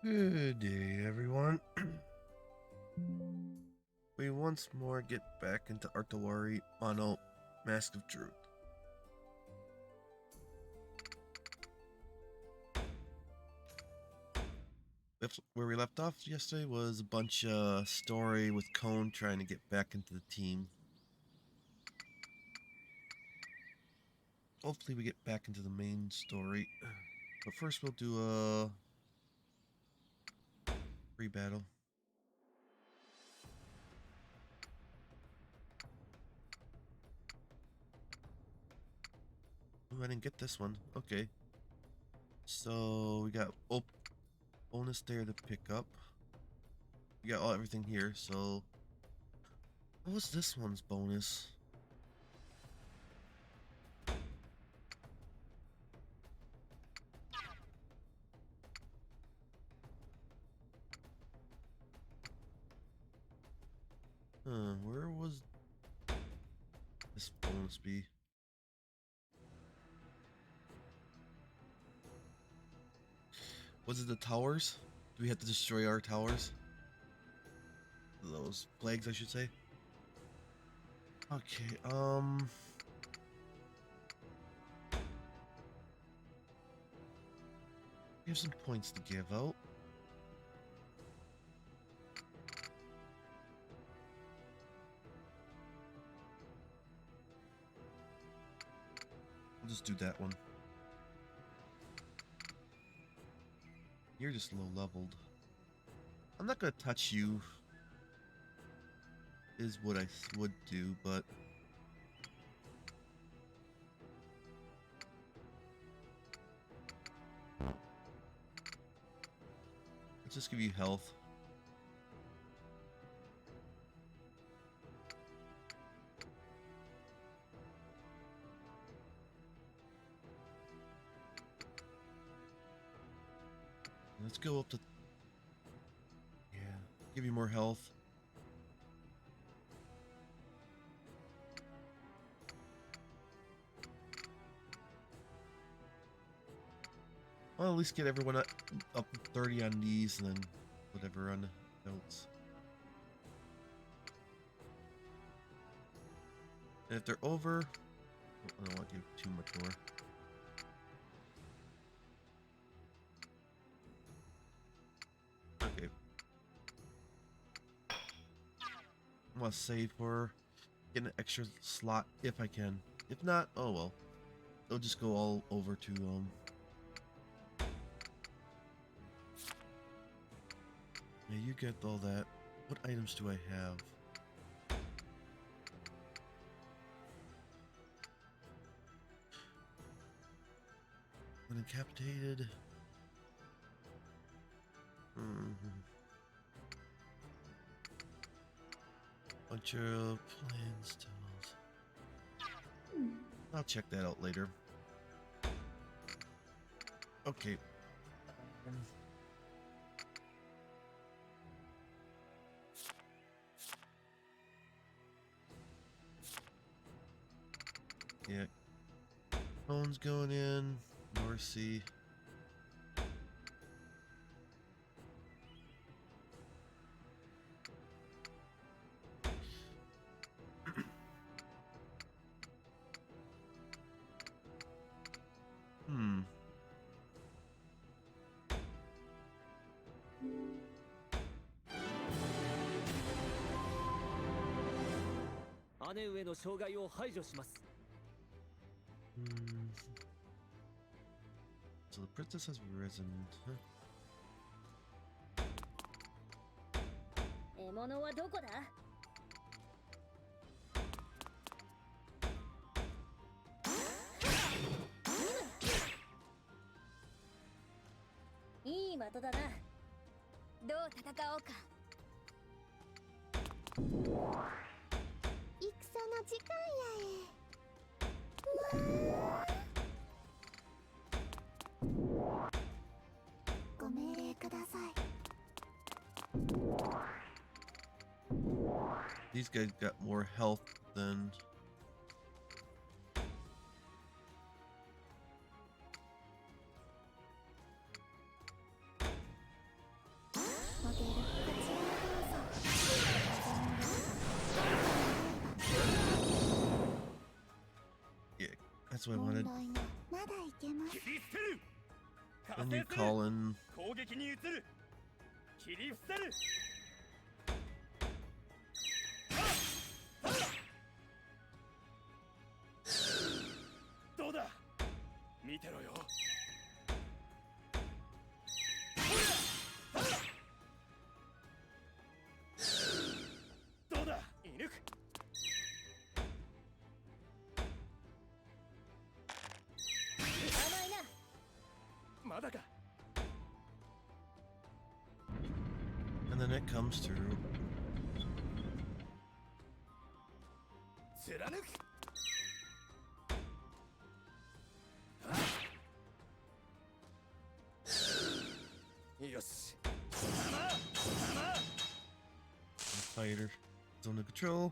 Good day, everyone. We once more get back into Utawarerumono, Mask of Truth. Where we left off yesterday was a bunch of story with Cone trying to get back into the team. Hopefully we get back into the main story. But first we'll do a free battle. Oh, I didn't get this one. Okay. So we got bonus there to pick up. We got everything here, so what was this one's bonus? Where was this bonus be? Was it the towers? Do we have to destroy our towers? Those plagues, I should say. Okay, we have some points to give out. I'll just do that one. You're just low leveled. I'm not gonna touch you, is what I would do, but let's just give you health. Let's go up to, yeah, give you more health. Well, at least get everyone up to 30 on these, and then whatever on else. And if they're over, I don't want to give too much more. Okay. I'm gonna save for getting an extra slot if I can. If not, oh well. They'll just go all over to yeah, you get all that. What items do I have? When incapacitated. Bunch of plans, tools. I'll check that out later. Okay. Yeah. Phone's going in. North Sea. Hmm. So the princess has risen. Huh? 獲物はどこだ？いい的だな。どう戦おうか。戦の時間やえ。ご命令ください。These guys got more health than. That's what I wanted. 問題ないまだいけます 切り捨てる Then you call in. 攻撃に移る切り伏せるどうだ見てろよどうだ射抜く甘いなまだか And then it comes through. 貫くよし Fighter. Zone of control.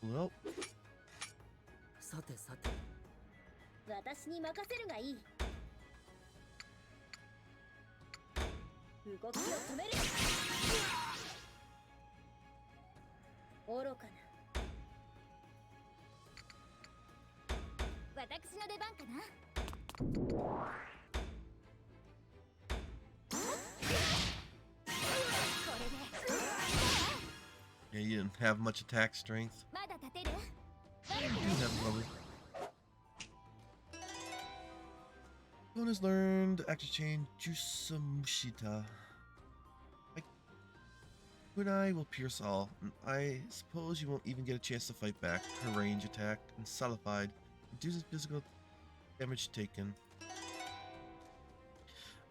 Well, さてさて私に任せるがいい動きを止める愚かな私の出番かな yeah, you didn't have much attack strength. まだ立てる You do have lower. One has learned Active Chain Jusamushita. Kunai will pierce all, and I suppose you won't even get a chance to fight back. Her range attack and solidified reduces physical damage taken.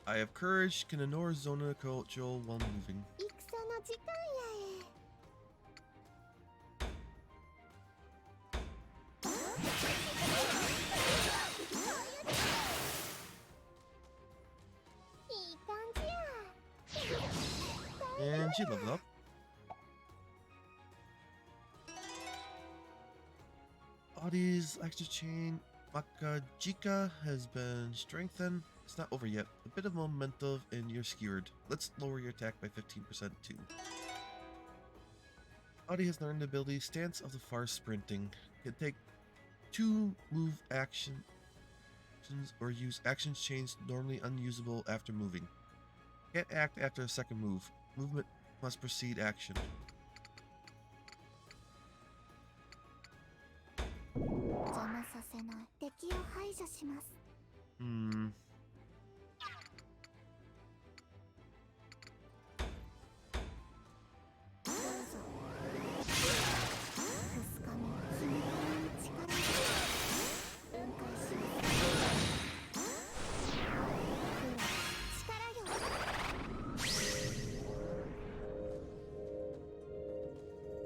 I have courage, can ignore Zona control while moving. 戦の時間やえ いい感じや And she leveled up. Audie's Active Chain Makajika has been strengthened. It's not over yet. A bit of momentum and you're skewered. Let's lower your attack by 15% too. Audie has learned the ability Stance of the Far Sprinting. Can take 2 move actions or use action chains normally unusable after moving. Can't act after a second move. Movement must precede action. 邪魔させない敵を排除します Hmm. どうぞ2日目君の力で分解します力よ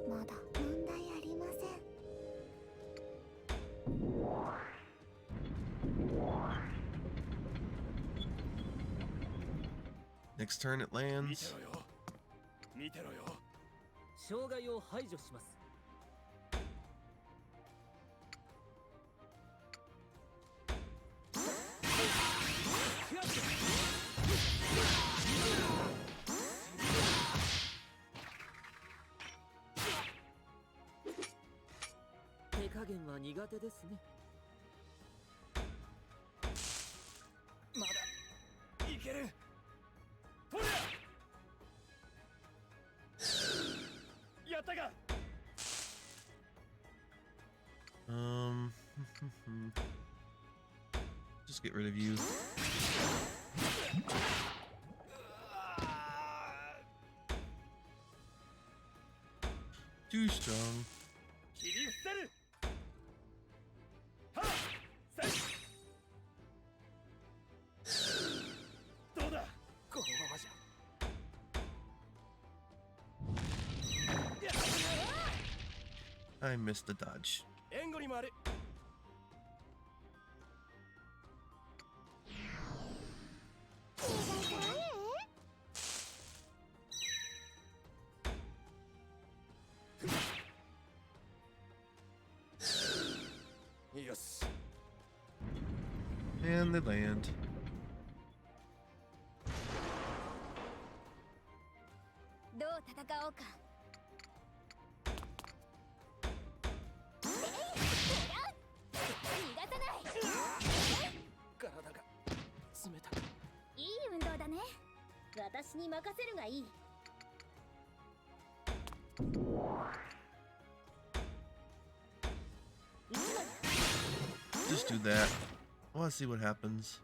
まだ問題ありません Next turn it 見て lands. ろよ見てろよ障害を排除します。手加減は苦手ですね。まだいけるとりゃやったか Just get rid of you. Too strong. 切り伏せるはっせいどうだこのままじゃやっ I missed the dodge. 援護に回る。よし。 And they land. どう戦おうか。逃がさない。体が冷たく。いい運動だね。私に任せるがいい。 Just do that. I want to see what happens.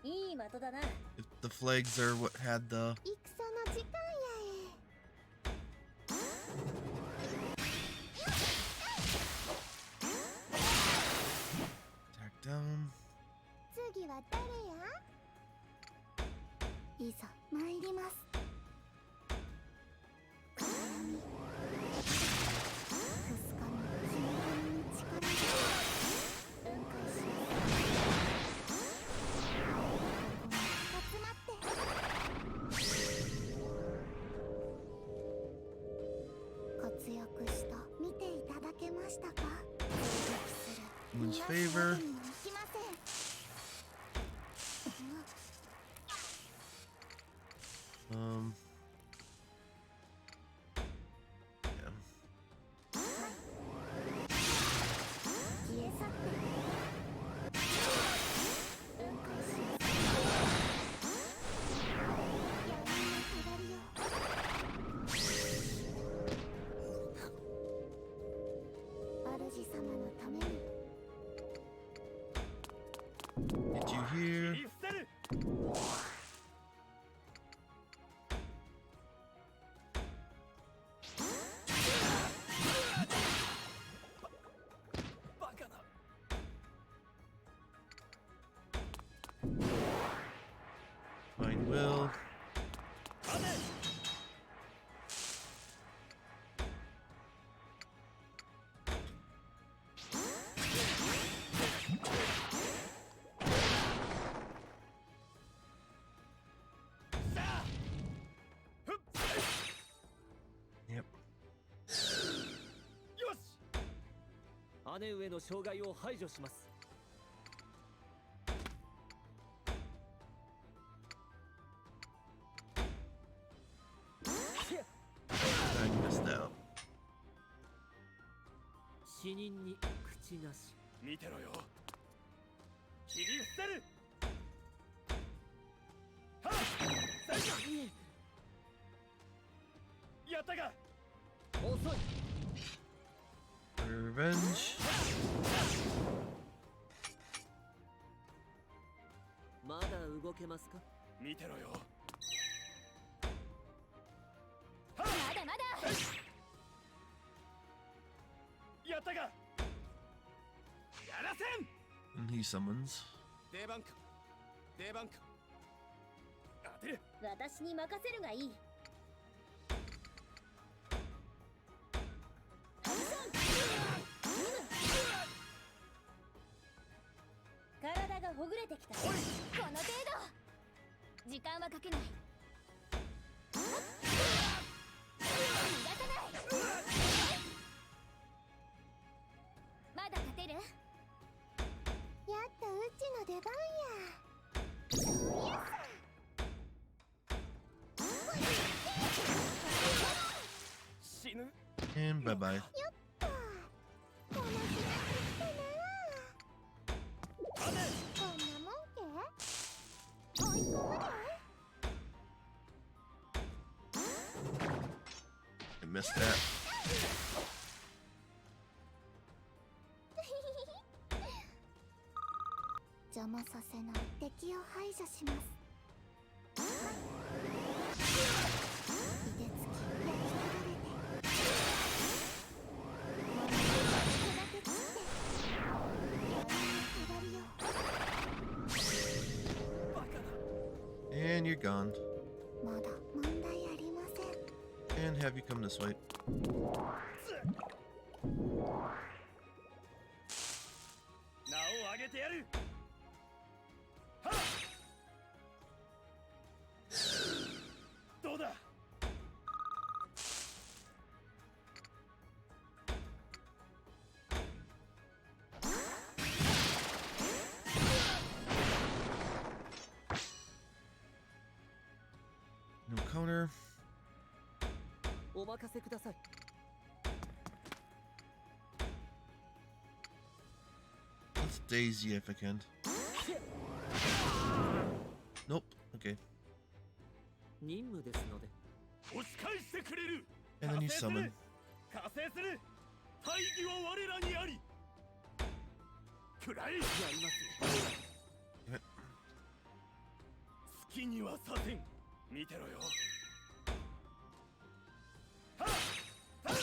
いい的だな。 If the flags are what had the... 戦の時間や Attack down. 次は誰や。いざ参ります。暗闇。かすかに君の力が分解します。集まって。活躍した。見ていただけましたか。 Wins favor. Yeah. Get you here. 切り伏せる。 バカな。 Fine will. 待て。 Yep. よし。 姉上の障害を排除します。 I missed out. 死人に口なし。 見てろよ。切り伏せる。はっ。やったか。 遅い。 Revenge. まだ動けますか。 見てろよ。 まだまだ。 やったか。やらせん。 And he summons. 出番か。出番か。当てる。私に任せるがいい。体がほぐれてきた。この程度。時間はかけない。逃がさない。まだ勝てる？やっとうちの出番や。そうやさ。 死ぬ。 And bye bye. よっと。この日が来たな。こんなもんけ？追い込むで。 I missed that. 邪魔させない。敵を排除します。いでつき焼きたがれて。もの砕け散って。闇の下りよ。 バカだ。 And you're gone. まだ問題ありません。 And have you come this way. 名を上げてやる。はっ。どうだ。No counter. お任せください。 Let's Daisy if I can. Nope. Okay. 任務ですので。押し返してくれる。 And then you 加勢する summon. 加勢する。大義は我らにあり。くらい。やりますよ。好きにはさせん。見てろよ。はっはっ。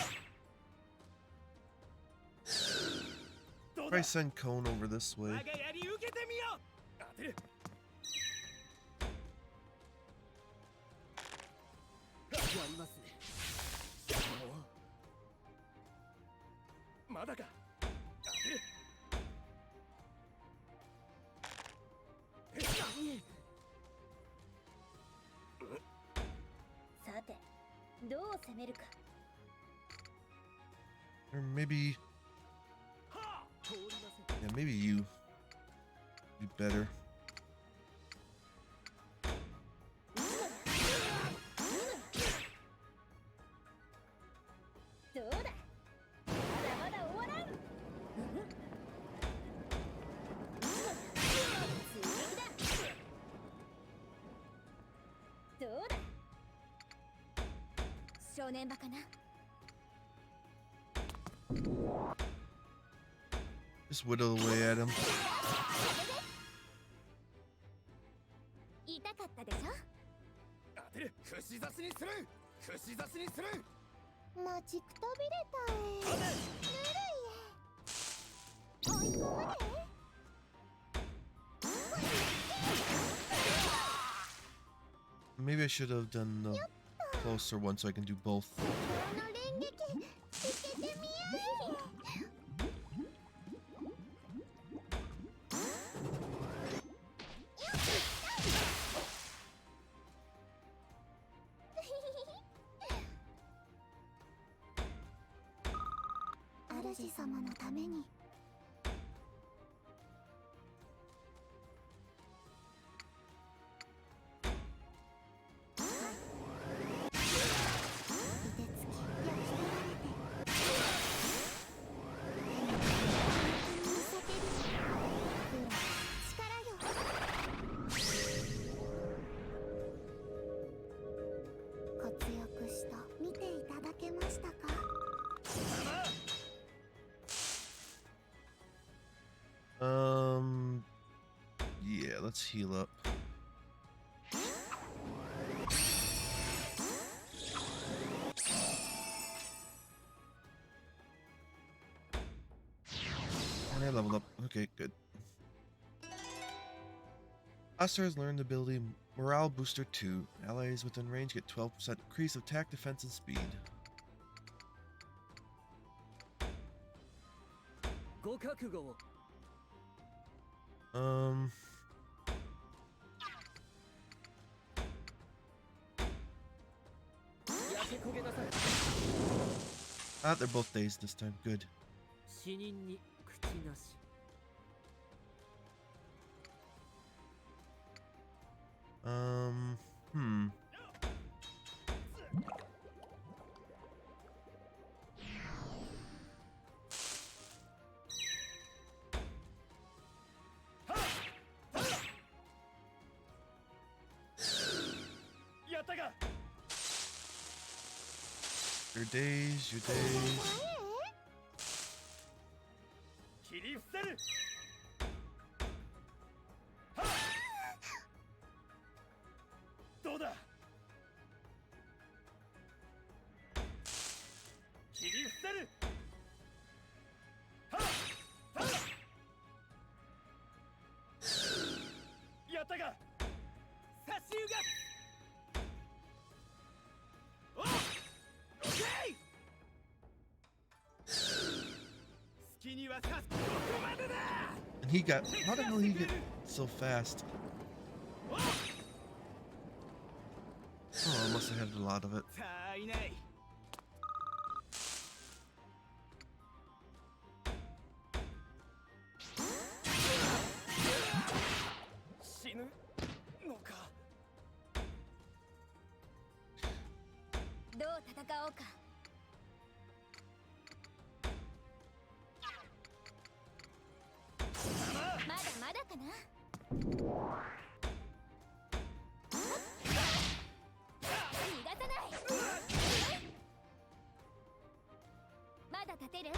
どうだ。 Try send Cone over this 我 way. がやり受けてみよう。当てる。やりますね。まだか。当てる。さてどう攻めるか。 Or maybe, はあ。通りません。 yeah, maybe you. Be better. どうだ。まだまだ終わらん。追撃だ。どうだ。少年場かな。 Just whittle away at him. 痛かったでしょ。当てる。串刺しにする。串刺しにする。待ちくたびれたえ。ぬるいえ。追い込まれ。 Maybe I should have done the closer one so I can do both. あの連撃つけてみや主様のために。活躍した見ていただけましたか。 Yeah, let's heal up. And I leveled up. Okay, good. Aster has learned the ability Morale Booster 2. Allies within range get 12% increase of attack, defense, and speed. ご覚悟を。 焼け焦げなさい。 Ah, they're both dazed this time. Good. 死人に口なし。 Hmm. Your days, your days. 切り伏せる。どうだ。切り伏せる。やったか。差し湯が。おっ。オッケー。And he got... How the hell did he get so fast? Oh, I must have had a lot of it. さあいない。死ぬのか。どう戦おうか。まだまだかな。逃がさない。まだ立てる。よ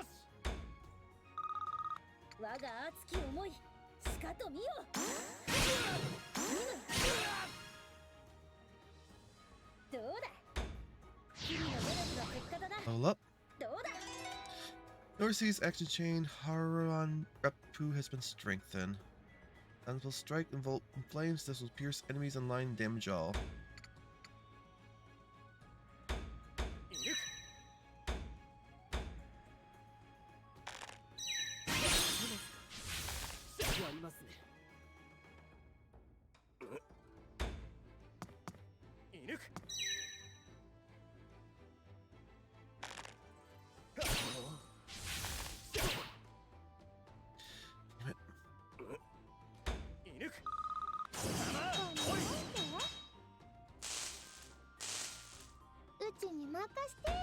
し。我が熱き思い、しかと見よ。どうだ。君の努力の結果だな。 Level up. どうだ。 Norsea's action chain Haruan Reppu has been strengthened. And will strike envelop in flames. This will pierce enemies in line and damage all. いる。やりますね。いる。 うちに任してや。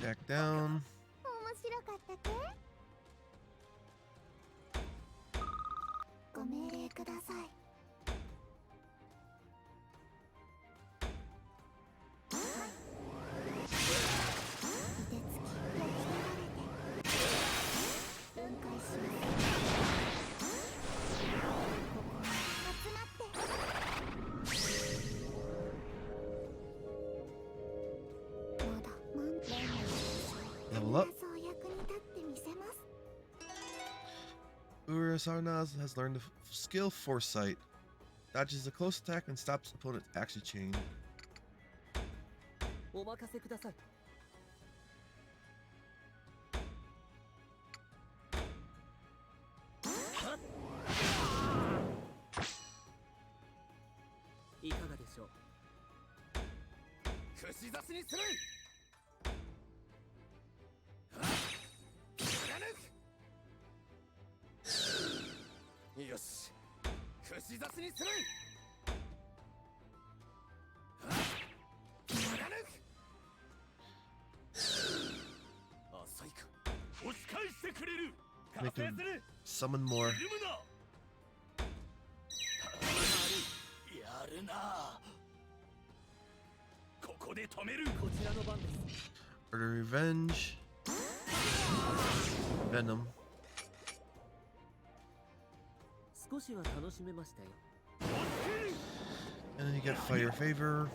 Back down. 面白かったけ？ご命令ください。Level up. Urasaru has learned the skill Foresight. Dodges a close attack and stops opponent's action chain. お任せください。いかがでしょう。串刺しにする。よし、串刺しにする。浅いか。押し返してくれる。 Make him summon more. やるな。ここで止める。こちらの番です。 Order Revenge. Venom. 少しは楽しめましたよ。 And then you get Fire Favor.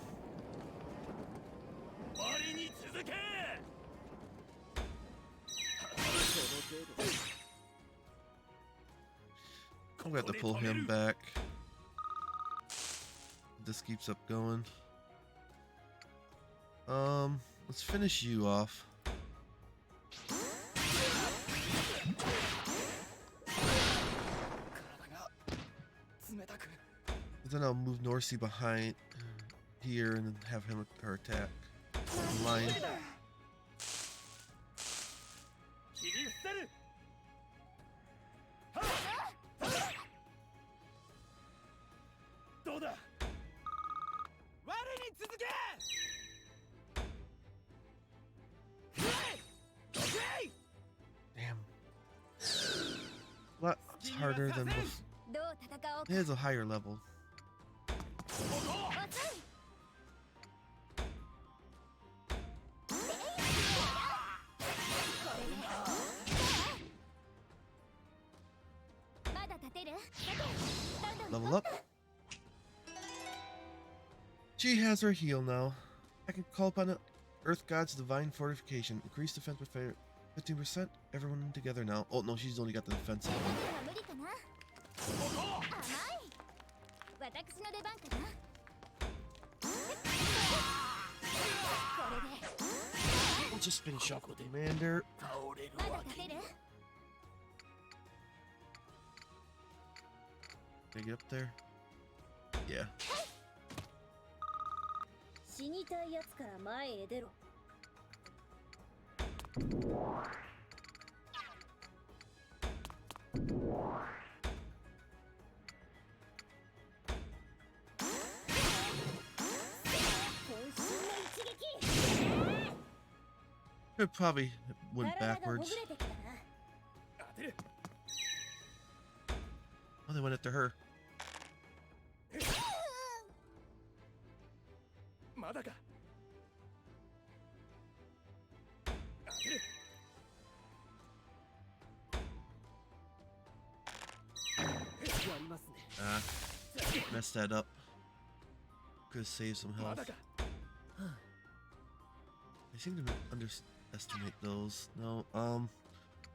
終わりに続け。 I'm gonna have to pull him back. This keeps up going. Let's finish you off. Then I'll move Norsey behind here and then have him her attack. Line. 切り捨てる。どうだ。我に続け。 Damn. Well, it's harder than before. どう戦おうか。 It is a higher level. まだ立てる？ Level up. She has her heal now. I can call upon the Earth God's divine fortification. Increase defense by 15%. Everyone together now. Oh no, she's only got the defensive one. 無理かな。私の出番かな。これで We'll just finish off with Commander. まだ立てる？ Can I get up there? Yeah. 死にたいやつから前へ出ろ。It probably went 体がほぐ backwards. れてきたな。当てる。 Oh, they went after her. まだか。当てる。やりますね。 Ah, messed that up. Could have saved some ま health. だか。 I seem to underestimate those. No,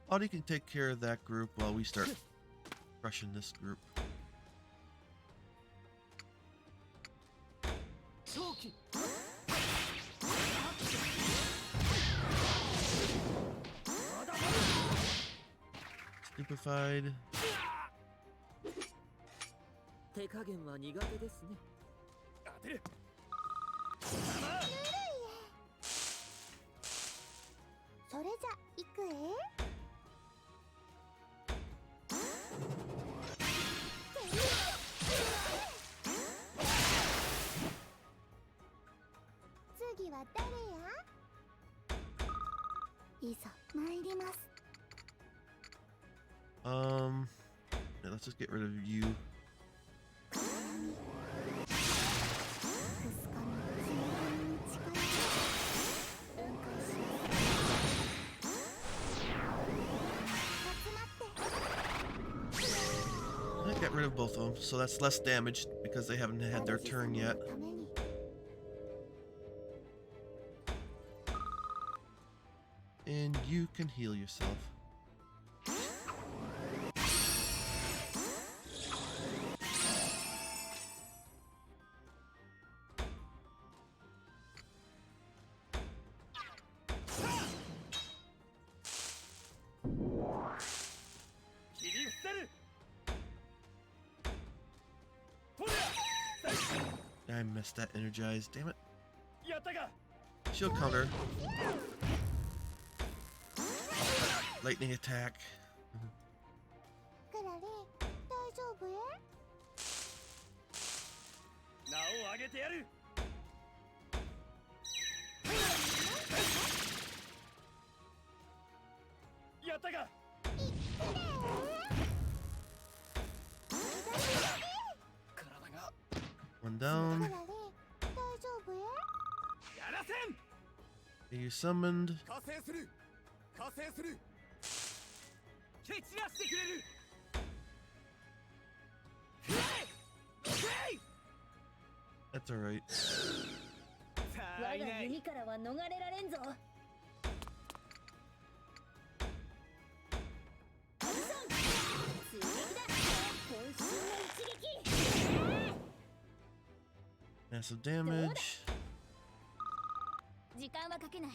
Audie can take care of that group while we start crushing this group. 正気。 Stupefied. 手加減は苦手ですね。当てる。それじゃ行くえ。次は誰や？いざ参ります。 Yeah, let's just get rid of you. 'Cause get rid of both of them, so that's less damage because they haven't had their turn yet. And you can heal yourself. I missed that energize, damn it. やったか。 Shield counter. Lightning attack. クラレ、大丈夫？名を上げてやる。やったか。 体が One ク down. ラレ、大丈夫？やらせん。 You summoned. 加勢する。加勢する。蹴散らしてくれる。That's alright. 我が弓からは逃れられんぞ。アクション！追撃だ！渾身の一撃！ Massive damage. 時間はかけない。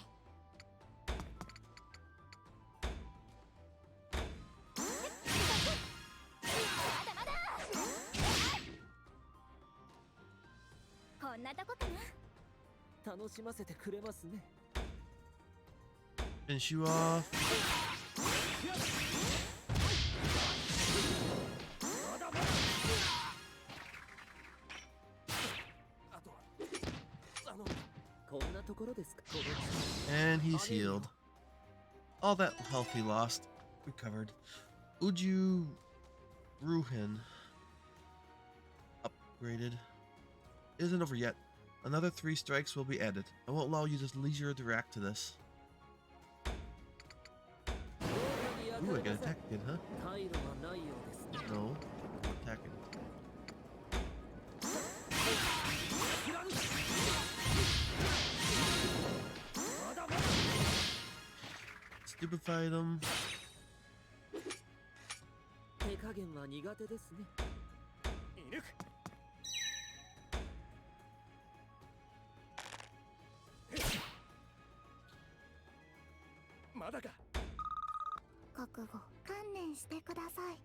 まだまだ！こんなとこかな。楽しませてくれますね。 Finish you off. あとはこんなところですか。この And he's healed. All that health he lost, recovered. Uju Ruhin upgraded. Isn't over yet. Another 3 strikes will be added. I won't allow you to leisure to react to this. Ooh, I got attacked again, huh? 退路はないようですね。 No. Attacking. Stupefied him. 手加加減は苦手ですね。射抜く。まだか。覚悟観念してください。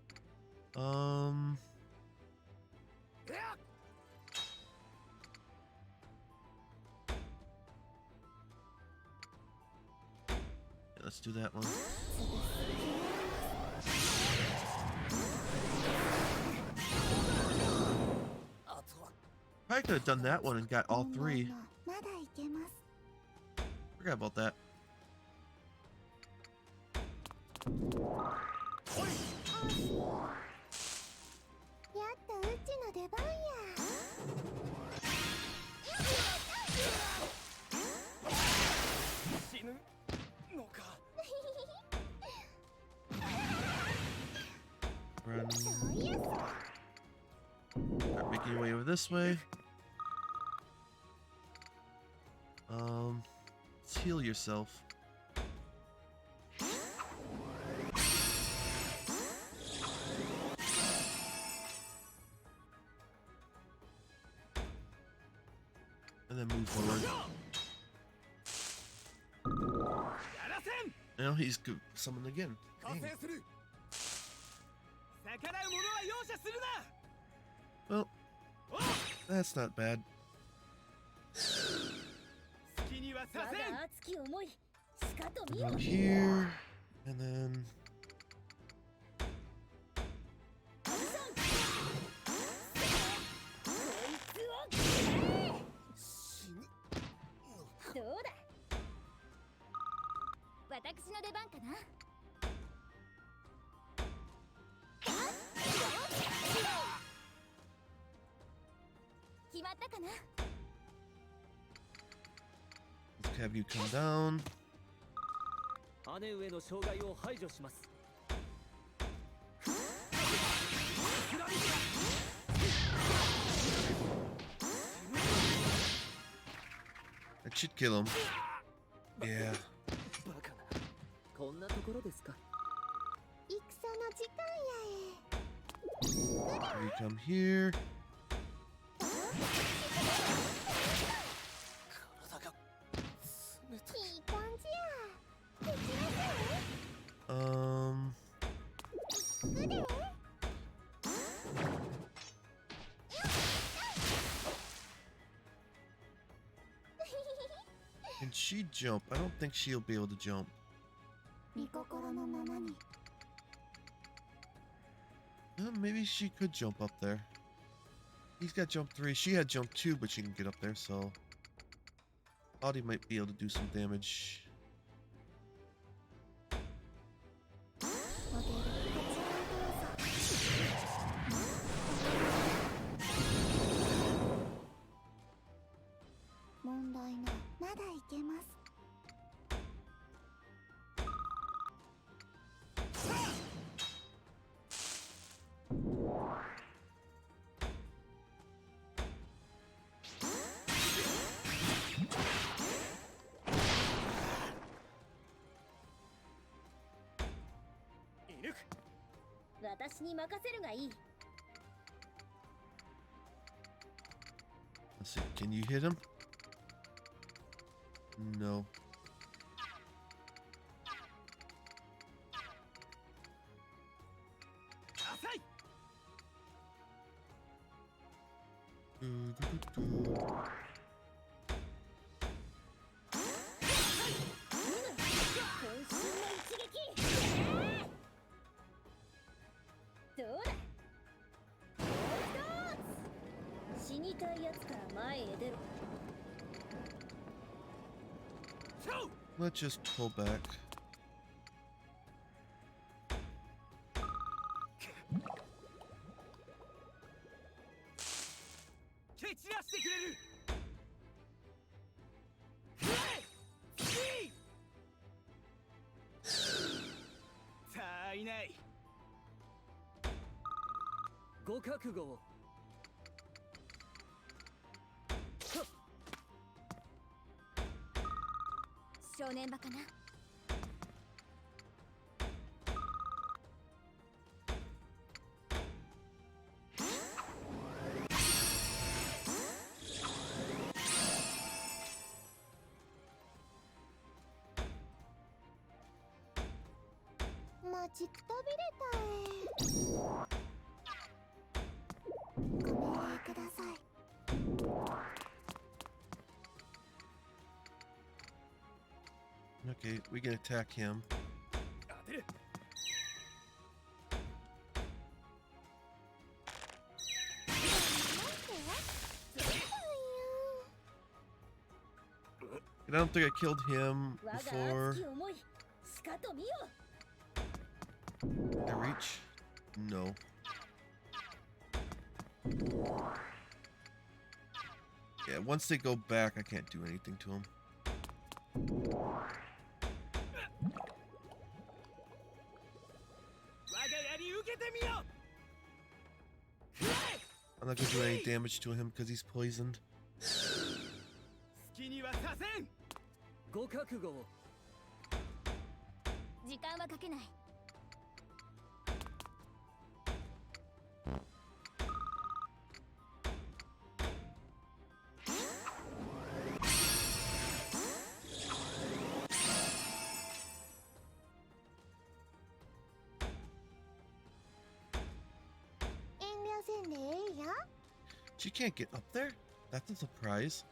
Let's do that one. Probably could have done that one and got all three. まだいけます。 Forgot about that. やっとうちの出番や。死ぬのか。Run. そういやさ。 Start making your way over this way. Let's heal yourself. And then move forward. やらせん。 Now he's summoned again. 加 Dang. 勢する。逆らう者は容赦するな。 Well, that's not bad. 好きにはさせん。 熱き思いしかと見よ。 Run here, and then どうだ。私の出番かな。決まったかな。 let's have you come down. 姉上の障害を排除します。 That should kill him. Yeah. バカな。こんなところですか。戦の時間や You come here. 体が冷たい。いい感じや。できません。 行くで。 Can she jump? I don't think she'll be able to jump. 見心のままに。 Maybe she could jump up there. He's got jump 3. She had jump 2, but she can get up there, so Audie might be able to do some damage. モデルこちらへどうぞ。問題ない。まだいけます。 射抜く。私に任せるがいい。 Let's see. Can you hit him? No. 浅い。 渾身の一撃。どうだ。もう一つ。死にたいやつから前へ出ろ。 Let's just pull back. 蹴散らしてくれる。さあいない。ご覚悟を。 正念場かな。 Let's 待ちくたびれたえ。ご命令ください。Okay, we can attack him. 当てる。 I don't think I killed him 我が before. 熱き思い、しかと見よ。 Can I reach? No. Yeah, once they go back, I can't do anything to them. 我が槍受けてみよ。 I'm not gonna do any damage to him because he's poisoned. 好きにはさせん。 ご覚悟を。 時間はかけない。 遠慮せんでええよ。 She can't get up there? That's a surprise.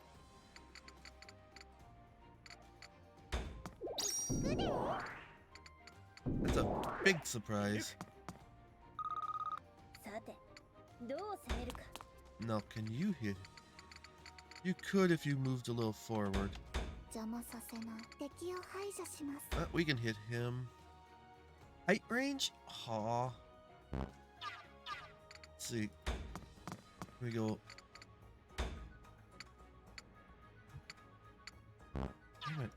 くで。 That's a big surprise. さて、どう攻めるか。 Now, can you hit? You could if you moved a little forward. 邪魔させない。敵を排除します。 We can hit him. Height range? Aw. Let's see. Here we go. Damn it.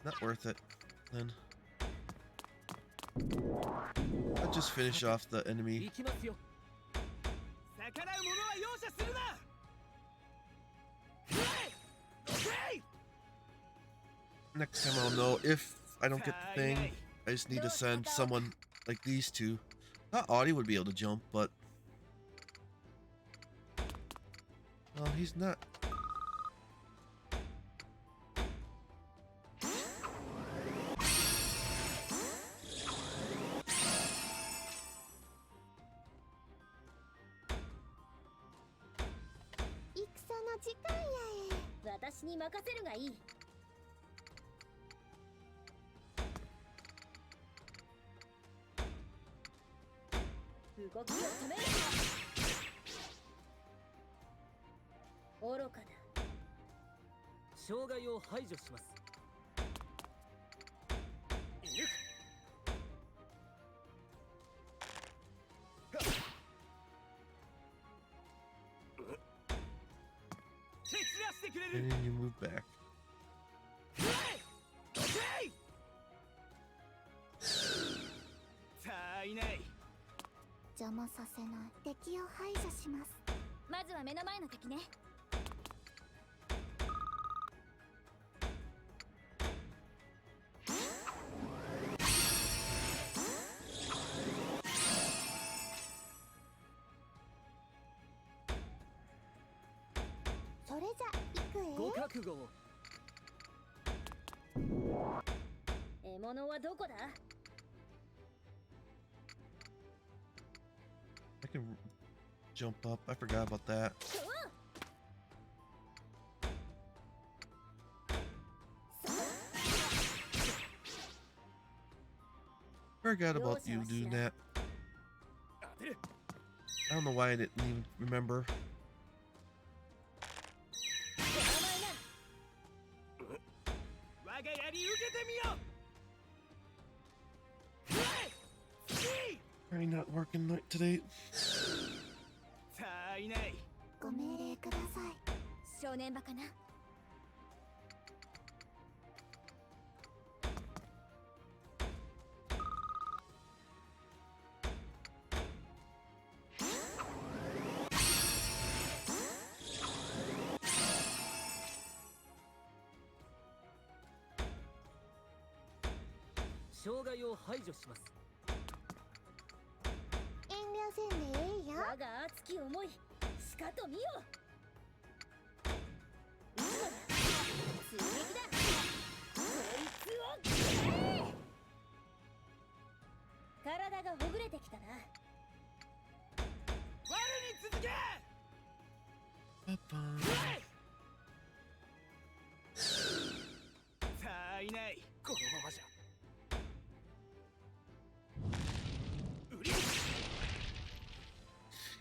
Not worth it. Then I'll just finish off the enemy. 行きますよ。 逆らう者は容赦するな。はい。 Next time I'll know if I don't get the thing. I just need to send someone like these two. Not Audie would be able to jump, but well, he's not. Ikasan 私に任せるがいい。動きを止める。愚かだ。障害を排除します。 And then you move back. さあいない。 邪魔させない。敵を排除します。まずは目の前の敵ね。それじゃ行くご覚悟を。 獲物はどこだ？ I can jump up. I forgot about that. Forgot about you doing that. 当てる。 I don't know why I didn't even remember. 我が槍受けてみよ。 Probably not working night today. さあいない。 ご命令ください。正念場かな。 障害を排除します。 遠慮せんでええよ。我が熱き思い、しかと見よ。撃つのだ。追撃だ。こいつを斬れ。 さあいない。 こいつを斬れ。 当てる。 こいつを斬れ。 さあいない。 こいつを斬れ。 こいつを斬れ。 こいつを斬れ。 こいつを斬れ。 こいつを斬れ。 こいつを斬れ。 さえてきたな。我に続け。 Ba-bum. さあいないこのままじゃ。売り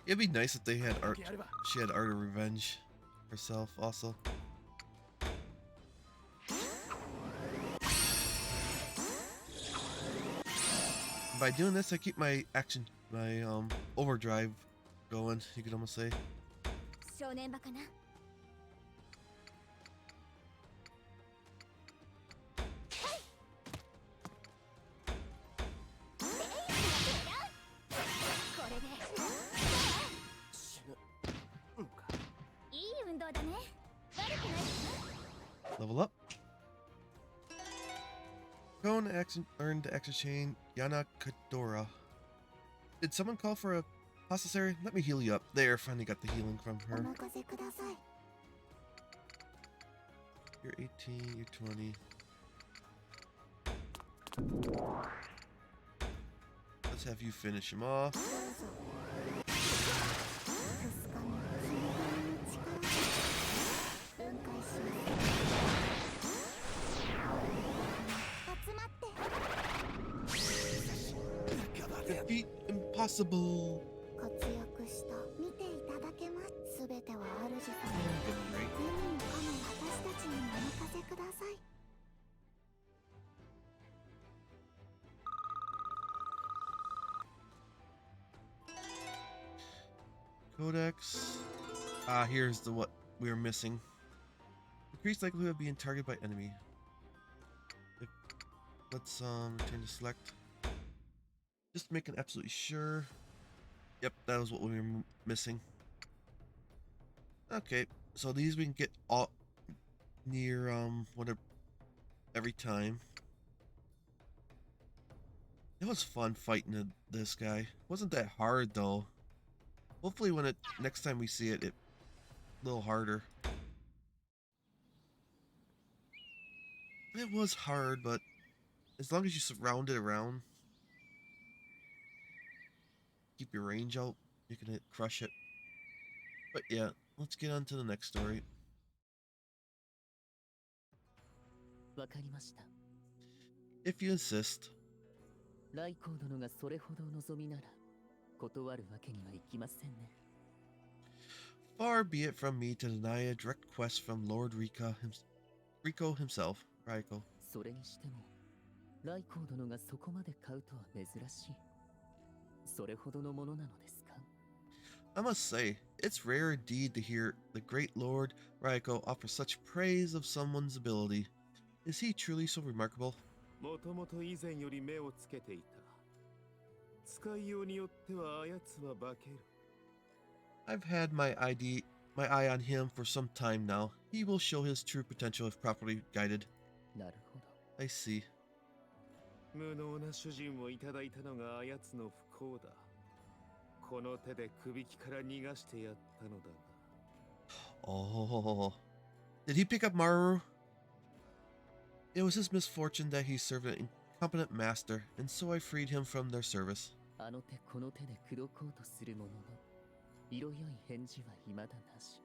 It'd be nice if they had art. やれば She had art of revenge herself also. By doing this, I keep my overdrive going. You could almost say. 正念場かな。これで死ぬのか。いい運動だね。悪くないかな。 Level up. Cone action earned the action chain Yana Kadora. Did someone call for a apothecary? Let me heal you up. There, finally got the healing from お her. 任せください。 You're 18, you're 20. Let's have you finish him off. どうぞ。かすかに君の力分解します。集まって。 Defeat impossible. 活躍した。見ていただけます。すべては主様。 Good break. 海の神私たちにお任せください。 Codex. Ah, here's the what we were missing. Increased likelihood of being targeted by enemy. Let's return to select. Just making absolutely sure. Yep, that was what we were missing. Okay, so these we can get all near whatever every time. It was fun fighting this guy. Wasn't that hard though. Hopefully when next time we see it a little harder. It was hard, but as long as you surround it around, keep your range out, you can crush it. But yeah, let's get on to the next story. わかりました。 If you insist. ライコー殿がそれほど望みなら断るわけにはいきませんね。 Far be it from me to deny a direct quest from Lord Rico himself. Raiko. それにしてもライコー殿がそこまで買うとは珍しい。それほどのものなのですか？ I must say, it's rare indeed to hear the great Lord Raiko offer such praise of someone's ability. Is he truly so remarkable? もともと以前より目をつけていた。使いようによってはあやつは化ける。 I've had my eye on him for some time now. He will show his true potential if properly guided. なるほど。 I see. 無能な主人をいただいたのがあやつの不幸だ。この手で首輝から逃がしてやったのだが。 Oh. Did he pick up Maru? It was his misfortune that he served an incompetent master, and so I freed him from their service. あの手この手で口説こうとするものの色よい返事は未だなし。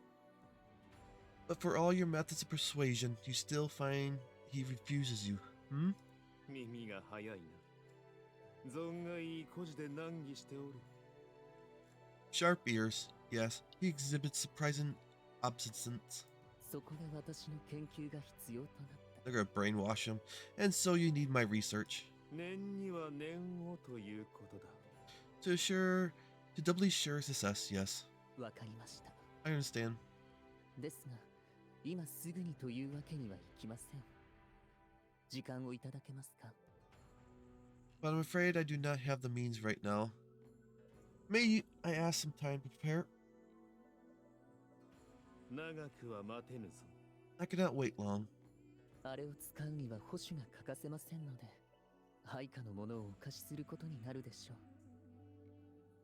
But for all your methods of persuasion, you still find he refuses you. Hmm? 耳が早いな。存外いい孤児で難儀しておる。 Sharp ears. Yes, he exhibits surprising obstinance. そこで私の研究が必要となった。 They're gonna brainwash him, and so you need my research. 念には念をということだ。To doubly sure success, yes. わかりました。 I understand. ですが、今すぐにというわけにはいきません。時間をいただけますか？ But I'm afraid I do not have the means right now. May I ask some time to prepare? 長くは待てぬぞ。 I cannot wait long. あれを使うには保守が欠かせませんので、配下のものをお貸しすることになるでしょう。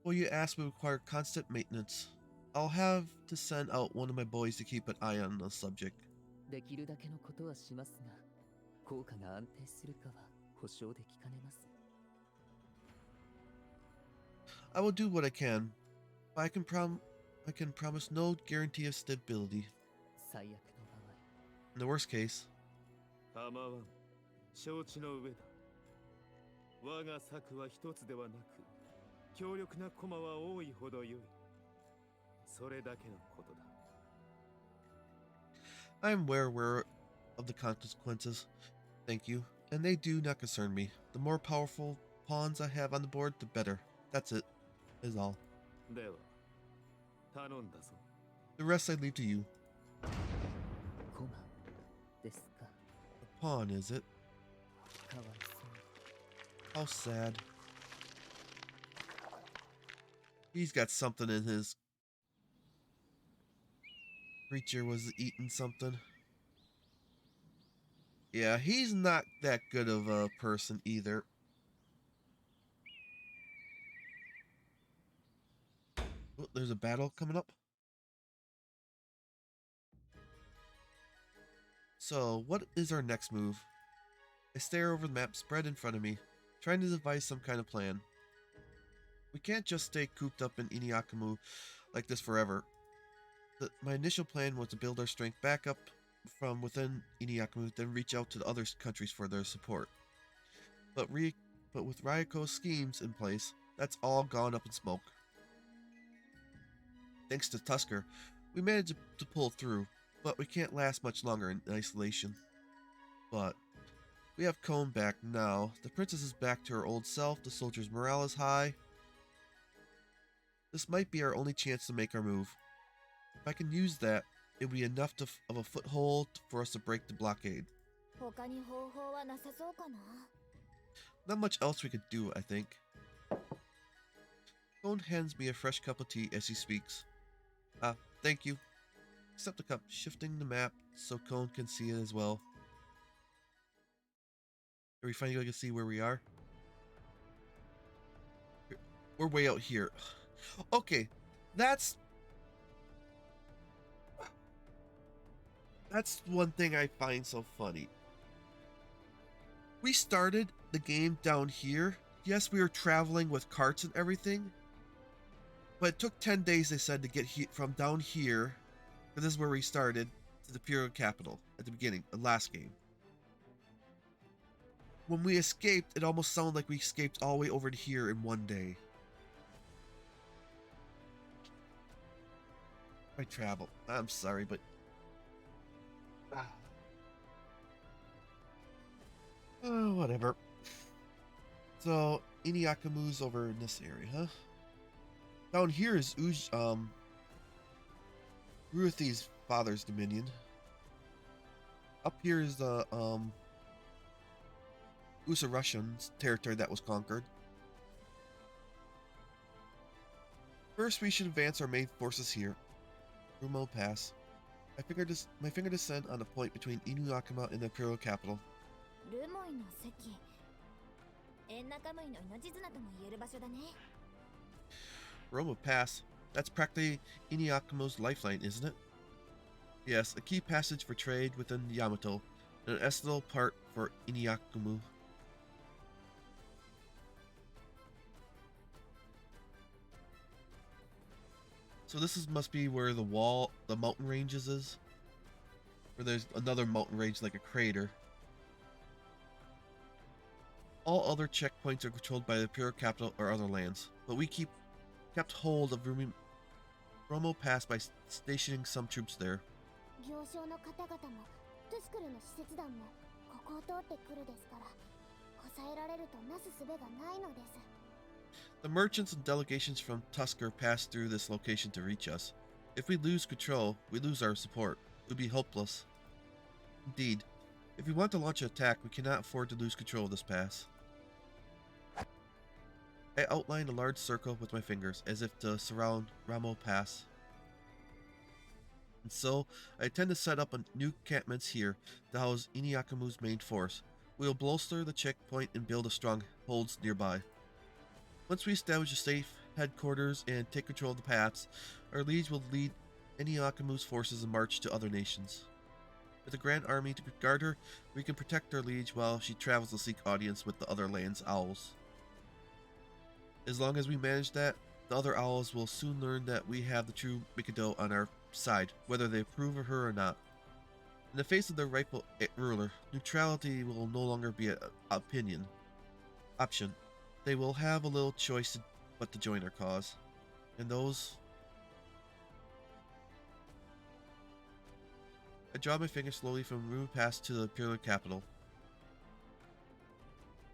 What you ask will require constant maintenance. I'll have to send out one of my boys to keep an eye on the subject. できるだけのことはしますが、効果が安定するかは保証できかねます。I will do what I can, but I can promise no guarantee of stability. 最悪の場合 In the worst case, 構わん。承知の上だ。我が策は一つではなく、強力な駒は多いほど良い。それだけのことだ。I am aware of the consequences. Thank you, and they do not concern me. The more powerful pawns I have on the board, the better. That's it. Is all. では、頼んだぞ。 The rest I leave to you. コマですか A pawn, is it? かわいそう How sad. He's got something in his creature was eating something. Yeah, he's not that good of a person either. Oh, there's a battle coming up. So, what is our next move? I stare over the map spread in front of me, trying to devise some kind of plan. We can't just stay cooped up in Iniakamu like this forever. My initial plan was to build our strength back up from within Iniakamu, then reach out to the other countries for their support. But with Ryako's schemes in place, that's all gone up in smoke. Thanks to Tusker, we managed to pull through, but we can't last much longer in isolation. But we have Cone back now. The princess is back to her old self. The soldiers' morale is high. This might be our only chance to make our move. If I can use that, it will be enough of a foothold for us to break the blockade. 他に方法はなさそうかな。 Not much else we could do, I think. Cone hands me a fresh cup of tea as he speaks. Thank you. Accept the cup, shifting the map so Cone can see it as well. Are we finally going to see where we are? We're way out here. Okay, that's one thing I find so funny. We started the game down here. Yes, we were traveling with carts and everything. But it took 10 days, they said, to get from down here, because this is where we started, to the Imperial capital at the beginning, the last game. When we escaped, it almost sounded like we escaped all the way over to here in one day. I travel. I'm sorry, but... whatever. So, Iniakamu's over in this area, huh? Down here is Ruathi's father's dominion. Up here is the Usarushan's territory that was conquered. First, we should advance our main forces here. Rumo Pass. My finger descend on the point between Inuyakama and the Imperial capital. ルモイの席。エンナカムイの命綱とも言える場所だね。 Rumo Pass. That's practically Inuyakamo's lifeline, isn't it? Yes, a key passage for trade within Yamato, and an essential part for Inuyakamu. So this must be where the mountain ranges is. Where there's another mountain range like a crater. All other checkpoints are controlled by the Imperial capital or other lands, but we kept hold of Rumo Pass by stationing some troops there. 行商の方々もトゥスクルの使節団もここを通ってくるですから抑えられるとなすすべがないのです。 The merchants and delegations from Tusker pass through this location to reach us. If we lose control, we lose our support. It would be hopeless. Indeed, if we want to launch an attack, we cannot afford to lose control of this pass. I outlined a large circle with my fingers, as if to surround Ramo Pass. And so, I intend to set up a new encampments here to house Inuyakamu's main force. We will bolster the checkpoint and build a strongholds nearby. Once we establish a safe headquarters and take control of the paths, our liege will lead Inuyakamu's forces and march to other nations. With a grand army to guard her, we can protect our liege while she travels to seek audience with the other land's owls. As long as we manage that, the other owls will soon learn that we have the true Mikado on our side, whether they approve of her or not. In the face of their rightful ruler, neutrality will no longer be an option. They will have a little choice but to join our cause. And those... I draw my finger slowly from Rumu Pass to the Imperial capital.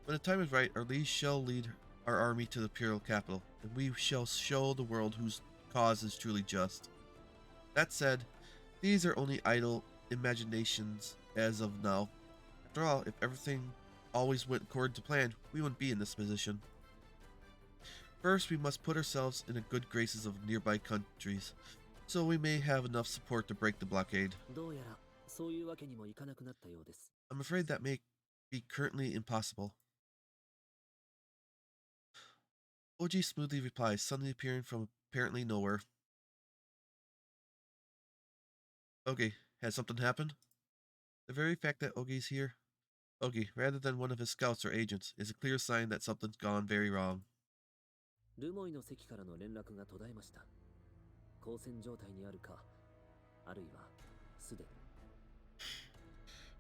When the time is right, our liege shall lead our army to the Imperial capital, and we shall show the world whose cause is truly just. That said, these are only idle imaginations as of now. After all, if everything always went according to plan, we wouldn't be in this position. First, we must put ourselves in the good graces of nearby countries, so we may have enough support to break the blockade. I'm afraid that may be currently impossible. Oji smoothly replies, suddenly appearing from apparently nowhere. Okay, has something happened? The very fact that Ogi's here, Ogi, rather than one of his scouts or agents, is a clear sign that something's gone very wrong. ルモイの席からの連絡が途絶えました。交戦状態にあるか、あるいはすでに。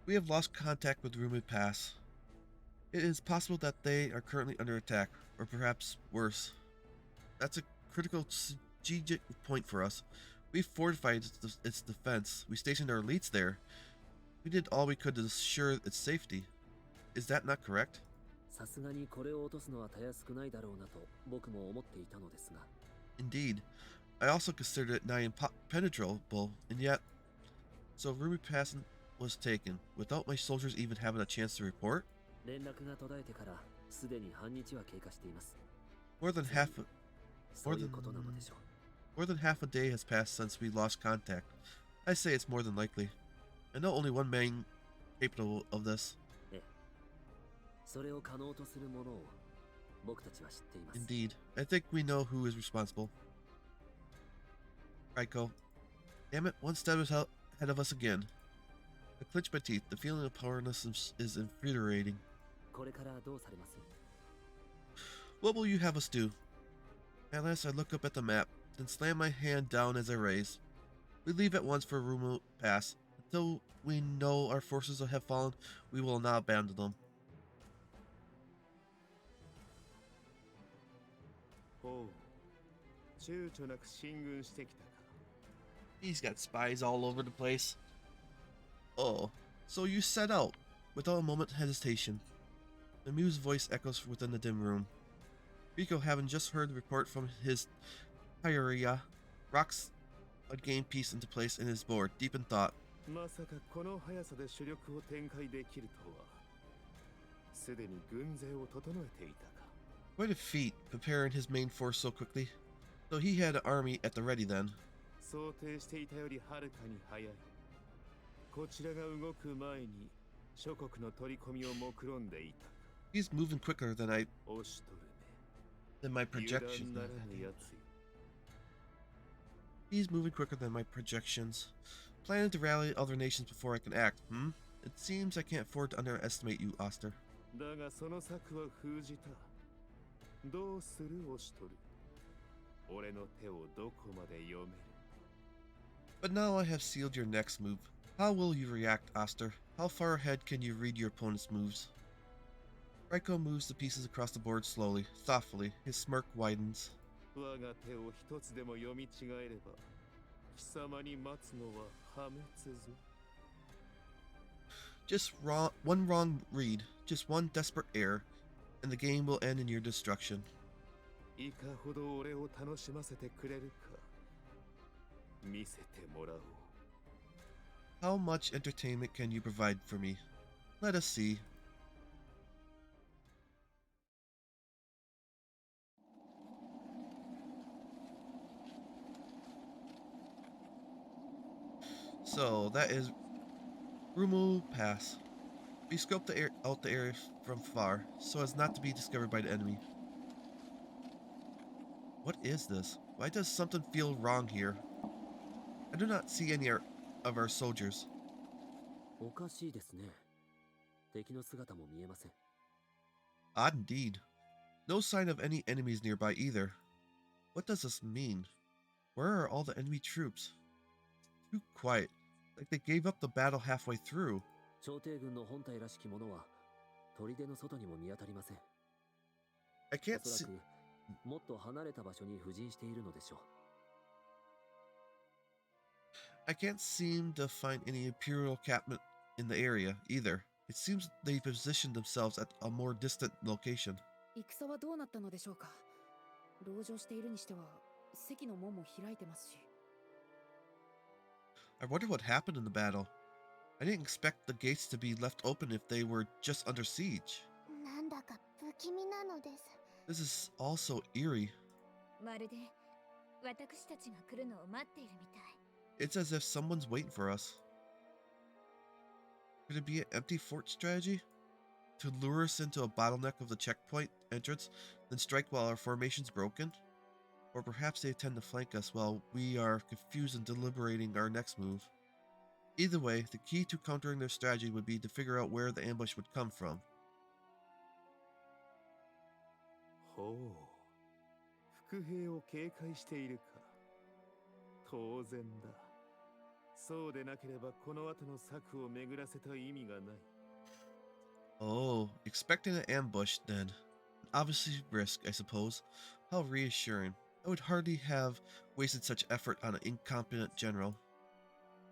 We have lost contact with Rumu Pass. It is possible that they are currently under attack, or perhaps worse. That's a critical strategic point for us. We fortified its defense. We stationed our elites there. We did all we could to assure its safety. Is that not correct? さすがにこれを落とすのはたやすくないだろうなと僕も思っていたのですが。Indeed. I also considered it nigh impenetrable, and yet... So Rumu Pass was taken, without my soldiers even having a chance to report? 連絡が途絶えてからすでに半日は経過しています。More than half a... そういうことなのでしょう。More than half a day has passed since we lost contact. I say it's more than likely. I know only one man capable of this. ええ。それを可能とするものを僕たちは知っています。Indeed. I think we know who is responsible. Raiko. Damn it, one step ahead of us again. I clench my teeth. The feeling of powerlessness is infuriating. これからどうされます？ What will you have us do? At last I look up at the map, then slam my hand down as I raise. We leave at once for Rumu Pass. Until we know our forces have fallen, we will not abandon them. ほう、躊躇なく進軍してきたか。 He's got spies all over the place. Oh, so you set out, without a moment's hesitation. The muse's voice echoes within the dim room. Rico, having just heard the report from his Hyria, rocks a game piece into place in his board, deep in thought. まさかこの速さで主力を展開できるとは。すでに軍勢を整えていたか。 Quite a feat, preparing his main force so quickly. So he had an army at the ready then. 想定していたよりはるかに早い。こちらが動く前に諸国の取り込みを目論んでいた。 He's moving quicker than 押しとるね。 my 油断 projections. ならぬやつよ。 He's moving quicker than my projections. Planning to rally other nations before I can act, hmm? It seems I can't afford to underestimate you, Oster. だがその策は封じた。どうする押しとる。俺の手をどこまで読める。 But now I have sealed your next move. How will you react, Oster? How far ahead can you read your opponent's moves? Raiko moves the pieces across the board slowly, thoughtfully. His smirk widens. 我が手を一つでも読み違えれば、貴様に待つのは破滅ぞ。 Just one wrong read, just one desperate error, and the game will end in your destruction. いかほど俺を楽しませてくれるか、見せてもらおう。 How much entertainment can you provide for me? Let us see. So that is Rumu Pass. We scoped out the area from far, so as not to be discovered by the enemy. What is this? Why does something feel wrong here? I do not see any of our soldiers. おかしいですね。敵の姿も見えません。 Odd indeed. No sign of any enemies nearby either. What does this mean? Where are all the enemy troops? Too quiet, like they gave up the battle halfway through. 朝廷軍の本体らしきものは砦の外にも見当たりません。 I お can't そ see. らくもっと離れた場所に布陣しているのでしょう。 I can't seem to find any Imperial captain in the area either. It seems they positioned themselves at a more distant location. 戦はどうなったのでしょうか。籠城しているにしては関の門も開いてますし。 I wonder what happened in the battle. I didn't expect the gates to be left open if they were just under siege. なんだか不気味なのです。 This is all so eerie. まるで私たちが来るのを待っているみたい。 It's as if someone's waiting for us. Could it be an empty fort strategy? To lure us into a bottleneck of the checkpoint entrance, then strike while our formation's broken? Or perhaps they intend to flank us while we are confused and deliberating our next move. Either way, the key to countering their strategy would be to figure out where the ambush would come from. ほう、伏兵を警戒しているか。当然だ。そうでなければこの後の策を巡らせた意味がない。 Oh, expecting an ambush then. Obviously risk, I suppose. How reassuring. I would hardly have wasted such effort on an incompetent general.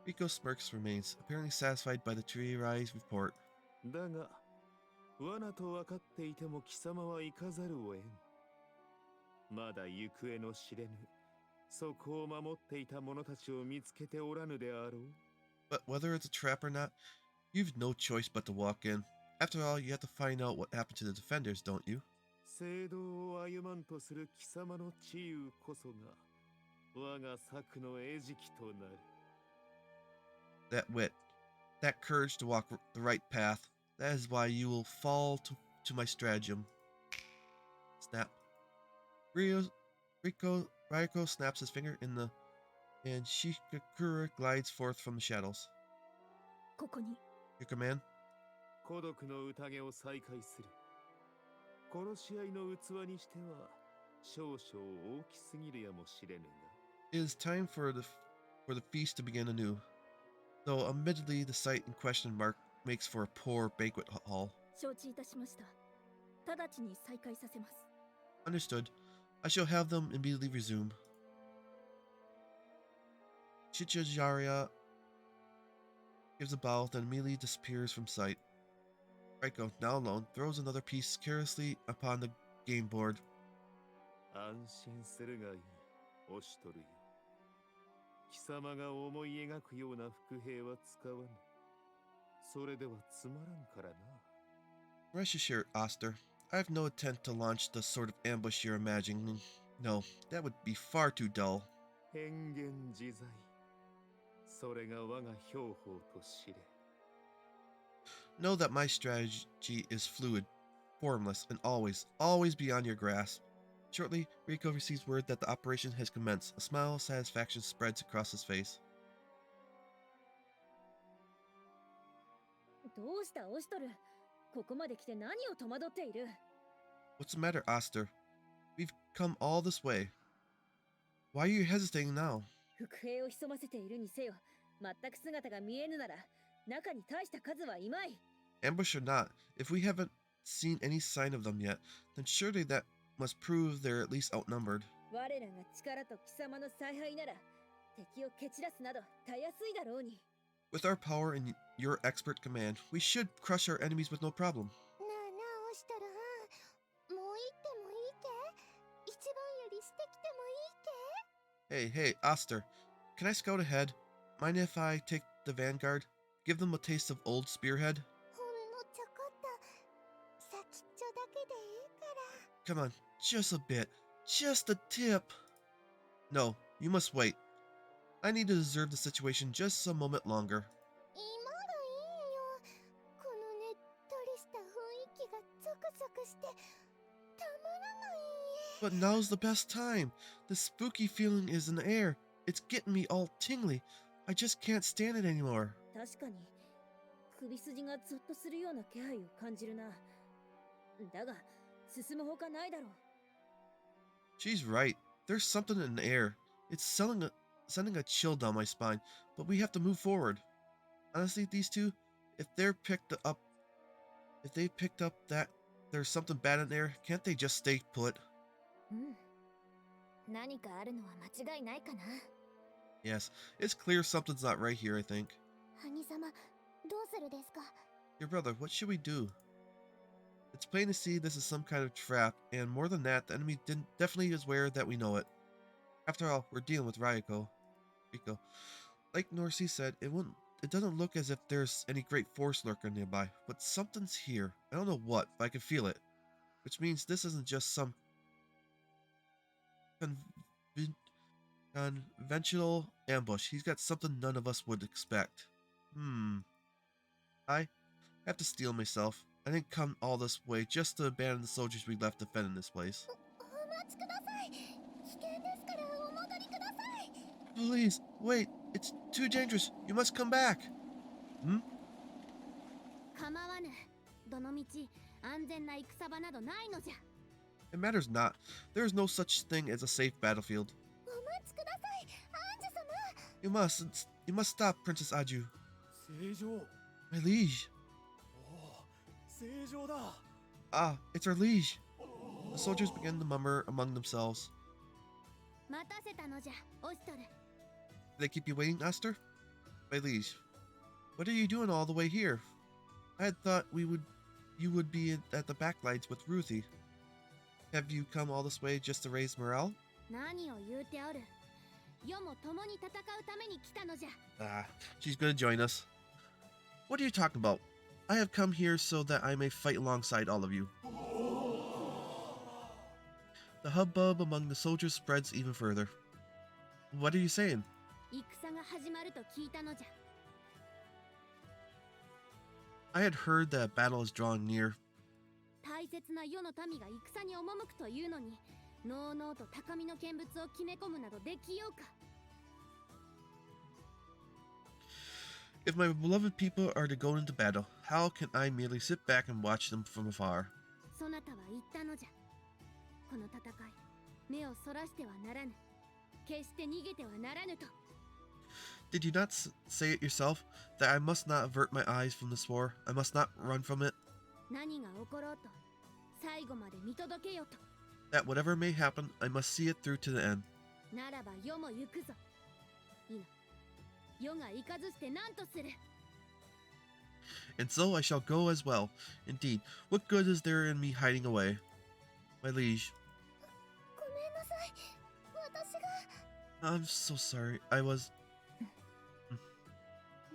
Rico smirks remains, apparently satisfied by the Trieri's report. だが、罠と分かっていても貴様は行かざるを得ん。まだ行方の知れぬ、そこを守っていた者たちを見つけておらぬであろう。 But whether it's a trap or not, you've no choice but to walk in. After all, you have to find out what happened to the defenders, don't you? 聖堂を歩まんとする貴様の治癒こそが我が策の餌食となる。 That wit, that courage to walk the right path, that is why you will fall to my stratagem. Snap. Ryoko snaps his finger and Shikakura glides forth from the shadows. ここに Your command? 孤独の宴を再開する。殺し合いの器にしては少々大きすぎるやもしれぬが。 It is time for the feast to begin anew. Though admittedly the site in question makes for a poor banquet hall. 承知いたしました。直ちに再開させます。 Understood. I shall have them immediately resume. Chichajarya gives a bow, then immediately disappears from sight. Raiko, now alone, throws another piece carelessly upon the game board. 安心するがいい、オシトルよ。貴様が思い描くような伏兵は使わぬ。それではつまらんからな。 Rest assured, Oster, I have no intent to launch the sort of ambush you're imagining. No, that would be far too dull. 変幻自在。それが我が標法と知れ。 Know that my strategy is fluid, formless, and always beyond your grasp. Shortly, Rico receives word that the operation has commenced. A smile of satisfaction spreads across his face. どうしたオシトル。ここまで来て何を戸惑っている。 What's the matter, Oster? We've come all this way. Why are you hesitating now? 伏兵を潜ませているにせよ、全く姿が見えぬなら、中に大した数はいまい。 Ambush or not, if we haven't seen any sign of them yet, then surely that must prove they're at least outnumbered. 我らが力と貴様の采配なら、敵を蹴散らすなどたやすいだろうに。 With our power and your expert command, we should crush our enemies with no problem. なあなあオシトルはん、もう行ってもいいけ？一番よりしてきてもいいけ？ Hey, Oster, can I scout ahead? Mind if I take the vanguard? Give them a taste of old Spearhead? ほんのちょこっと先っちょだけでいいから。 Come on, just a bit. Just a tip. No, you must wait. I need to observe the situation just a moment longer. 今がいいよ。このねっとりした雰囲気がゾクゾクしてたまらない。 But now's the best time. The spooky feeling is in the air. It's getting me all tingly. I just can't stand it anymore. 確かに首筋がゾッとするような気配を感じるな。だが進むほかないだろう。 She's right. There's something in the air. It's sending a chill down my spine, but we have to move forward. Honestly, these two, if they picked up that there's something bad in there, can't they just stay put? うん。何かあるのは間違いないかな。 Yes, it's clear something's not right here, I think. 兄様、どうするですか？ Your brother, what should we do? It's plain to see this is some kind of trap, and more than that, the enemy definitely is aware that we know it. After all, we're dealing with Riko. Like Norcy said, it doesn't look as if there's any great force lurker nearby, but something's here. I don't know what, but I can feel it. Which means this isn't just some conventional ambush. He's got something none of us would expect. I have to steel myself. I didn't come all this way just to abandon the soldiers we left defending this place. お待ちください。危険ですからお戻りください。 Please, wait. It's too dangerous. You must come back. 構わぬ。どのみち安全な戦場などないのじゃ。 It matters not. There is no such thing as a safe battlefield. お待ちください。アンジュ様。You must stop, Princess Aju. 正常。 My liege. おお、正常だ。 Ah, it's our liege. The soldiers began to murmur among themselves. 待たせたのじゃ、オストル。 Did they keep you waiting, Aster? My liege, what are you doing all the way here? I had thought you would be at the backlines with Ruthie. Have you come all this way just to raise morale? 何を言うておる。世も共に戦うために来たのじゃ。 Ah, she's gonna join us. What are you talking about? I have come here so that I may fight alongside all of you. The hubbub among the soldiers spreads even further. What are you saying? 戦が始まると聞いたのじゃ。 I had heard that battle is drawing near. 大切な世の民が戦に赴くというのに、のうのうと高みの見物を決め込むなどできようか。 If my beloved people are to go into battle, how can I merely sit back and watch them from afar? そなたは言ったのじゃ。この戦い、目をそらしてはならぬ。決して逃げてはならぬと。 Did you not say it yourself, that I must not avert my eyes from this war? I must not run from it? 何が起ころうと、最後まで見届けよと。 That whatever may happen, I must see it through to the end. ならば世も行くぞ。いな。世が行かずして何とする。 And so I shall go as well. Indeed, what good is there in me hiding away? My liege. ごめんなさい。私が。 I'm so sorry. I was...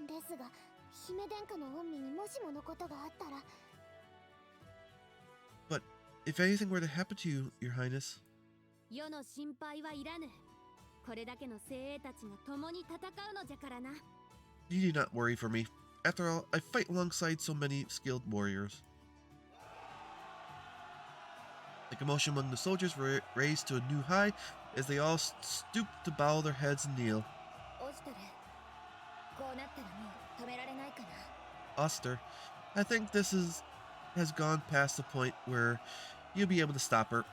ですが、姫殿下の恩義にもしものことがあったら。 But if anything were to happen to you, Your Highness... 世の心配はいらぬ。これだけの精鋭たちが共に戦うのじゃからな。 You do not worry for me. After all, I fight alongside so many skilled warriors. The commotion among the soldiers raised to a new high as they all stooped to bow their heads and kneel. オストル、こうなったらもう止められないかな。 Oster, I think this has gone past the point where you'll be able to stop her.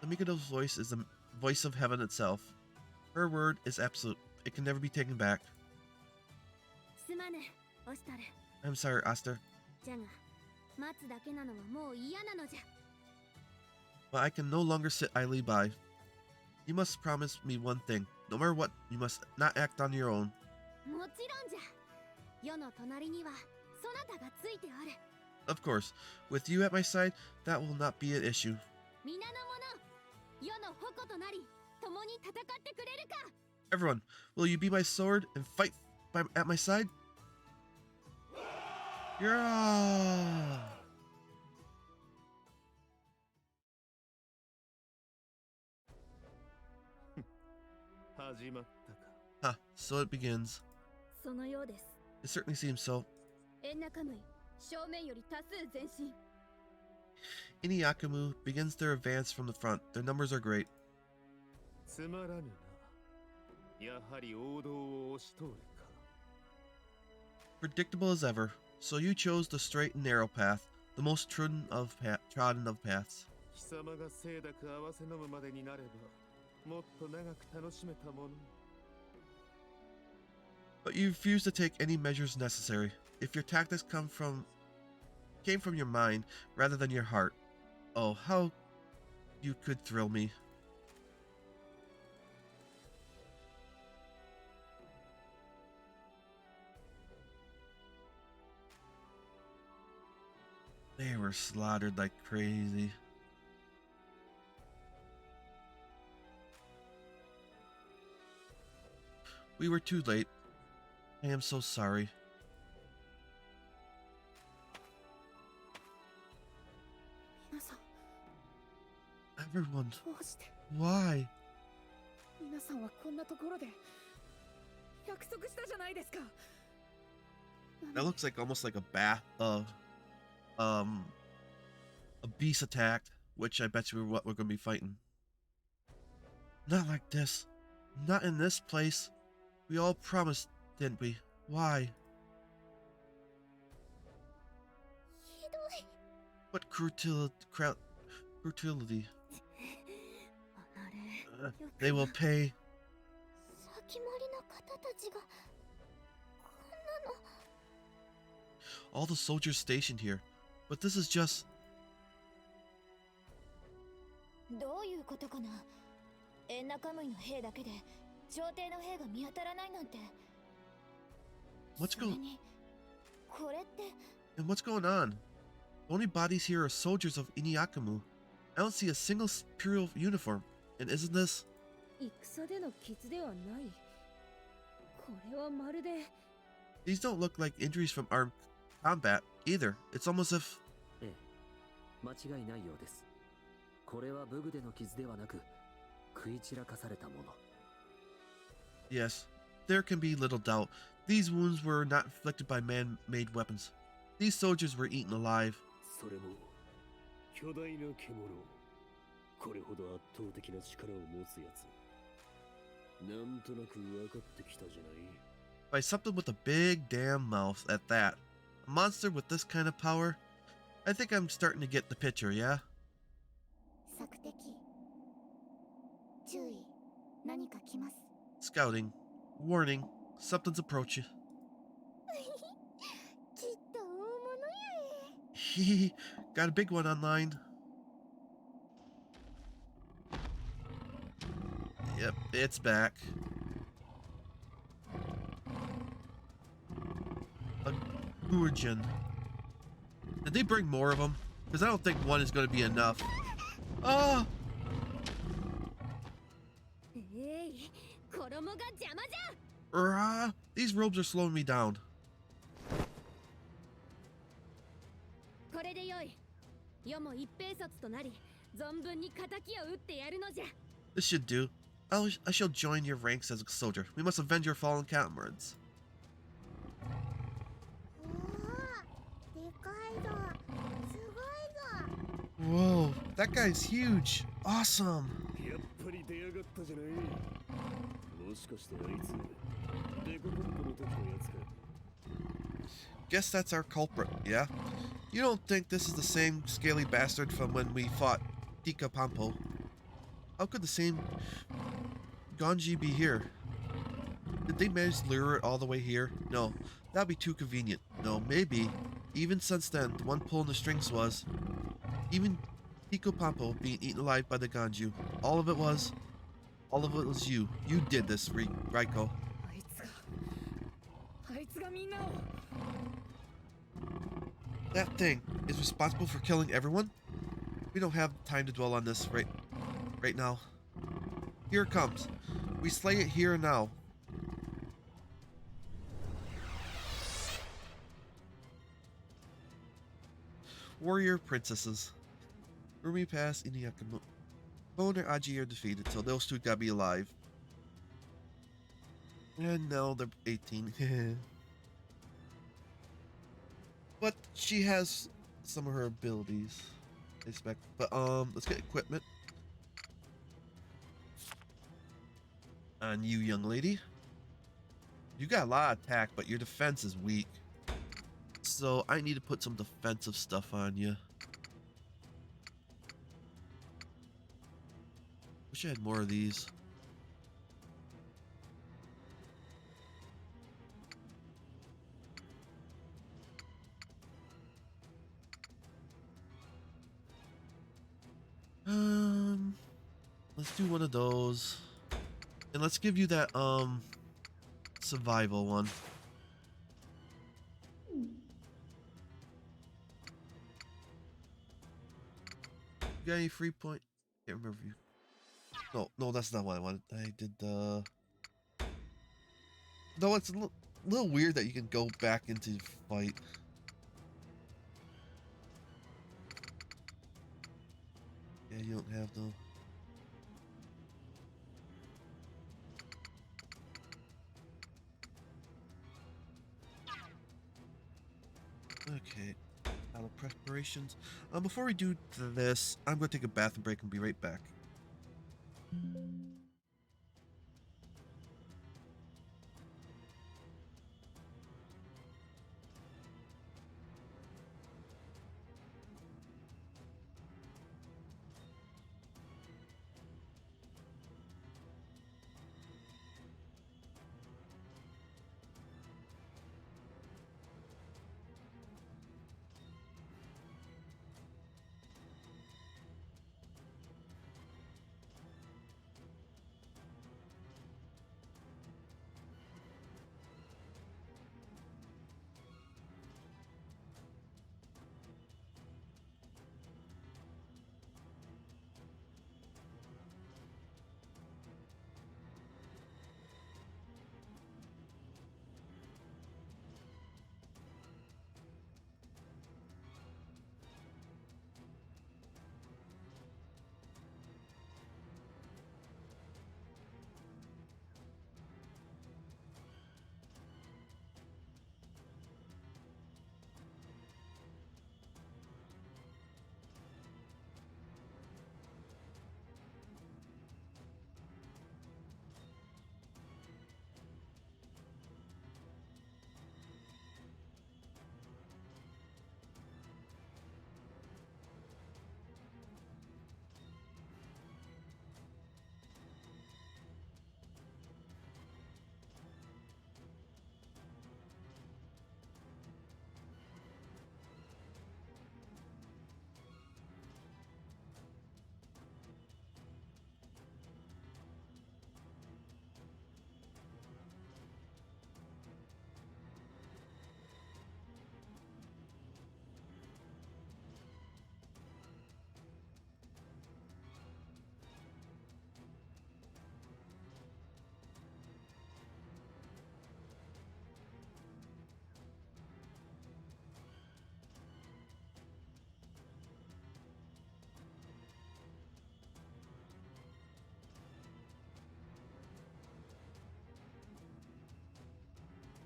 The Mikado's voice is the voice of heaven itself. Her word is absolute. It can never be taken back. すまぬ、オストル。 I'm sorry, Oster, じゃが、待つだけなのはもう嫌なのじゃ。 but I can no longer sit idly by. You must promise me one thing. No matter what, you must not act on your own. もちろんじゃ。世の隣にはそなたがついておる。 Of course, with you at my side, that will not be an issue. 皆の者、世の矛となり、共に戦ってくれるか。 Everyone, will you be my sword and fight at my side? Yeah! 始まったか。 Ah, so it begins. そのようです。 It certainly seems so. エンナカムイ、正面より多数前進。 Inuyakamu begins their advance from the front. Their numbers are great. つまらぬな。やはり王道を押し通るか。 Predictable as ever. So you chose the straight and narrow path. the most trodden of paths. 貴様が清濁合わせ飲むまでになればもっと長く楽しめたもの。 But you refuse to take any measures necessary. If your tactics came from your mind rather than your heart, oh, how you could thrill me. They were slaughtered like crazy. We were too late. I am so sorry. 皆さん Everyone, どうして why? 皆さんはこんなところで約束したじゃないですか。 That looks like almost like a beast attack, which I bet you what we're gonna be fighting. Not like this. Not in this place. We all promised, didn't we? Why? ひどい。 What cruelty? They will pay. 先回りの方たちがこんなの。 All the soldiers stationed here. But this is just... どういうことかな。エンナカムイの兵だけで朝廷の兵が見当たらないなんて。 What's それにこれって And what's going on? The only bodies here are soldiers of Inuyakamu. I don't see a single imperial uniform. And isn't this... 戦での傷ではない。これはまるで These don't look like injuries from armed combat either. It's almost if... ええ、間違いないようです。これは武具での傷ではなく、食い散らかされたもの。 Yes, there can be little doubt. These wounds were not inflicted by man-made weapons. These soldiers were eaten alive. それも巨大な獣。これほど圧倒的な力を持つやつ。なんとなく分かってきたじゃない。 By something with a big damn mouth at that. A monster with this kind of power? I think I'm starting to get the picture, yeah? 索敵。注意。何か来ます。 Scouting. Warning. Something's approaching. きっと大物やえ。 Hehe. Got a big one online. Yep, it's back. A Gurjin. Did they bring more of them? Because I don't think one is going to be enough. Ah! 衣が邪魔じゃ。 These robes are slowing me down. これでよい。世も一兵卒となり、存分に仇を撃ってやるのじゃ。 This should do. I shall join your ranks as a soldier. We must avenge your fallen comrades. おお、でかいぞ。すごいぞ。 Whoa, that guy's huge. Awesome. やっぱり出やがったじゃない。もしかしてあいつデコポンポの時のやつか。 Guess that's our culprit, yeah? You don't think this is the same scaly bastard from when we fought Tika Pampo? How could the same Ganji be here? Did they manage to lure it all the way here? No, that'd be too convenient. No, maybe. Even since then, the one pulling the strings was... Even Tika Pampo being eaten alive by the Ganju. All of it was you. You did this, Raiko. あいつがみんなを That thing is responsible for killing everyone? We don't have time to dwell on this right now. Here it comes. We slay it here and now. Warrior princesses. Rumi Pass, Inuyakamu. Bone and Aji are defeated, so those two gotta be alive. And now they're 18. But she has some of her abilities, I expect. But let's get equipment. On you, young lady. You got a lot of attack, but your defense is weak. So I need to put some defensive stuff on you. Wish I had more of these. Let's do one of those. And let's give you that, survival one. You got any free point? Can't remember you. No, that's not what I wanted. I did the... No, it's a little weird that you can go back into the fight. Yeah, you don't have though. Okay, out of preparations. Before we do this, I'm going to take a bathroom break and be right back.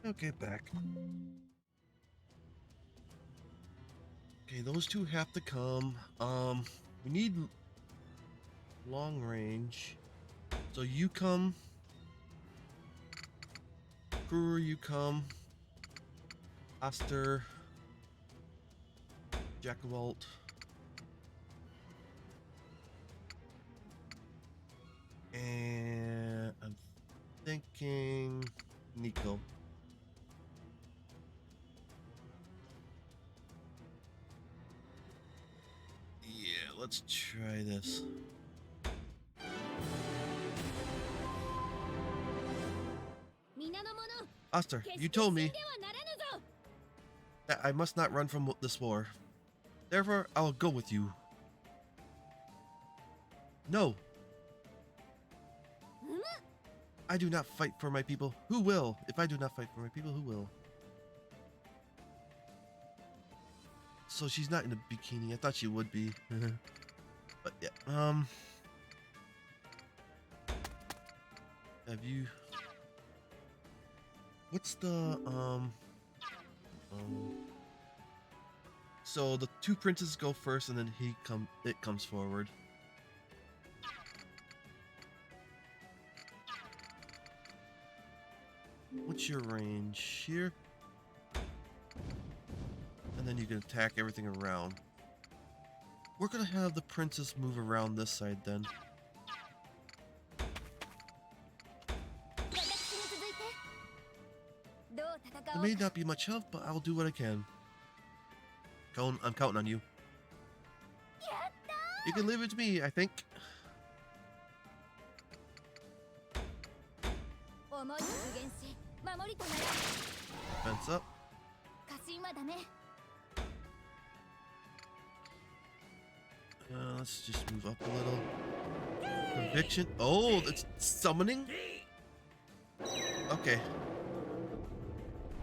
Okay, back. Okay, those two have to come. We need long range. So you come. Brewer, you come. Oster. Jacobalt. And I'm thinking Nico. Yeah, let's try this. Oster, you told me that I must not run from this war. Therefore, I will go with you. No. I do not fight for my people. Who will? If I do not fight for my people, who will? So she's not in a bikini. I thought she would be. But yeah, have you... What's the, so the two princes go first and then it comes forward. What's your range here? then you can attack everything around. We're gonna have the princess move around this side then. It may not be much help, but I'll do what I can. I'm counting on you. You can leave it to me, I think. Fence up. Let's just move up a little. Conviction. Oh, it's summoning? Okay.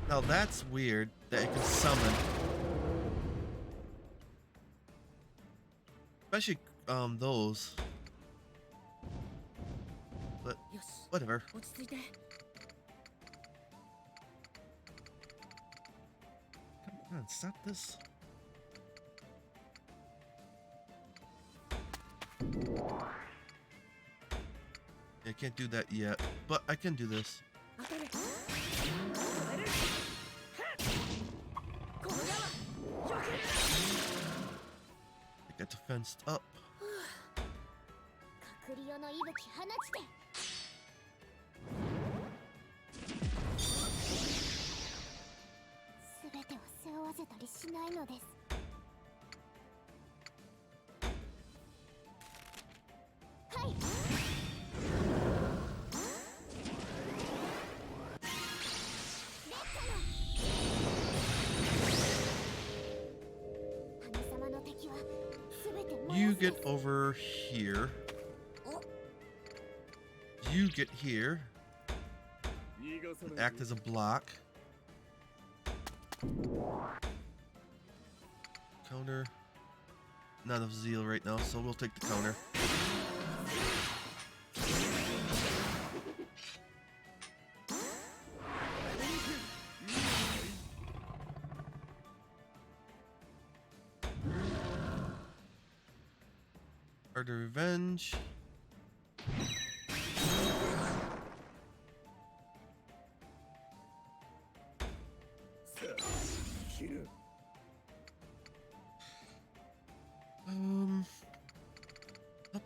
Now that's weird that it can summon. Especially those. But whatever. Come on, stop this. I can't do that yet, but I can do this. I got fenced up. You get over here. You get here. Act as a block. Counter. Not enough zeal right now, so we'll take the counter. Art of Revenge.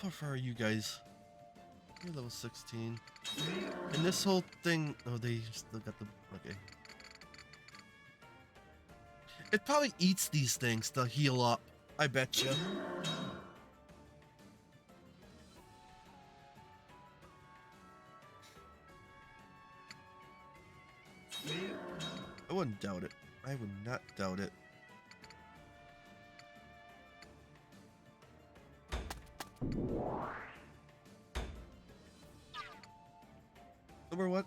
How far are you guys? You're level 16. And this whole thing... Oh, they still got the... Okay. It probably eats these things to heal up. I bet you. I wouldn't doubt it. I would not doubt it. Number what?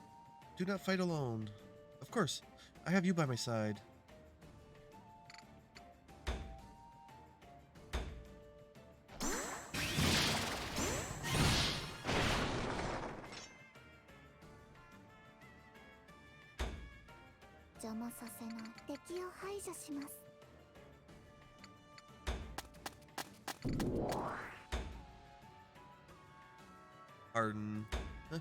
Do not fight alone. Of course, I have you by my side. Pardon. Huh?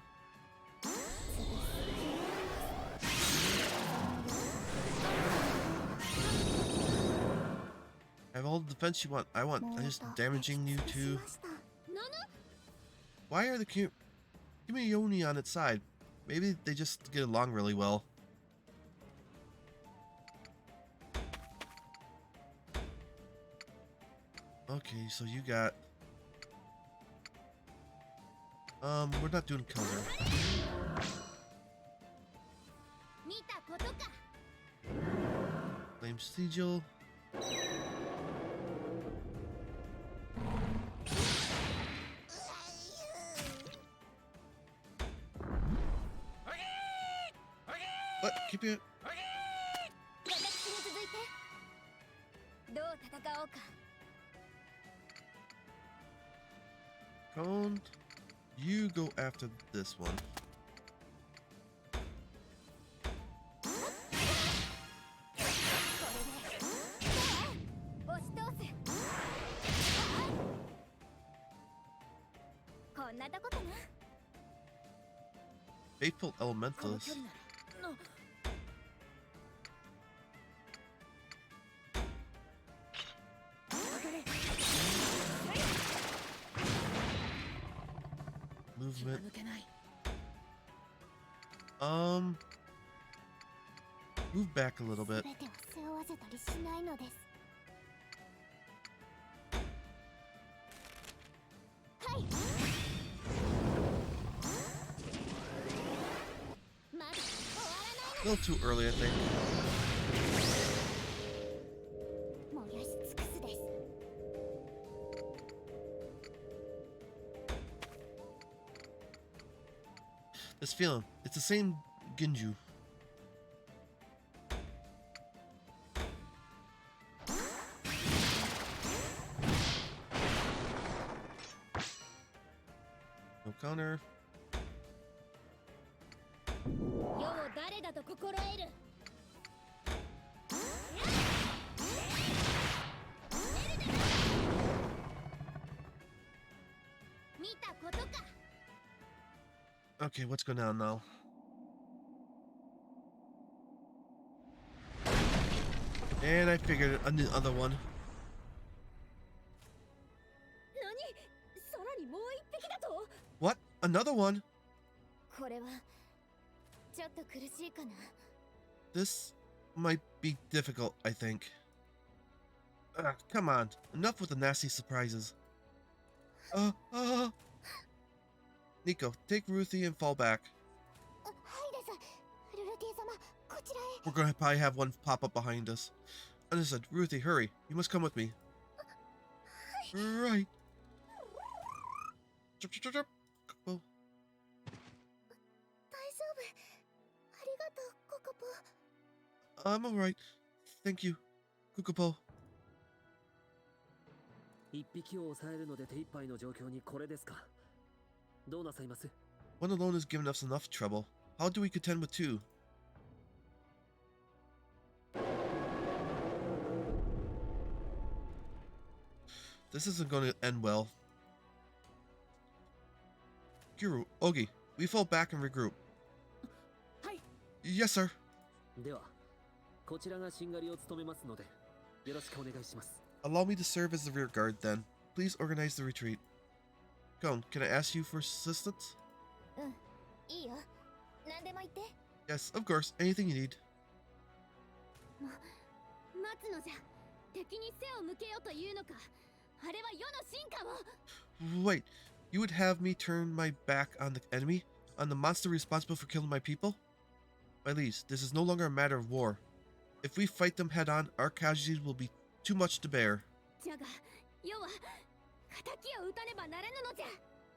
I have all the defense you want. I'm just damaging you too. Why are the Kimioni on its side? Maybe they just get along really well. Okay, so you got... we're not doing counter. Flame Sigil. What? Keep it. Cone, you go after this one. Faithful Elementals. movement. 抜けない。 Move back a little bit. 全てを背負わせたりしないのです。はい。まだ終わらない A little too early, I think. の。燃やし尽くすです。 This feeling, it's the same Ginju. No counter. 世を誰だと心得る。見たことか。 Okay, what's going on now? And I figured another one. 何？さらにもう一匹だと？ What? Another one? これはちょっと苦しいかな。 This might be difficult, I think. Come on. Enough with the nasty surprises. Nico, take Ruthie and fall back. はいです。ルルティ様、こちらへ。 We're gonna probably have one pop up behind us. Understood. Ruthie, hurry. You must come with me. Right. Chirp, chirp, chirp, chirp. Oh, 大丈夫。ありがとう、ココポ。 I'm alright. Thank you, Kukupo. 一匹を抑えるので手一杯の状況にこれですか。どうなさいます？ One alone has given us enough trouble. How do we contend with two? This isn't going to end well. Kuru, Ogi, we fall back and regroup. はい。 Yes, sir. では、こちらがしんがりを務めますので、よろしくお願いします。 Allow me to serve as the rear guard then. Please organize the retreat. Cone, can I ask you for assistance? うん、いいよ。何でも言って。 Yes, of course. Anything you need. 待つのじゃ。敵に背を向けよというのか。あれは世の進化を。 Wait, you would have me turn my back on the enemy? On the monster responsible for killing my people? My liege, this is no longer a matter of war. If we fight them head on, our casualties will be too much to bear. じゃが、世は仇を討たねばならぬのじゃ。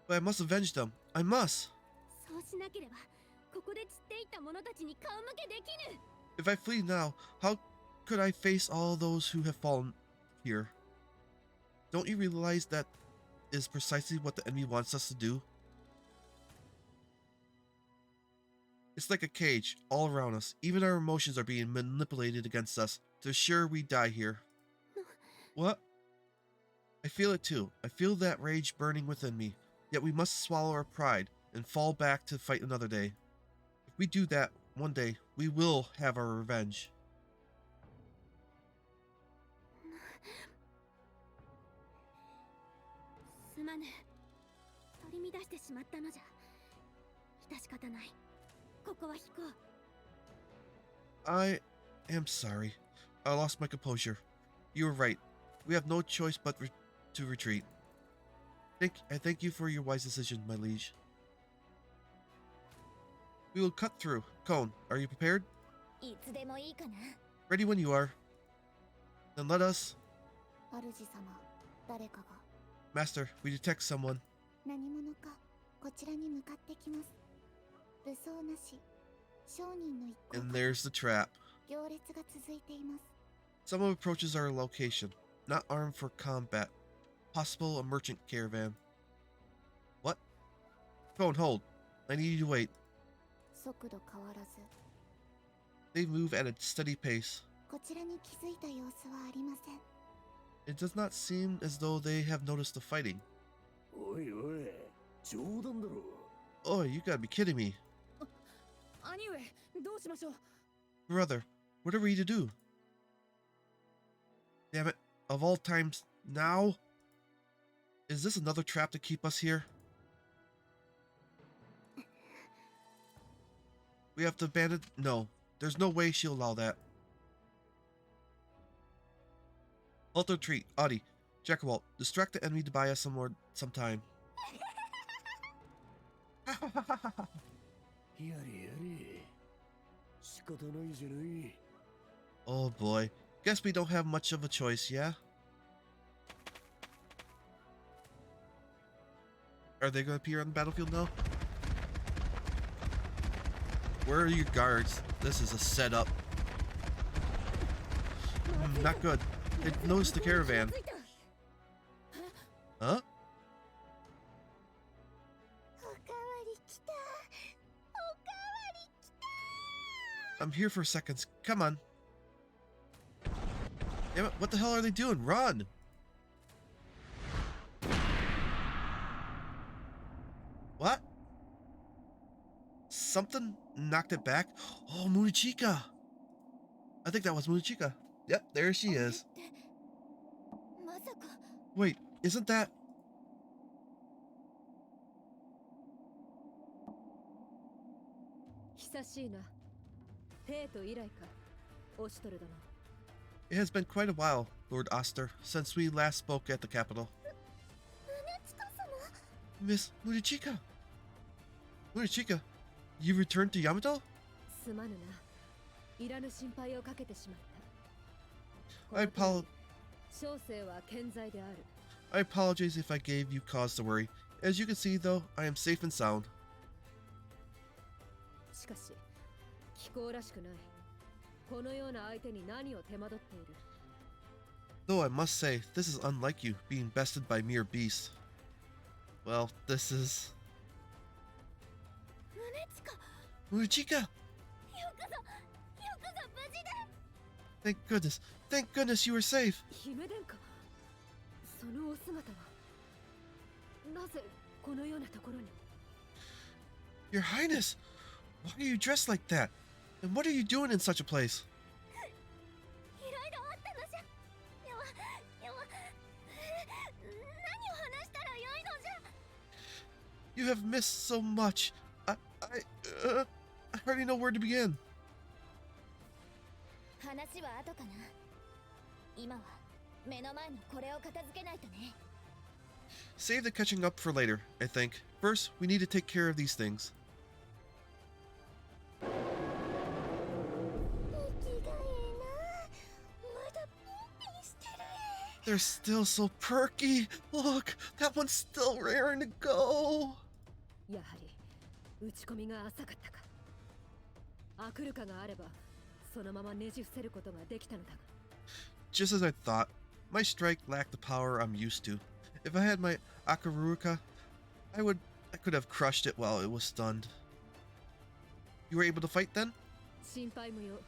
But I must avenge them. I must. そうしなければ、ここで散っていった者たちに顔向けできぬ。 If I flee now, how could I face all those who have fallen here? Don't you realize that is precisely what the enemy wants us to do? It's like a cage all around us. Even our emotions are being manipulated against us to ensure we die here. What? I feel it too. I feel that rage burning within me. Yet we must swallow our pride and fall back to fight another day. If we do that, one day, we will have our revenge. すまぬ。取り乱してしまったのじゃ。致し方ない。ここは引こう。 I am sorry. I lost my composure. You were right. We have no choice but to retreat. I thank you for your wise decision, my liege. We will cut through. Cone, are you prepared? いつでもいいかな。 Ready when you are. Then let us... 主様、誰かが Master, we detect someone. 何者かこちらに向かってきます。武装なし、商人の一行 And から there's the trap. 行列が続いています。 Someone approaches our location, not armed for combat. Possible a merchant caravan. What? Cone, hold. I need you to wait. 速度変わらず、 They move at a steady pace. こちらに気づいた様子はありません。 It does not seem as though they have noticed the fighting. おいおい、冗談だろ。 Oh, you gotta be kidding me. 兄上、どうしましょう。 Brother, what are we to do? Damn it, of all times, now? Is this another trap to keep us here? We have to abandon... No. There's no way she'll allow that. Alter retreat. Audie. Jackerwalt. Distract the enemy to buy us some time. やれやれ。仕方ないじゃない。 Oh boy. Guess we don't have much of a choice, yeah? Are they gonna appear on the battlefield now? Where are your guards? This is a setup. Not good. They noticed the caravan. Huh? おかわり来た。おかわり来た。 I'm here for seconds. Come on. Damn it, what the hell are they doing? Run! What? Something knocked it back? Oh, Munichika! I think that was Munichika. Yep, there she is. まさか。 Wait, isn't that... 久しいな。帝都以来か。オシュトル殿。 It has been quite a while, Lord Oster, since we last spoke at the capital. 宗近様。 Miss Munichika! Munichika, you returned to Yamato? すまぬな。いらぬ心配をかけてしまった。 I apologize. 小生は健在である。I apologize if I gave you cause to worry. As you can see, though, I am safe and sound. しかし、気候らしくない。このような相手に何を手間取っている。 Though I must say, this is unlike you, being bested by mere beasts. Well, this is... 宗近。 Munichika! よくぞ無事で。 Thank goodness. Thank goodness you were safe. 姫殿下。そのお姿は。なぜこのようなところに。 Your Highness! Why are you dressed like that? And what are you doing in such a place? いろいろあったのじゃ。では何を話したらよいのじゃ。 You have missed so much. I hardly know where to begin. 話は後かな。今は目の前のこれを片付けないとね。 Save the catching up for later, I think. First, we need to take care of these things. 生きがえな。まだピンピンしてる。 They're still so perky. Look, that one's still raring to go. やはり打ち込みが浅かったか。アクルカがあればそのままねじ伏せることができたのだが。 Just as I thought, my strike lacked the power I'm used to. If I had my Akaruka, I could have crushed it while it was stunned. You were able to fight then? 心配無用。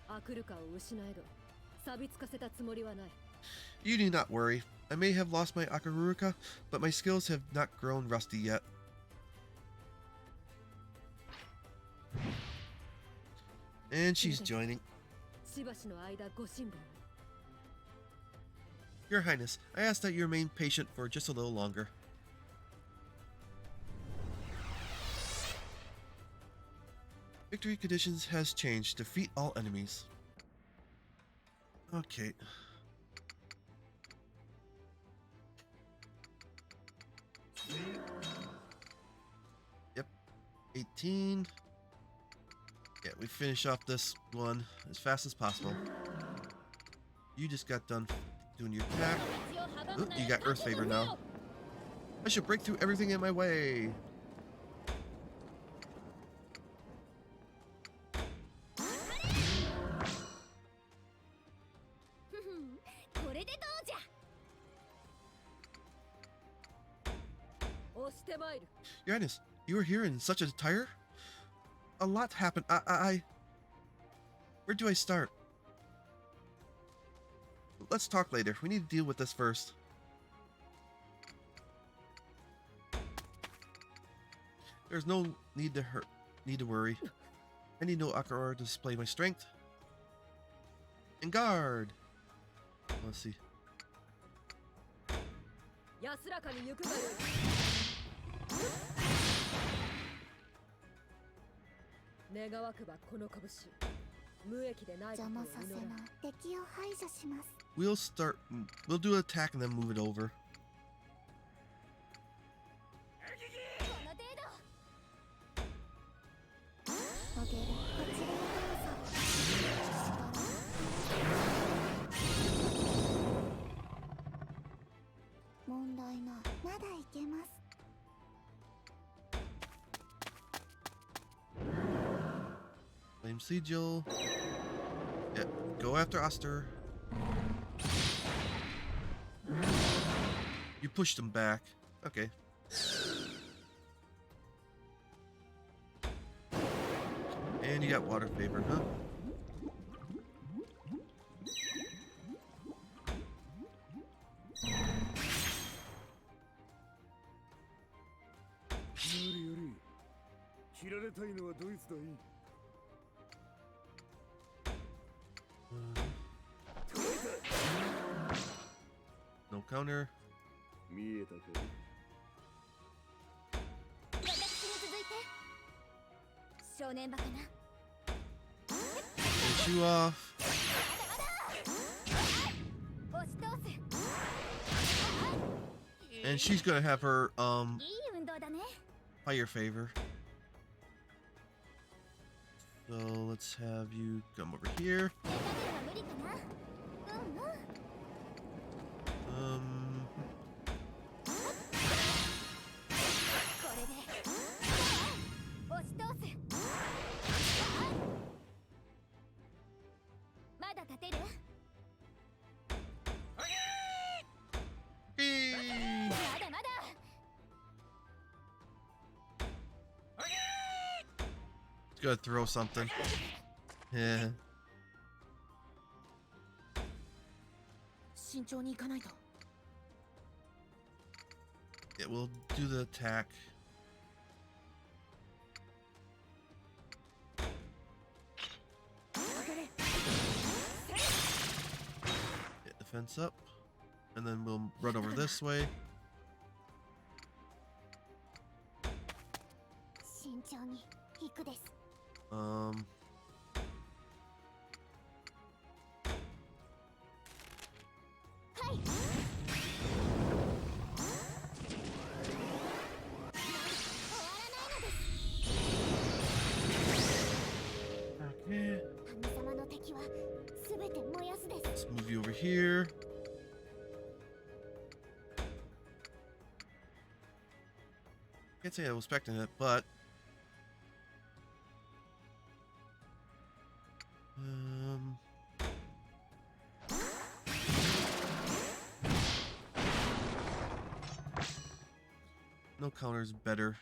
アクルカを失えど錆びつかせたつもりはない。 You need not worry. I may have lost my Akaruka, but my skills have not grown rusty yet. And she's joining. しばしの間ご辛抱を。 Your Highness, I ask that you remain patient for just a little longer. Victory conditions has changed. Defeat all enemies. Okay. Yep. 18. Yeah, we finish off this one as fast as possible. You just got done doing your attack. Ooh, you got Earth Favor now. I should break through everything in my way. Your Highness, you were here in such a attire? A lot happened. Where do I start? Let's talk later. We need to deal with this first. There's no need to worry. I need no Akara to display my strength. And guard. Let's see. 願わくばこの拳無益でないことを邪魔させ祈らんな敵を排除します。 We'll do an attack and then move it over. あげるこちらへどうぞ。問題ない。まだいけます。 Flame Sigil. Yeah, go after Oster. You pushed him back. Okay. And you got water favor, huh? No counter. 見えたか。私に続いて少年バカな Finish you off. 押し通す And she's gonna have her いい運動だね fire favor. So let's have you come over here. 手加減は無理かなうんうん これで押し通すまだ立てる Hey! まだまだ It's gonna throw something. Yeah. 慎重に行かないと。 Yeah, we'll do the attack. Get the fence up. And then we'll run over this way. 慎重に行くです。 はい。 Okay. 神様の敵はすべて燃やすです。 Let's move you over here. Can't say I was expecting it, but no counter's better.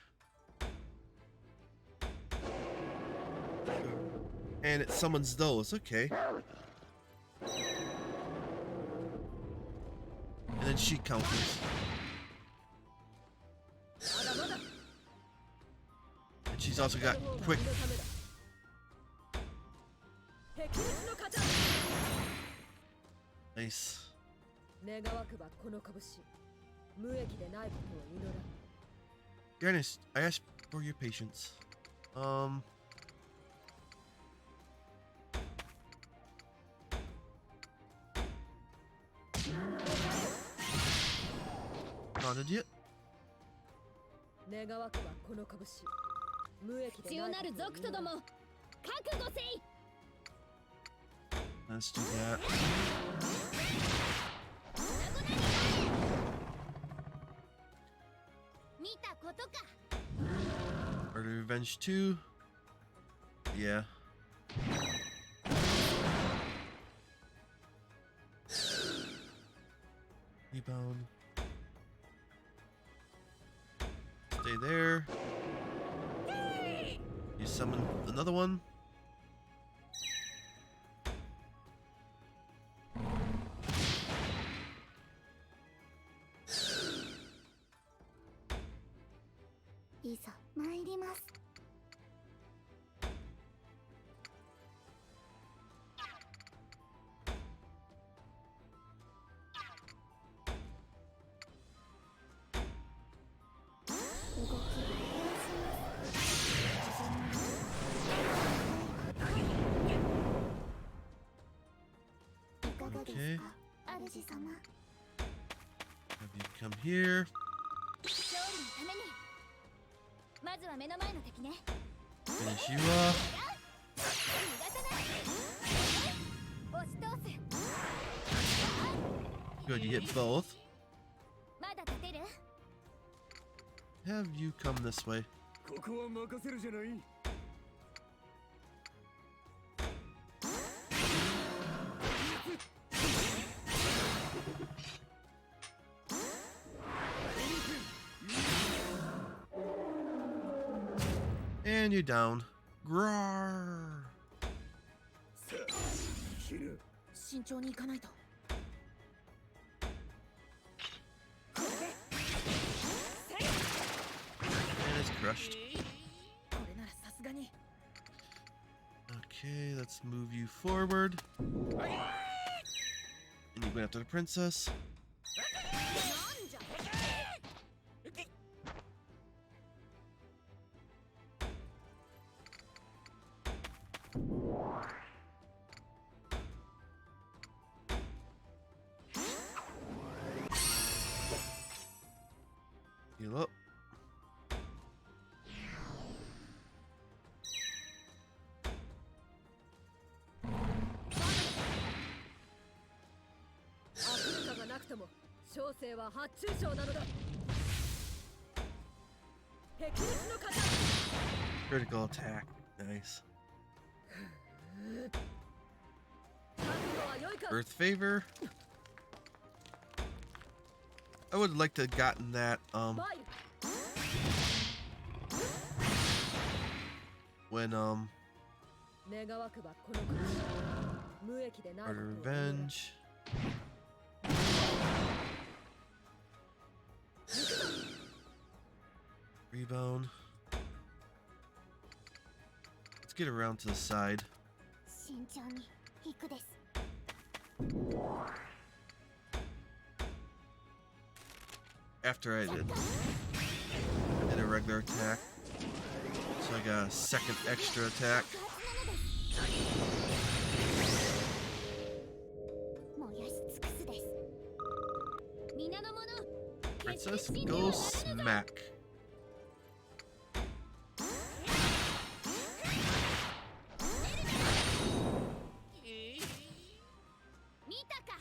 And it summons those, okay. And then she counters. And she's also got quick. Nice. 願わくばこの拳無益でないことを祈らん Your Highness, I ask for your patience. Counted yet? 願わくばこの拳無益で必要なる族とども覚悟せい Let's do that. 見たことか Murder Revenge 2. Yeah. Rebound. Stay there. You summon another one.いざ参ります。 動きを減らします。here. 勝利のためにまずは目の前の敵ね。 Finish you off. 逃がさない。押し通す。 Good, you hit both. まだ立てる？ Have you come this way? ここは任せるじゃない。 And you down. Grar. 死ぬ。慎重に行かないと。 And it's crushed. これならさすがに。 Okay, let's move you forward. And you went after the princess. Heal up. Critical attack. Nice. Earth favor. I would like to have gotten that when Art of Revenge. Rebound. Let's get around to the side. 慎重に行くです。 After I did a regular attack. So I got a second extra attack. 燃やし尽くすです。 皆の者、 Princess, go smack. 見たか。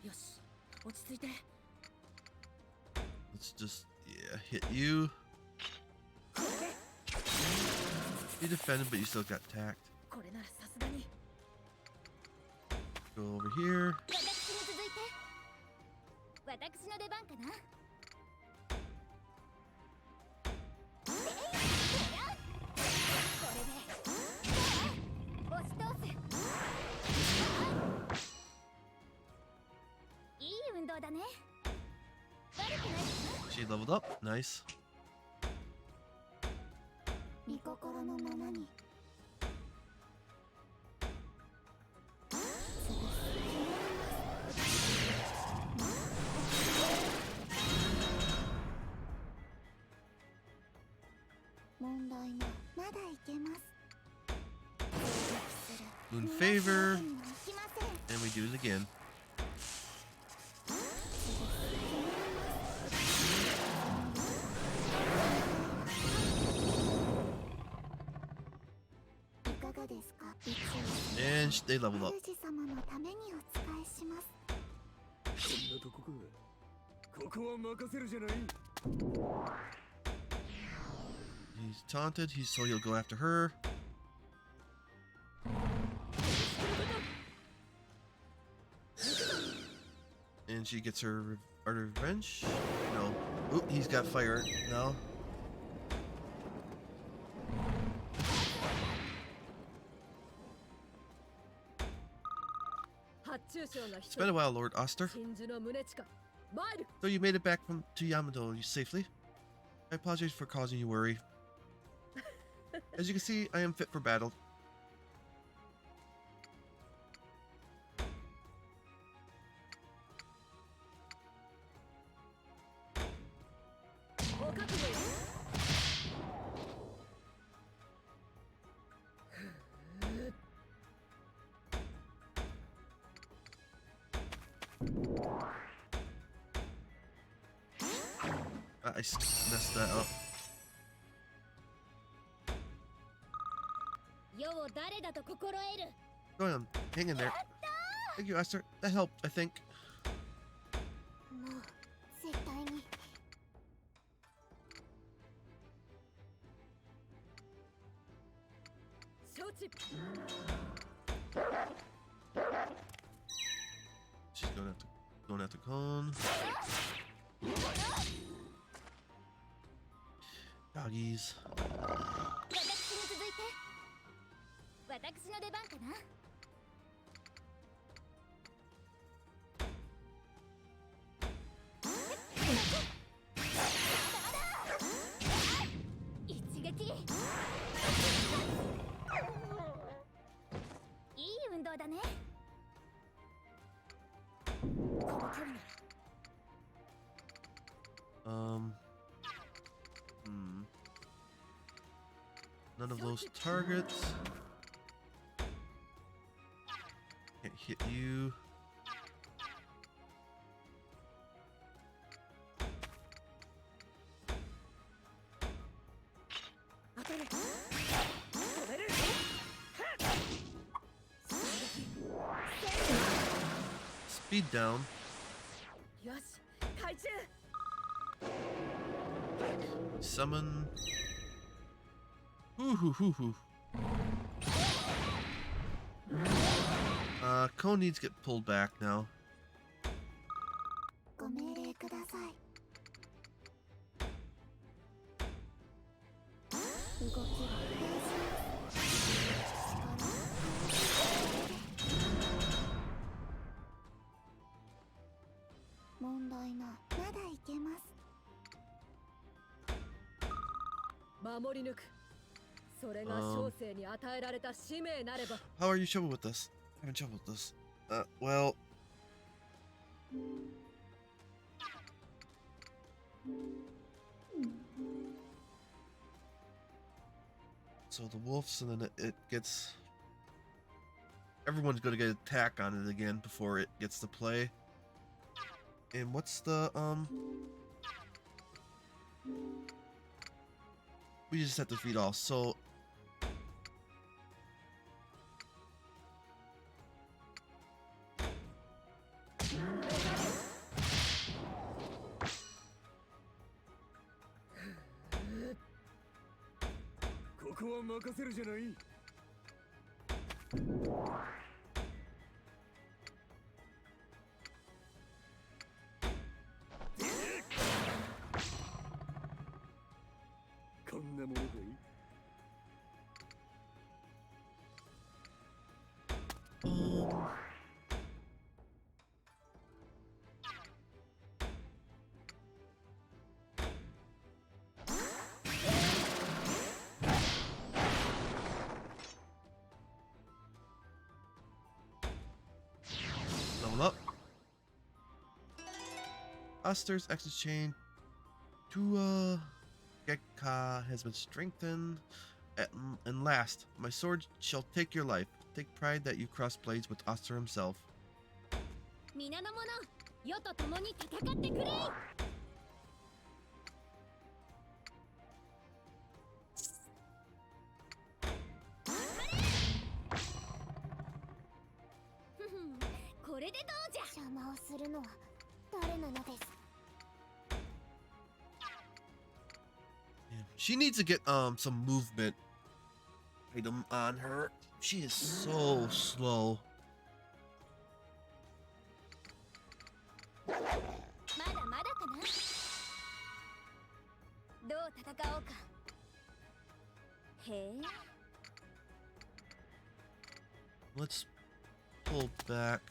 よし、落ち着いて。 Let's just, yeah, hit you. You defended, but you still got attacked. これならさすがに。 Go over here. 私に続いて。私の出番かな。 She leveled up. Nice. 御心のままに。問題ない。まだいけます。 Moon favor. And we do it again. And they leveled up. 主様のためにお仕えします。こんなとこか。ここは任せるじゃない。 He's taunted, so he'll go after her. And she gets her Art of Revenge. No. Oop, he's got fire now. It's been a while, Lord Oster. Though you made it back to Yamato safely, I apologize for causing you worry. As you can see, I am fit for battle. Messed that up. 世を誰だと心得る。 Go on, hang in there. Thank you, Esther. That helped, I think. もう絶対に。 承知。 She's going after Con. Doggies. 私に続いて。私の出番かな。一撃。いい運動だね。この距離なら。None of those targets. Can't hit you. Speed down. よし、海中。 Summon. Hoo. Cone needs to get pulled back now. ご命令ください。動きを問題ない。まだいけます。 守り抜く。それが小生に与えられた使命なれば。 How are you trouble with this? Having trouble with this. Well. So the wolves, and then it gets. Everyone's gonna get an attack on it again before it gets to play. And what's the we just have to feed all. So level up. Oster's access chain to Gekka has been strengthened. And last, my sword shall take your life. Take pride that you cross blades with Oster himself. 皆の者、世と共に戦ってくれ。これでどうじゃ。邪魔をするのは誰なのです。 She needs to get some movement item on her. She is so slow. まだまだかな。どう戦おうか。へえ。 Let's pull back.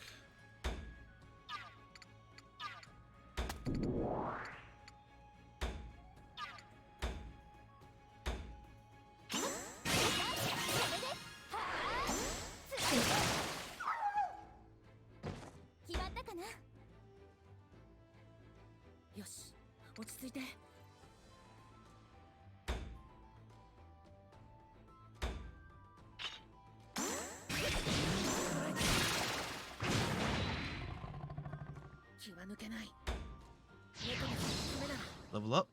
気は抜けない。猫のためなら Level up.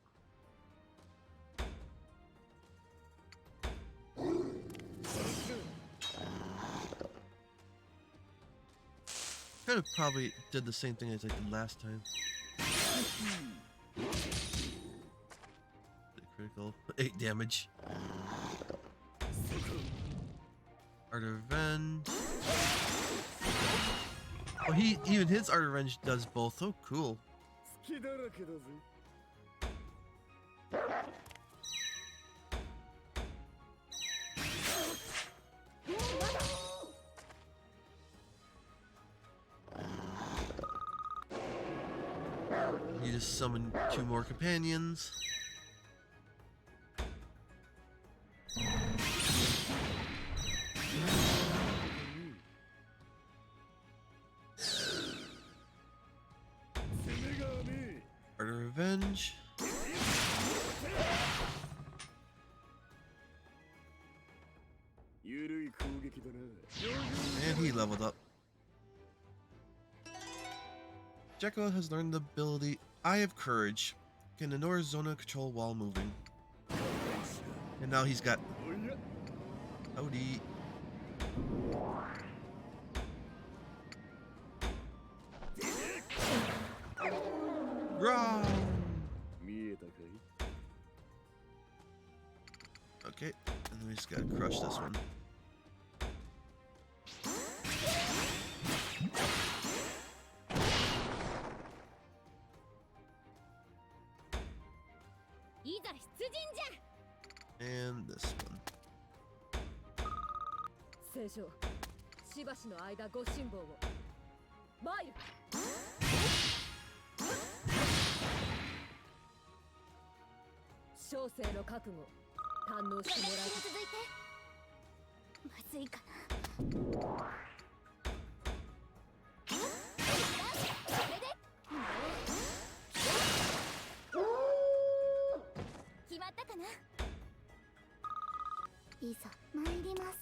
Kind of probably did the same thing as I did last time. Critical. 8 damage. Art of Revenge. Oh, even his Art of Revenge does both. Oh, cool. You just summon 2 more companions. Art of Revenge. And he leveled up. Jekyll has learned the ability Eye of Courage. Can ignore zona control while moving. And now he's got... Howdy. Run! Okay, and then we just gotta crush this one. And this one. 聖書しばしの間ご辛抱をバイル小生の覚悟堪能してもらう。続いてまずいかな。それで決まったかな。いざ参ります。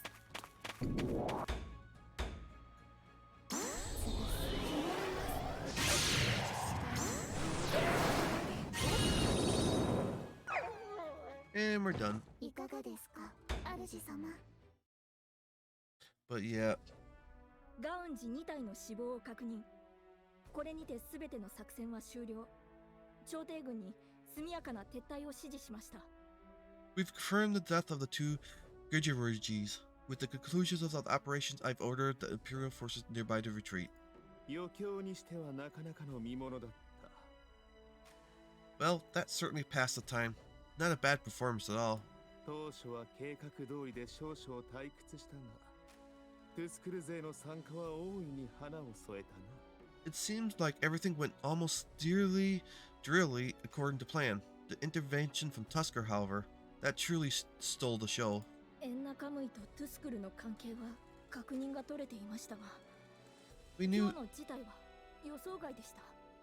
And we're done. いかがですか、主様。But yeah. ガウンジ2体の死亡を確認。これにて全ての作戦は終了。朝廷軍に速やかな撤退を指示しました。We've confirmed the death of the 2 Gurjirurgis. With the conclusions of the operations, I've ordered the Imperial forces nearby to retreat. 余興にしてはなかなかの見物だった。Well, that certainly passed the time. Not a bad performance at all. 当初は計画通りで少々退屈したが、トゥスクル勢の参加は大いに花を添えたな。It seems like everything went almost drearily according to plan. The intervention from Tusker, however, that truly stole the show. エンナカムイとトゥスクルの関係は確認が取れていましたが、 We 今 knew 日の事態は予想外でした。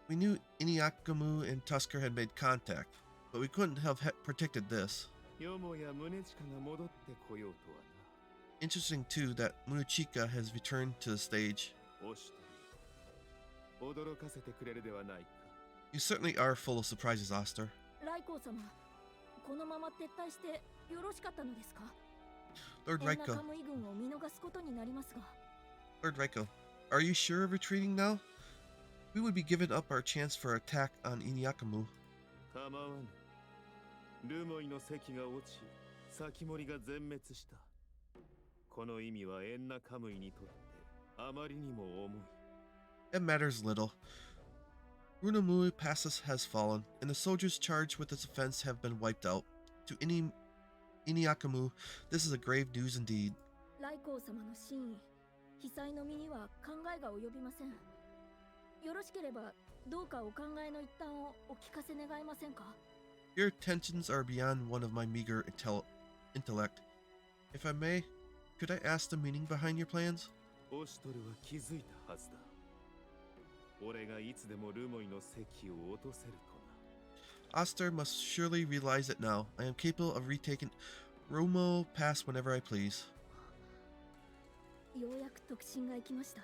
we knew Inuyakamu and Tusker had made contact, but we couldn't have predicted this. よもや宗近が戻ってこようとはな。 Interesting too that Munechika has returned to the stage. おしとり、驚かせてくれるではないか。 You certainly are full of surprises, Oster. ライコー様、このまま撤退してよろしかったのですか？ Lord エンナ Raiko, カムイ軍を見逃すことになりますが。 Lord Raiko, are you sure of retreating now? We would be giving up our chance for attack on Inuyakamu. 構わぬ。ルモイの席が落ち、先森が全滅した。この意味はエンナカムイにとってあまりにも重い。It matters little. Runamui Passus has fallen, and the soldiers charged with its offense have been wiped out. To Inuyakamu, this is a grave news indeed. ライコー様の真意、被災の身には考えが及びません。よろしければどうかお考えの一端をお聞かせ願えませんか？ Your intentions are beyond one of my meager intellect. If I may, could I ask the meaning behind your plans? オシトルは気づいたはずだ。俺がいつでもルモイの席を落とせるとな。 Oster must surely realize it now. I am capable of retaking Romo Pass whenever I please. ようやく特進が行きました。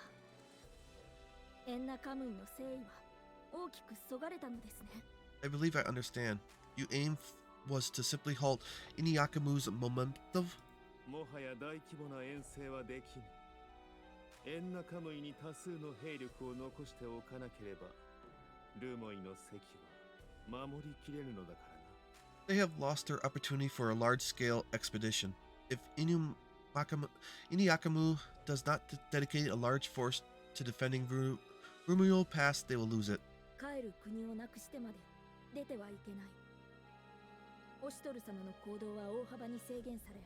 エンナカムイの誠意は大きくそがれたのですね。 I believe I understand. Your aim was to simply halt Inuyakamu's momentum? もはや大規模な遠征はできぬ。エンナカムイに多数の兵力を残しておかなければ、ルモイの席は守りきれぬのだからな。They have lost their opportunity for a large-scale expedition. If Inuyakamu does not dedicate a large force to defending Rumio Pass, they will lose it. 帰る国をなくしてまで出てはいけない。オシトル様の行動は大幅に制限され、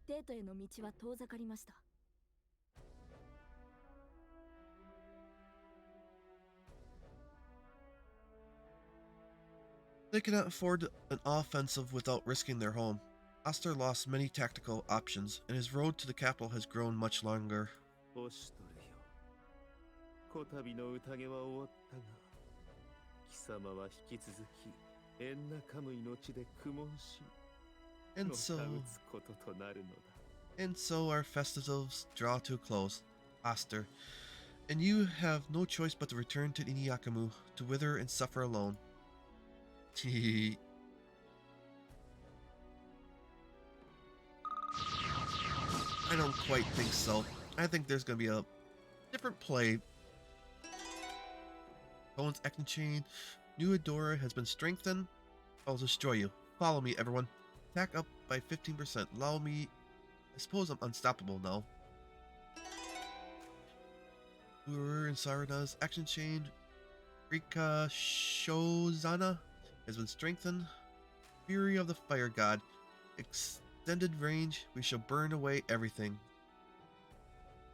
デートへの道は遠ざかりました。 They cannot afford an offensive without risking their home. Oster lost many tactical options, and his road to the capital has grown much longer. オシトルよ、こたびの宴は終わったが、貴様は引き続きエンナカムイの地で苦悶し、 And のた so, うつこととなるのだ。 and so our festivals draw to a close, Oster, and you have no choice but to return to Inuyakamu to wither and suffer alone. I don't quite think so. I think there's gonna be a different play. Bones acting chain. New Adora has been strengthened. I'll destroy you. Follow me, everyone. Attack up by 15%. Allow me. I suppose I'm unstoppable now. We're in Sarada's action chain. Rika Shozana has been strengthened. Fury of the Fire God. Extended range. We shall burn away everything.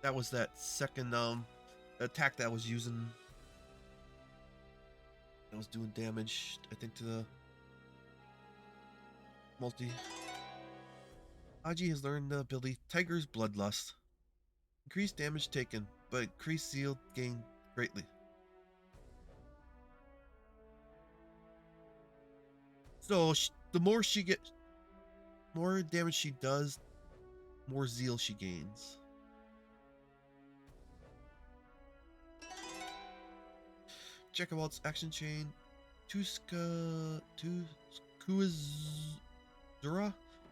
That was that second attack that I was using. That was doing damage, I think, to the multi. Aji has learned the ability Tiger's Bloodlust. Increased damage taken, but increased zeal gained greatly. So the more damage she does, more zeal she gains. Check out its action chain. Tuskuzura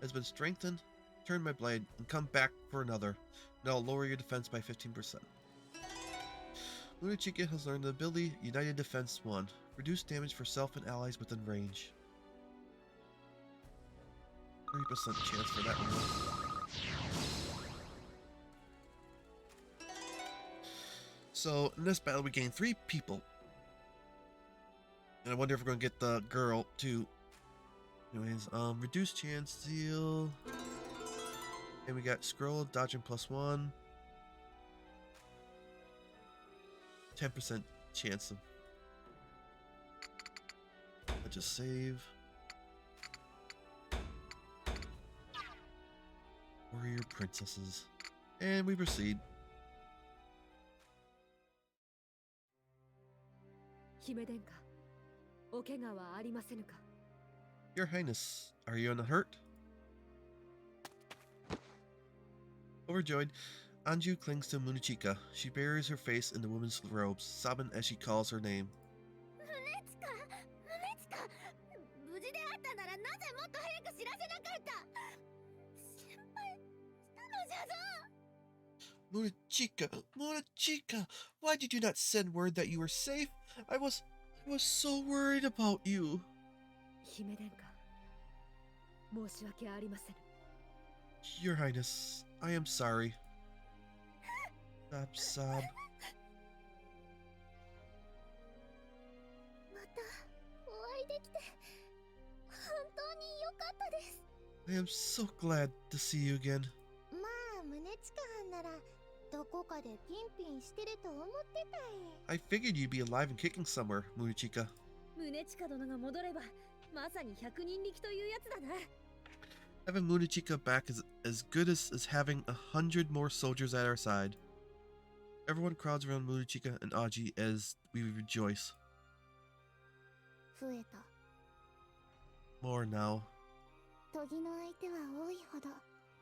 has been strengthened. Turn my blade and come back for another. Now lower your defense by 15%. Lunachika has learned the ability United Defense 1. Reduce damage for self and allies within range. 30% chance for that one. So in this battle we gain 3 people. And I wonder if we're gonna get the girl too. Anyways, reduced chance, zeal. And we got scroll, dodging +1. 10% chance of. Let's just save. Warrior princesses. And we proceed. 姫殿下、お怪我はありませぬか？ Your Highness, are you unhurt? Overjoyed, Anju clings to Munachika. She buries her face in the woman's robes, sobbing as she calls her name. 無事であったならなぜもっと早く知らせなかった。心配したのじゃぞ。 Munachika, why did you not send word that you were safe? I was so worried about you. 姫殿下、申し訳ありませぬ。 Your Highness, I am sorry. Sob. またお会いできて本当に良かったです。 I am so glad to see you again. まあ宗近藩ならどこかでピンピンしてると思ってたい。 I figured you'd be alive and kicking somewhere, Munachika. 宗近殿が戻れば、まさに百人力というやつだな。 Having Munachika back is as good as having 100 more soldiers at our side. Everyone crowds around Munachika and Aji as we rejoice. 増えた。 More now. 研ぎの相手は多いほど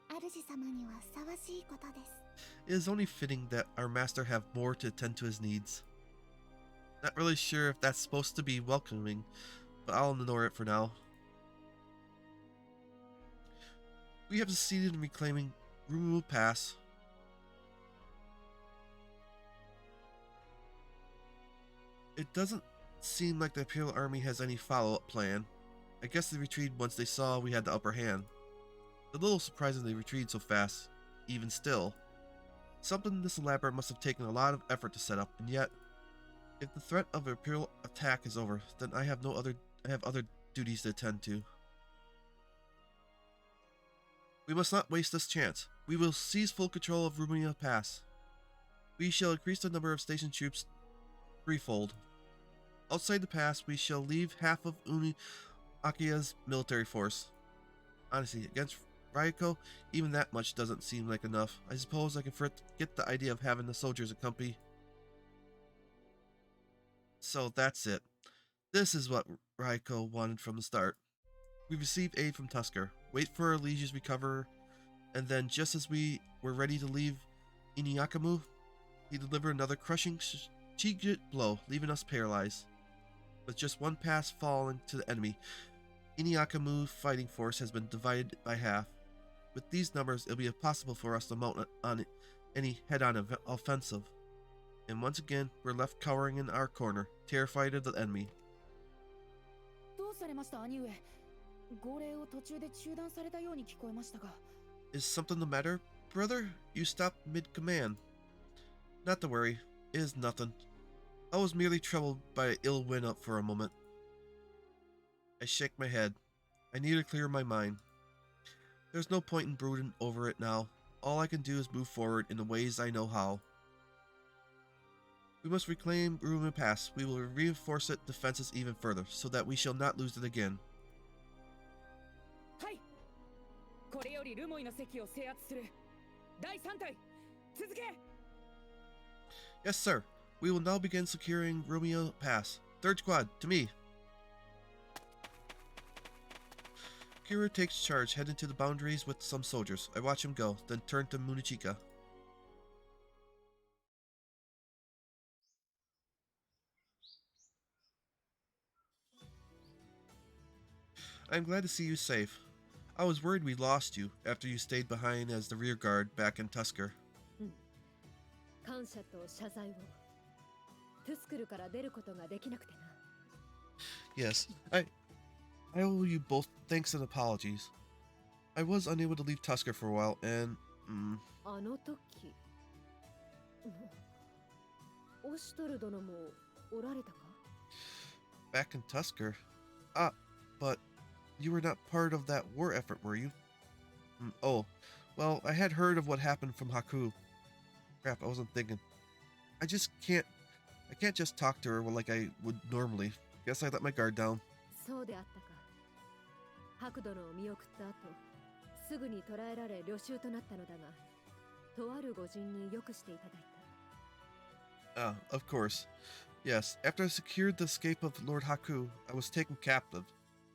主様にはふさわしいことです。 It is only fitting that our master have more to attend to his needs. Not really sure if that's supposed to be welcoming, but I'll ignore it for now. We have succeeded in reclaiming Rumu Pass. It doesn't seem like the Imperial Army has any follow-up plan. I guess they retreated once they saw we had the upper hand. A little surprising they retreated so fast, even still. Something this elaborate must have taken a lot of effort to set up, and yet, if the threat of an Imperial attack is over, then I have other duties to attend to. We must not waste this chance. We will seize full control of Rumia Pass. We shall increase the number of stationed troops threefold. Outside the pass, we shall leave half of Uni Akia's military force. Honestly, against Raiko, even that much doesn't seem like enough. I suppose I can get the idea of having the soldiers accompany. So that's it. This is what Raiko wanted from the start. We received aid from Tusker, wait for our lieges recover, and then just as we were ready to leave Inuyakamu, he delivered another crushing Chigit blow, leaving us paralyzed. With just one pass falling to the enemy, Inuyakamu's fighting force has been divided by half. With these numbers, it'll be impossible for us to mount on any head-on offensive. And once again, we're left cowering in our corner, terrified of the enemy. どうされました、兄上。号令を途中で中断されたように聞こえましたが。Is something the matter, brother? You stopped mid-command. Not to worry, it is nothing. I was merely troubled by an ill wind up for a moment. I shake my head. I need to clear my mind. There's no point in brooding over it now. All I can do is move forward in the ways I know how. We must reclaim Rumen Pass. We will reinforce its defenses even further, so that we shall not lose it again. はい。これよりルモイの席を制圧する。第3隊、続け。Yes, sir. We will now begin securing Romeo Pass. Third squad, to me. Kira takes charge, heading to the boundaries with some soldiers. I watch him go, then turn to Munichika. I am glad to see you safe. I was worried we lost you after you stayed behind as the rear guard back in Tusker. 感謝と謝罪を。トゥスクルから出ることができなくてな。Yes, I owe you both thanks and apologies. I was unable to leave Tusker for a while, and あの時、オシュトル殿もおられたか？ back in Tusker. But you were not part of that war effort, were you? Oh, well, I had heard of what happened from Haku. Crap, I wasn't thinking. I can't just talk to her like I would normally. Guess I let my guard down. そうであったか。白殿を見送った後、すぐに捕らえられ虜囚となったのだが、とある御人によくしていただいた。Of course. Yes, after I secured the escape of Lord Haku, I was taken captive.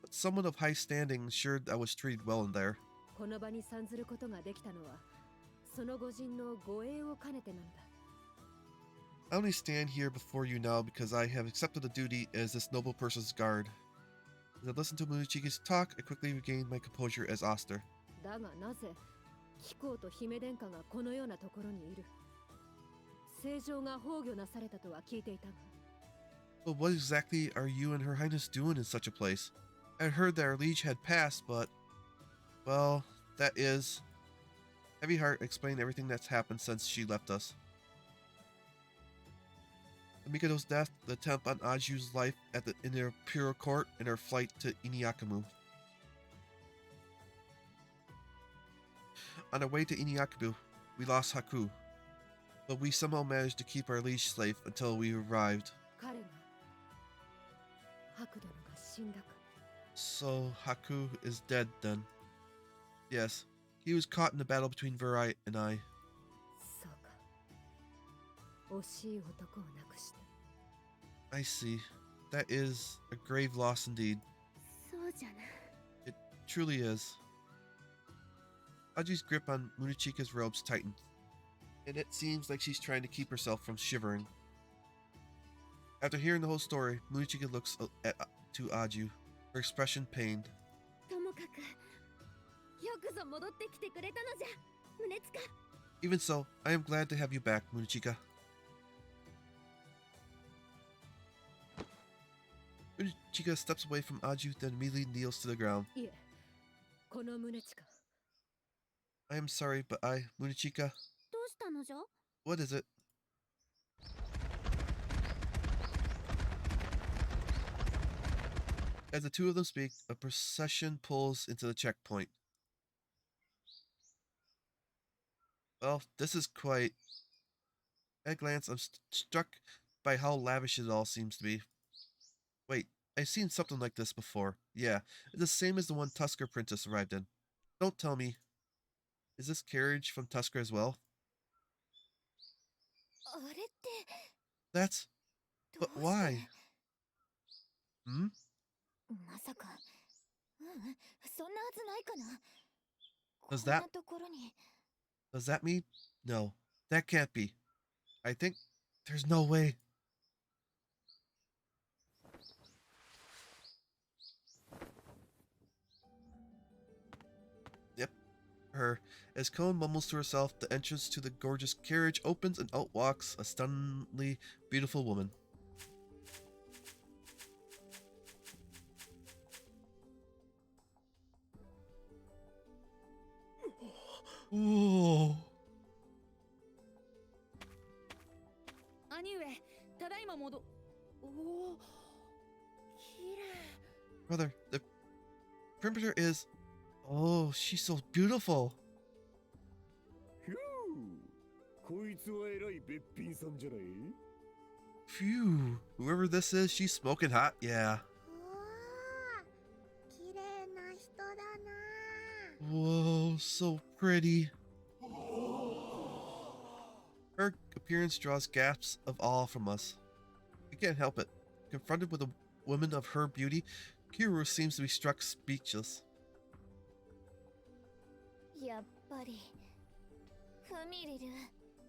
But someone of high standing ensured I was treated well in there. この場に参ずることができたのは、その御人の護衛を兼ねてなのだ。I only stand here before you now because I have accepted the duty as this noble person's guard. As I listened to Munichiki's talk, I quickly regained my composure as Oster. だがなぜ、貴公と姫殿下がこのようなところにいる？聖城が崩御なされたとは聞いていたが。But what exactly are you and Her Highness doing in such a place? I had heard that our liege had passed, but... well, that is... Heavy Heart explained everything that's happened since she left us. The Mikado's death, the attempt on Aju's life in the Imperial Court, and her flight to Inuyakamu. On our way to Inuyakamu, we lost Haku, but we somehow managed to keep our liege safe until we arrived. 彼が白殿が死んだか。So Haku is dead then. Yes, he was caught in the battle between Virai and I. そうか。惜しい男を亡くした。I see. That is a grave loss indeed. そうじゃな。 It truly is. Aji's grip on Munichika's robes tightened, and it seems like she's trying to keep herself from shivering. After hearing the whole story, Munichika looks to Aju, her expression pained. ともかくよくぞ戻ってきてくれたのじゃ宗塚。 Even so, I am glad to have you back, Munichika. Munichika steps away from Aju, then immediately kneels to the ground. いえ、この宗近 I am sorry, but Munichika, どうしたのじゃ？ what is it? As the two of them speak, a procession pulls into the checkpoint. Well, this is quite... At a glance, I'm struck by how lavish it all seems to be. Wait, I've seen something like this before. Yeah, it's the same as the one Tusker Princess arrived in. Don't tell me. Is this carriage from Tusker as well? あれって That's... ど But うして？ why? Hmm? まさか、そんなはずないかな。 Does こんな that... ところに。 Does that mean... No, that can't be. I think... There's no way. Yep, her. As Koen mumbles to herself, the entrance to the gorgeous carriage opens and out walks a stunningly beautiful woman. Whoa. 兄上、ただいま戻。おお、綺麗。 Brother, the perimeter is... Oh, she's so beautiful. ひゅー、こいつは偉いべっぴんさんじゃない？ Phew. Whoever this is, she's smoking hot. Yeah. 綺麗な人だな。 Whoa, so pretty. Her appearance draws gasps of awe from us. We can't help it. Confronted with a woman of her beauty, Kiryu seems to be struck speechless. やっぱり、フミリル。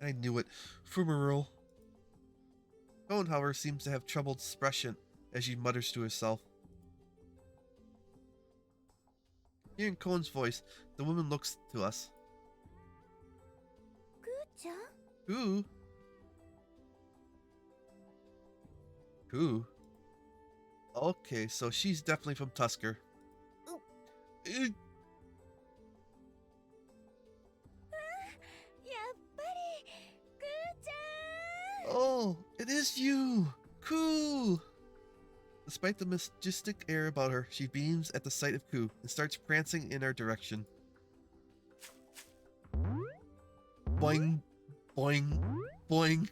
I knew it. Fumarole. Koen, however, seems to have troubled expression as she mutters to herself. Hearing Koen's voice, the woman looks to us. ぐーちゃん？ Who? Who? Okay, so she's definitely from Tusker. Eh, やっぱり、ぐーちゃん。 Oh, it is you! Cool! Despite the majestic air about her, she beams at the sight of Ku and starts prancing in our direction. Boing, boing, boing.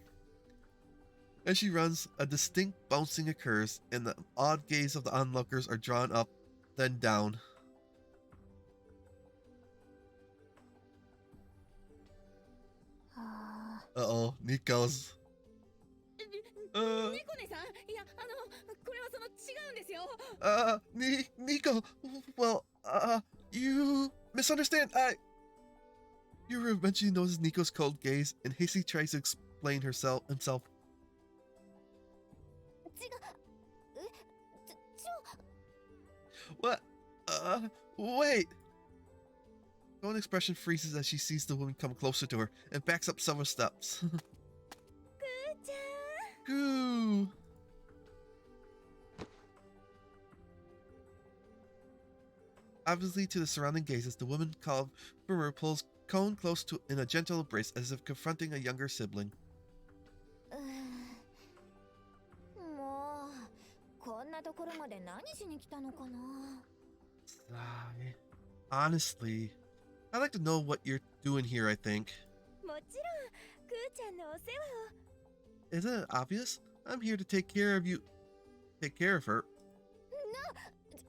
As she runs, a distinct bouncing occurs, and the odd gaze of the onlookers are drawn up, then down. Uh-oh, Nico's. 猫姉さん、いや、これはその違うんですよ。Nico, well, you misunderstand. Yuru eventually notices Nico's cold gaze and hastily tries to explain himself. 違う。What? Wait. Koen's expression freezes as she sees the woman come closer to her and backs up several steps. ぐーちゃん。 Goo. Obviously, to the surrounding gazes, the woman called Boomer pulls Koen close to in a gentle embrace as if confronting a younger sibling. もう、こんなところまで何しに来たのかな。 Honestly, I'd like to know what you're doing here, I think. もちろん、ぐーちゃんのお世話を。 Isn't it obvious? I'm here to take care of you. Take care of her.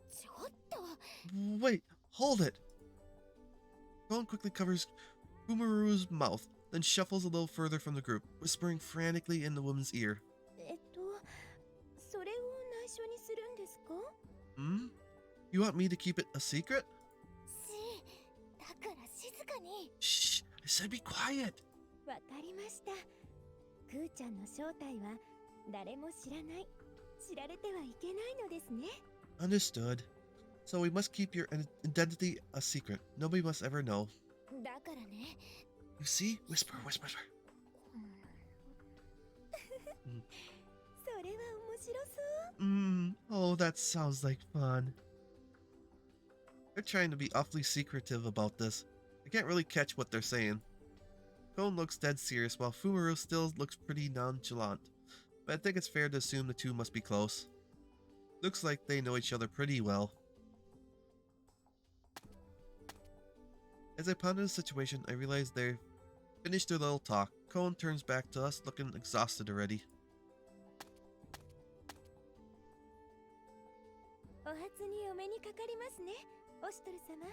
ちょっと。 Wait, hold it. Koen quickly covers Kumaru's mouth, then shuffles a little further from the group, whispering frantically in the woman's ear. それを内緒にするんですか？ Hmm? You want me to keep it a secret? だから静かに。 Shh, I said be quiet. わかりました。ぐーちゃんの正体は誰も知らない、知られてはいけないのですね。 Understood. So we must keep your identity a secret. Nobody must ever know. だからね。 You see? Whisper, whisper. それは面白そう。 Oh, that sounds like fun. They're trying to be awfully secretive about this. I can't really catch what they're saying. Kone looks dead serious, while Fumaro still looks pretty nonchalant. But I think it's fair to assume the two must be close. Looks like they know each other pretty well. As I ponder the situation, I realize they've finished their little talk. Kone turns back to us, looking exhausted already. お初にお目にかかりますね、オシトル様。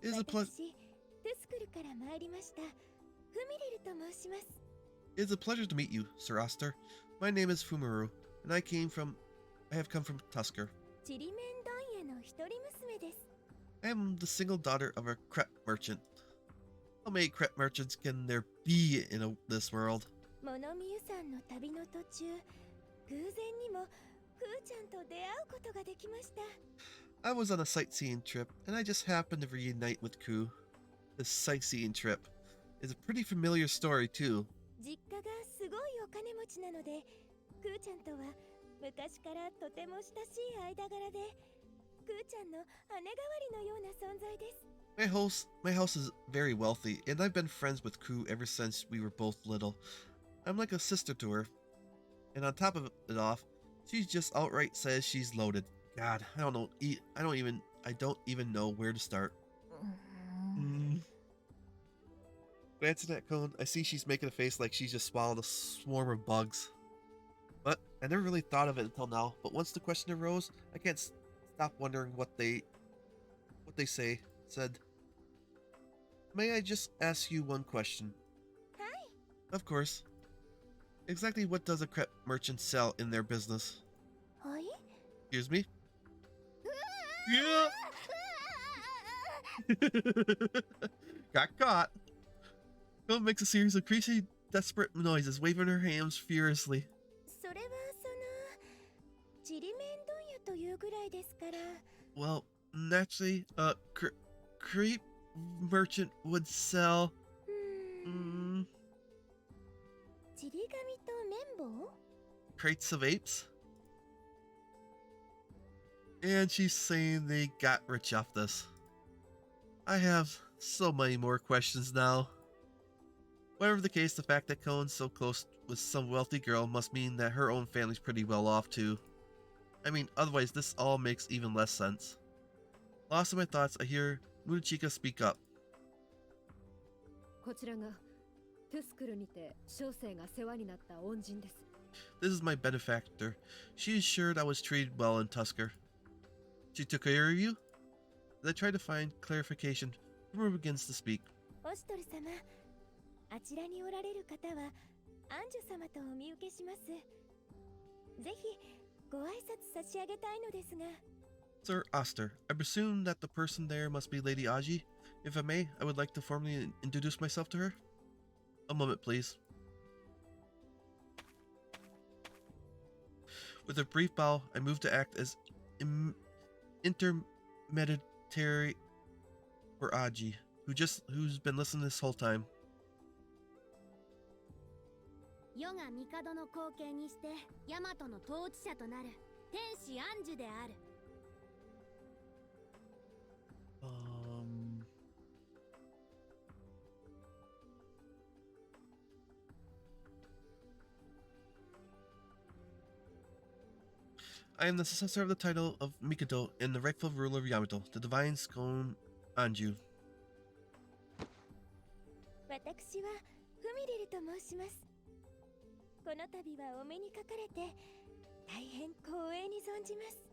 It is a pleasure. 私、トゥスクルから参りました。フミリルと申します。 It is a pleasure to meet you, Sir Oster. My name is Fumaru, and I have come from Tusker. ちりめん問屋の一人娘です。 I am the single daughter of a crepe merchant. How many crepe merchants can there be in this world? モノミユさんの旅の途中、偶然にもクーちゃんと出会うことができました。 I was on a sightseeing trip, and I just happened to reunite with Ku. This sightseeing trip is a pretty familiar story, too. 実家がすごいお金持ちなので、クーちゃんとは昔からとても親しい間柄で、クーちゃんの姉代わりのような存在です。 My house is very wealthy, and I've been friends with Ku ever since we were both little. I'm like a sister to her. And on top of it off, she just outright says she's loaded. God, I don't even know where to start. Glancing at Cone, I see she's making a face like she just swallowed a swarm of bugs. But I never really thought of it until now. But once the question arose, I can't stop wondering what they said. May I just ask you one question? Hi. Of course. Exactly what does a crepe merchant sell in their business? はい。 Excuse me? Yeah! Got caught. Cone makes a series of creasy, desperate noises, waving her hands furiously. それはちりめん問屋というぐらいですから。 Well, naturally, crepe merchant would sell. ちり紙と綿棒？ Crates of apes? And she's saying they got rich off this. I have so many more questions now. Whatever the case, the fact that Cohen's so close with some wealthy girl must mean that her own family's pretty well off too. I mean, otherwise this all makes even less sense. Lost in my thoughts, I hear Muchika speak up. こちらがトゥスクルにて小生が世話になった恩人です。 This is my benefactor. She assured I was treated well in Tusker. She took care of you? As I try to find clarification, Rumor begins to speak. オシトル様、あちらにおられる方はアンジュ様とお見受けします。ぜひご挨拶差し上げたいのですが。 Sir Oster, I presume that the person there must be Lady Aji. If I may, I would like to formally introduce myself to her. A moment, please. With a brief bow, I move to act as intermediary for Aji, who's been listening this whole time. 世が帝の後継にしてヤマトの統治者となる天使アンジュである。I am the successor of the title of Mikado and the rightful ruler of Yamato, the divine Scone Anju. 私はフミリルと申します。この度はお目にかかれて大変光栄に存じます。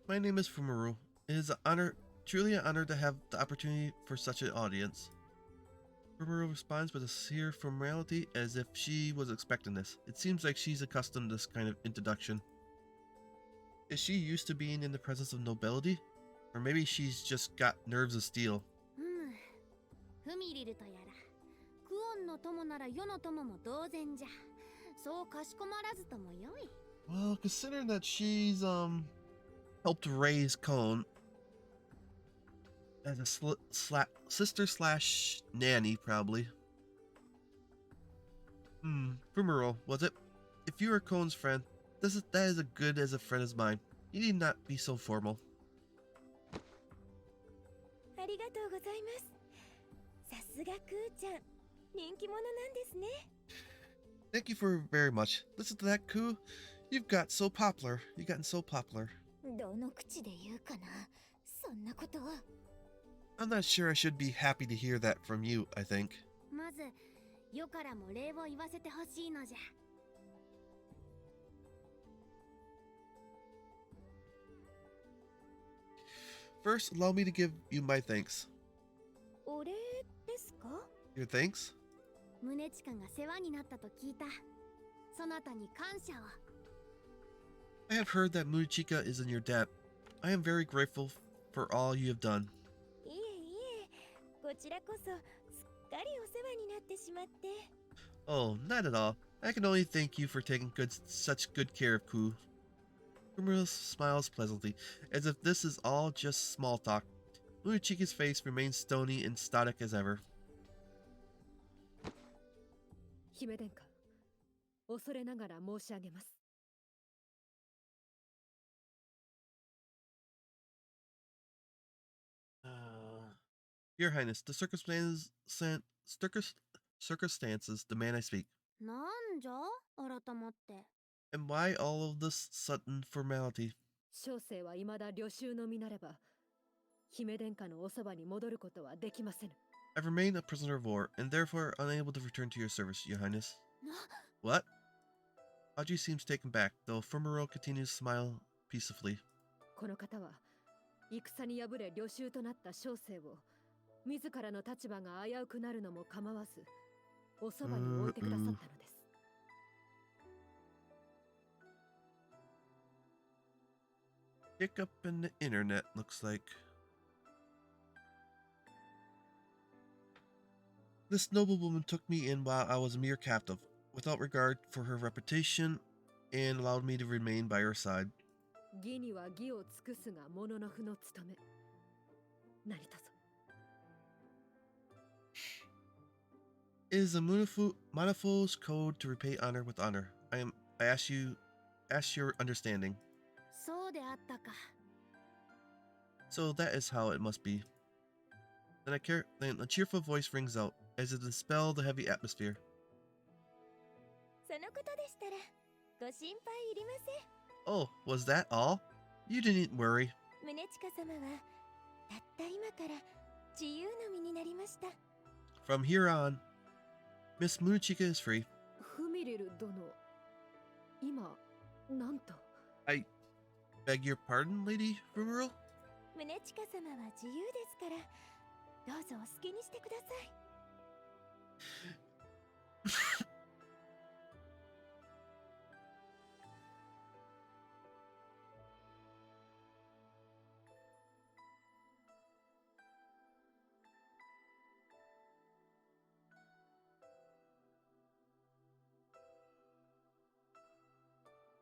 My name is Fumaru. It is truly an honor to have the opportunity for such an audience. Fumaru responds with a sincere formality as if she was expecting this. It seems like she's accustomed to this kind of introduction. Is she used to being in the presence of nobility? Or maybe she's just got nerves of steel. フミリルとやらクオンの友なら世の友も同然じゃ。そうかしこまらずともよい。 Well, considering that she's helped raise Cone as a sister slash nanny, probably. Fumuro, was it? If you are Cone's friend, that is as good as a friend as mine. You need not be so formal. ありがとうございます。さすがクーちゃん、人気者なんですね。 Thank you for very much. Listen to that, Koo. You've got so popular. You've gotten so popular. どの口で言うかな、そんなことは。 I'm not sure I should be happy to hear that from you, I think. まず世からも礼を言わせてほしいのじゃ。 First, allow me to give you my thanks. お礼ですか？ Your thanks? 宗近が世話になったと聞いた。そなたに感謝を。 I have heard that Muchika is in your debt. I am very grateful for all you have done. いえいえ、こちらこそすっかりお世話になってしまって。 Oh, not at all. I can only thank you for taking such good care of Koo. Fumuro smiles pleasantly, as if this is all just small talk. Muchika's face remains stony and static as ever. 姫殿下、恐れながら申し上げます。 Your Highness, the circumstances demand I speak. なんじゃ改まって。 And why all of this sudden formality? 小生は未だ領袖の身なれば、姫殿下のおそばに戻ることはできませぬ。 I've remained a prisoner of war, and therefore unable to return to your service, Your Highness. What? Aji seems taken back, though Fumuro continues to smile peacefully. この方は、戦に敗れ領袖となった小生を、自らの立場が危うくなるのも構わず、おそばに置いてくださったのです。 Hiccup in the internet, looks like. This noblewoman took me in while I was a mere captive, without regard for her reputation, and allowed me to remain by her side. 義には義を尽くすがもののふの務め。何とぞ。 It is a Manifold's code to repay honor with honor. I ask your understanding. そうであったか。 So that is how it must be. Then a cheerful voice rings out, as if to dispel the heavy atmosphere. そのことでしたらご心配いりません。 Oh, was that all? You didn't worry. 宗近様はたった今から自由の身になりました。 From here on, Miss Muchika is free. フミリル殿、今、なんと。 I beg your pardon, Lady Fumuro? 宗近様は自由ですから、どうぞお好きにしてください。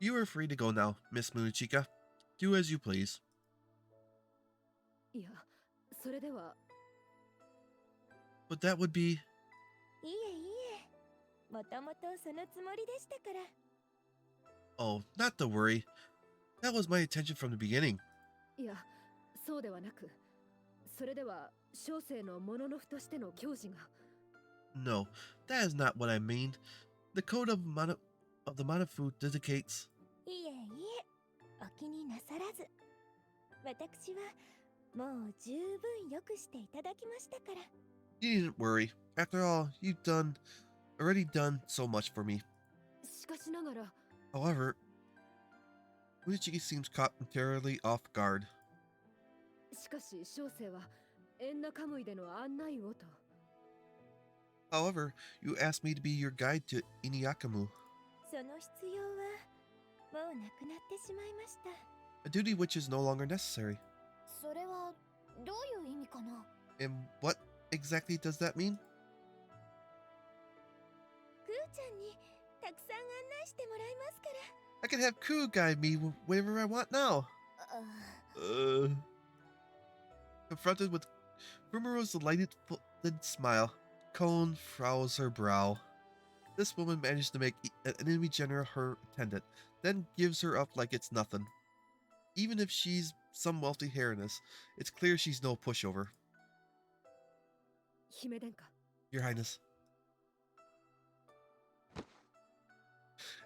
You are free to go now, Miss Muchika. Do as you please. いや、それでは。 But that would be... いえいえ、もともとそのつもりでしたから。 Oh, not to worry. That was my intention from the beginning. いや、そうではなく、それでは小生のもののふとしての矜持が。 No, that is not what I mean. The code of the Manafu dedicates... いえいえ、お気になさらず。私はもう十分良くしていただきましたから。 You needn't worry. After all, you've already done so much for me. しかしながら。 However, Muchiki seems caught entirely off guard. しかし小生はエンナカムイでの案内をと。 However, you asked me to be your guide to Iniakamu, その必要はもうなくなってしまいました。 a duty which is no longer necessary. それはどういう意味かな？ And what exactly does that mean? クーちゃんにたくさん案内してもらいますから。 I can have Ku guide me wherever I want now. Confronted with Rumoru's delighted smile, Cone frowns her brow. This woman managed to make an enemy general her attendant, then gives her up like it's nothing. Even if she's some wealthy heiress, it's clear she's no pushover. 姫殿下 Your Highness.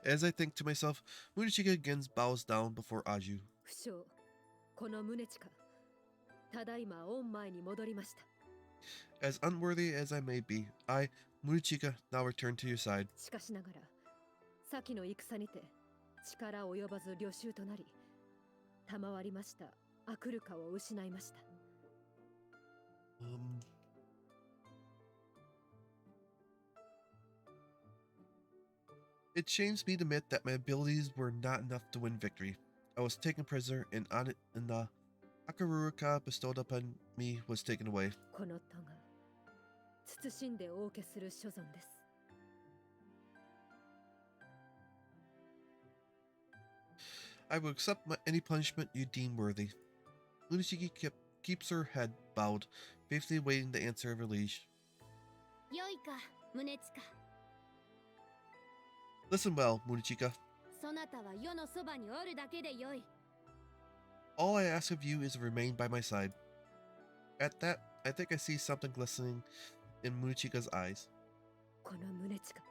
As I think to myself, Munichika again bows down before Aju. 不将この宗近ただいま御前に戻りました。 As unworthy as I may be, I, Munichika, now return to your side. しかしながら先の戦にて力及ばず領袖となり賜りましたアクルカを失いました。 It shames me to admit that my abilities were not enough to win victory. I was taken prisoner, and the Akaruruka bestowed upon me was taken away. この戸が慎んでお受けする所存です。 I will accept any punishment you deem worthy. Lunashiki keeps her head bowed, faithfully waiting the answer of her liege. よいか、宗近。 Listen well, Munichika. そなたは世のそばにおるだけでよい。 All I ask of you is to remain by my side. At that, I think I see something glistening in Munichika's eyes. この宗近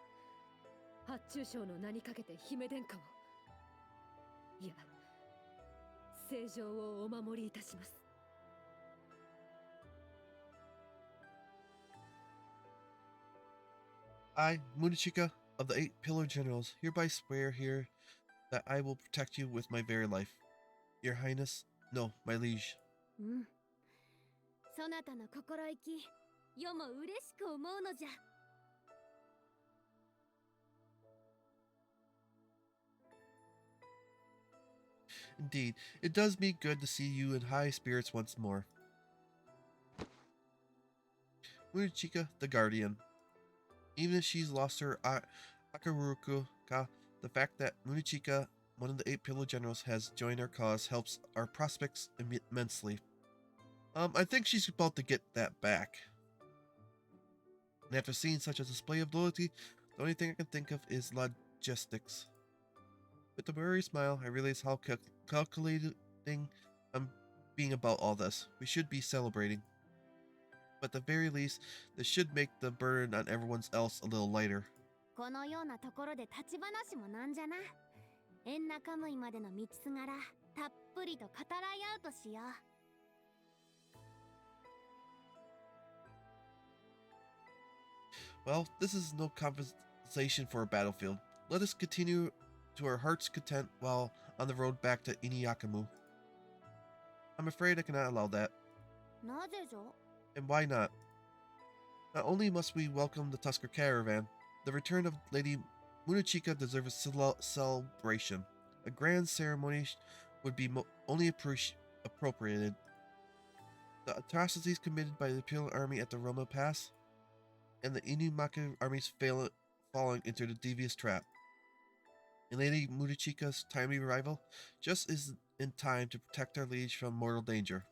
発注賞の名にかけて姫殿下をいや正常をお守りいたします。 I, Munichika, of the 8 Pillar Generals, hereby swear here that I will protect you with my very life. Your Highness, no, my liege. うん。そなたの心意気、世も嬉しく思うのじゃ。 Indeed, it does me good to see you in high spirits once more. Munichika, the Guardian. Even if she's lost her Akaruruka, the fact that Munichika, one of the 8 Pillar Generals, has joined our cause helps our prospects immensely. I think she's about to get that back. And after seeing such a display of loyalty, the only thing I can think of is logistics. With a weary smile, I realize how calculating I'm being about all this. We should be celebrating. But at the very least, this should make the burden on everyone else a little lighter. このようなところで立ち話もなんじゃな。縁仲むいまでの道すがら、たっぷりと語らい合うとしよう。 Well, this is no conversation for a battlefield. Let us continue to our heart's content while on the road back to Inuyakamu. I'm afraid I cannot allow that. なぜじゃ? And why not? Not only must we welcome the Tusker caravan, the return of Lady Munichika deserves a celebration. A grand ceremony would be only appropriated. The atrocities committed by the Imperial Army at the Roma Pass, and the Inumaki armies falling into the devious trap. And Lady Munichika's timely arrival just is in time to protect our liege from mortal danger.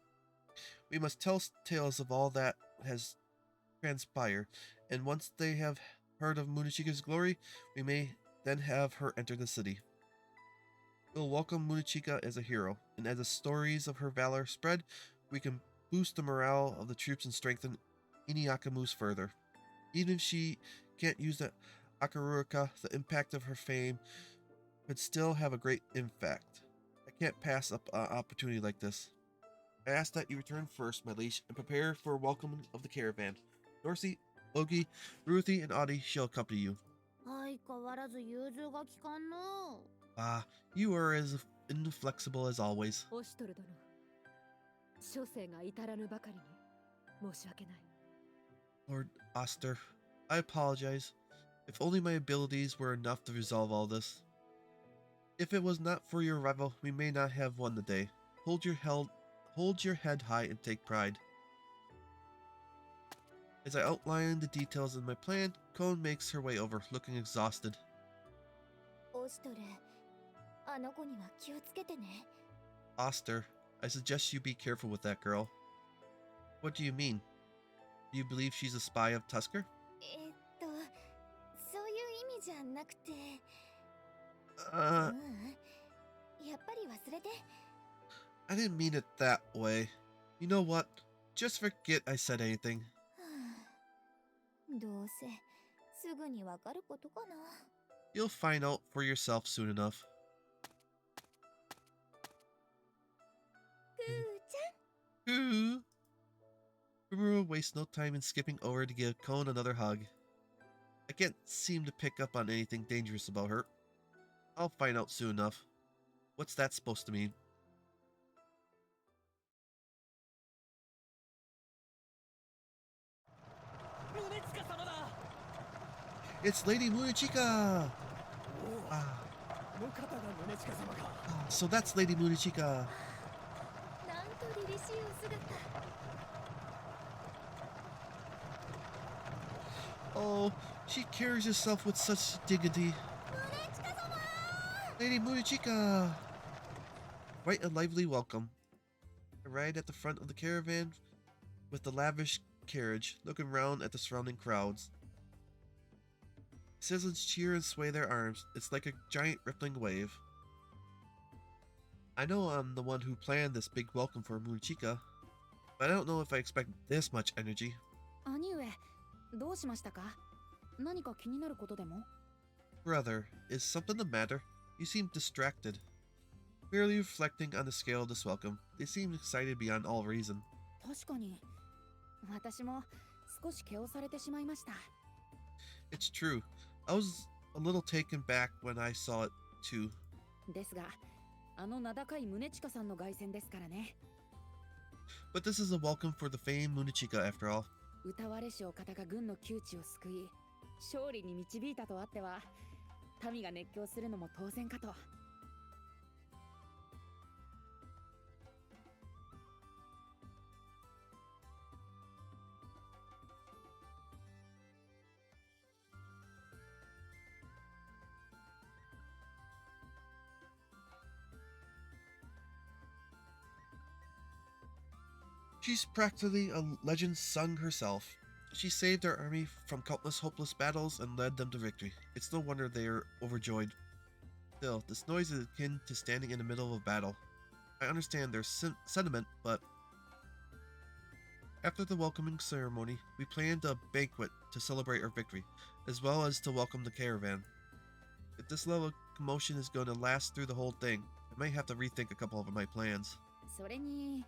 We must tell tales of all that has transpired, and once they have heard of Munichika's glory, we may then have her enter the city. We'll welcome Munichika as a hero, and as the stories of her valor spread, we can boost the morale of the troops and strengthen Inuyakamu's further. Even if she can't use the Akaruruka, the impact of her fame could still have a great impact. I can't pass up an opportunity like this. I ask that you return first, my liege, and prepare for a welcome of the caravan. Dorsey, Ogi, Ruthie, and Audie shall accompany you. 相変わらず融通が利かんの。 Ah, you are as inflexible as always. オシュトル殿、諸生が至らぬばかりに申し訳ない。 Lord Oster, I apologize. If only my abilities were enough to resolve all this. If it was not for your arrival, we may not have won the day. Hold your head high and take pride. As I outline the details of my plan, Cone makes her way over, looking exhausted. オシトル、あの子には気をつけてね。 Oster, I suggest you be careful with that girl. What do you mean? Do you believe she's a spy of Tusker? そういう意味じゃなくて、やっぱり忘れて。 I didn't mean it that way. You know what? Just forget I said anything. どうせすぐにわかることかな。 You'll find out for yourself soon enough. くーちゃん。 Ooh. Rimuru wastes no time in skipping over to give Cone another hug. I can't seem to pick up on anything dangerous about her. I'll find out soon enough. What's that supposed to mean? It's Lady Munichika! So that's Lady Munichika. なんと凛々しいお姿。 Oh, she carries herself with such dignity. Lady Munichika! Quite a lively welcome. I ride at the front of the caravan with the lavish carriage, looking round at the surrounding crowds. Citizens cheer and sway their arms. It's like a giant rippling wave. I know I'm the one who planned this big welcome for Munichika, but I don't know if I expect this much energy. 兄上、どうしましたか？何か気になることでも？ Brother, is something the matter? You seem distracted. Merely reflecting on the scale of this welcome, they seem excited beyond all reason. 確かに、私も少し気をされてしまいました。 It's true. I was a little taken back when I saw it too. ですが、あの名高い宗近さんの凱旋ですからね。 But this is a welcome for the famed Munichika after all. 歌われしお方が軍の窮地を救い、勝利に導いたとあっては、民が熱狂するのも当然かと。 She's practically a legend sung herself. She saved our army from countless hopeless battles and led them to victory. It's no wonder they are overjoyed. Still, this noise is akin to standing in the middle of a battle. I understand their sentiment, but... After the welcoming ceremony, we planned a banquet to celebrate our victory, as well as to welcome the caravan. If this level of commotion is going to last through the whole thing, I might have to rethink a couple of my plans. それに、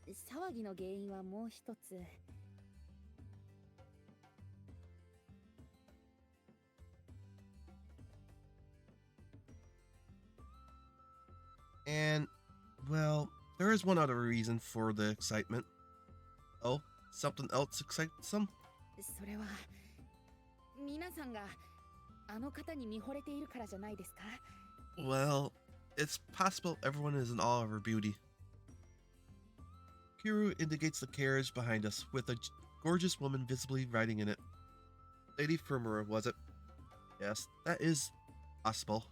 騒ぎの原因はもう一つ。 And, well, there is one other reason for the excitement. Oh, something else excites some? それは、皆さんがあの方に見惚れているからじゃないですか? Well, it's possible everyone is in awe of her beauty. Kiru indicates the carriage behind us, with a gorgeous woman visibly riding in it. Lady Firmura, was it? Yes, that is possible.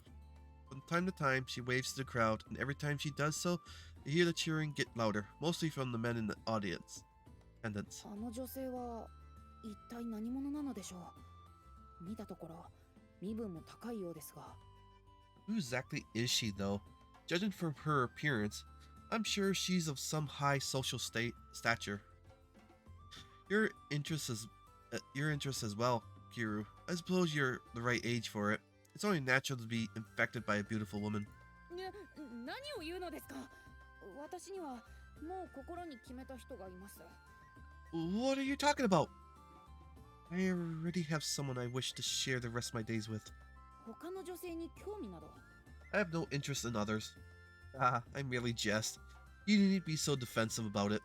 From time to time, she waves to the crowd, and every time she does so, you hear the cheering get louder, mostly from the men in the audience. Attendants. あの女性は一体何者なのでしょう? 見たところ、身分も高いようですが。 Who exactly is she, though? Judging from her appearance, I'm sure she's of some high social stature. Your interest as well, Kiru. I suppose you're the right age for it. It's only natural to be infected by a beautiful woman. 何を言うのですか? 私にはもう心に決めた人がいます。 What are you talking about? I already have someone I wish to share the rest of my days with. 他の女性に興味など。 I have no interest in others. Ah, I merely jest. You needn't be so defensive about it.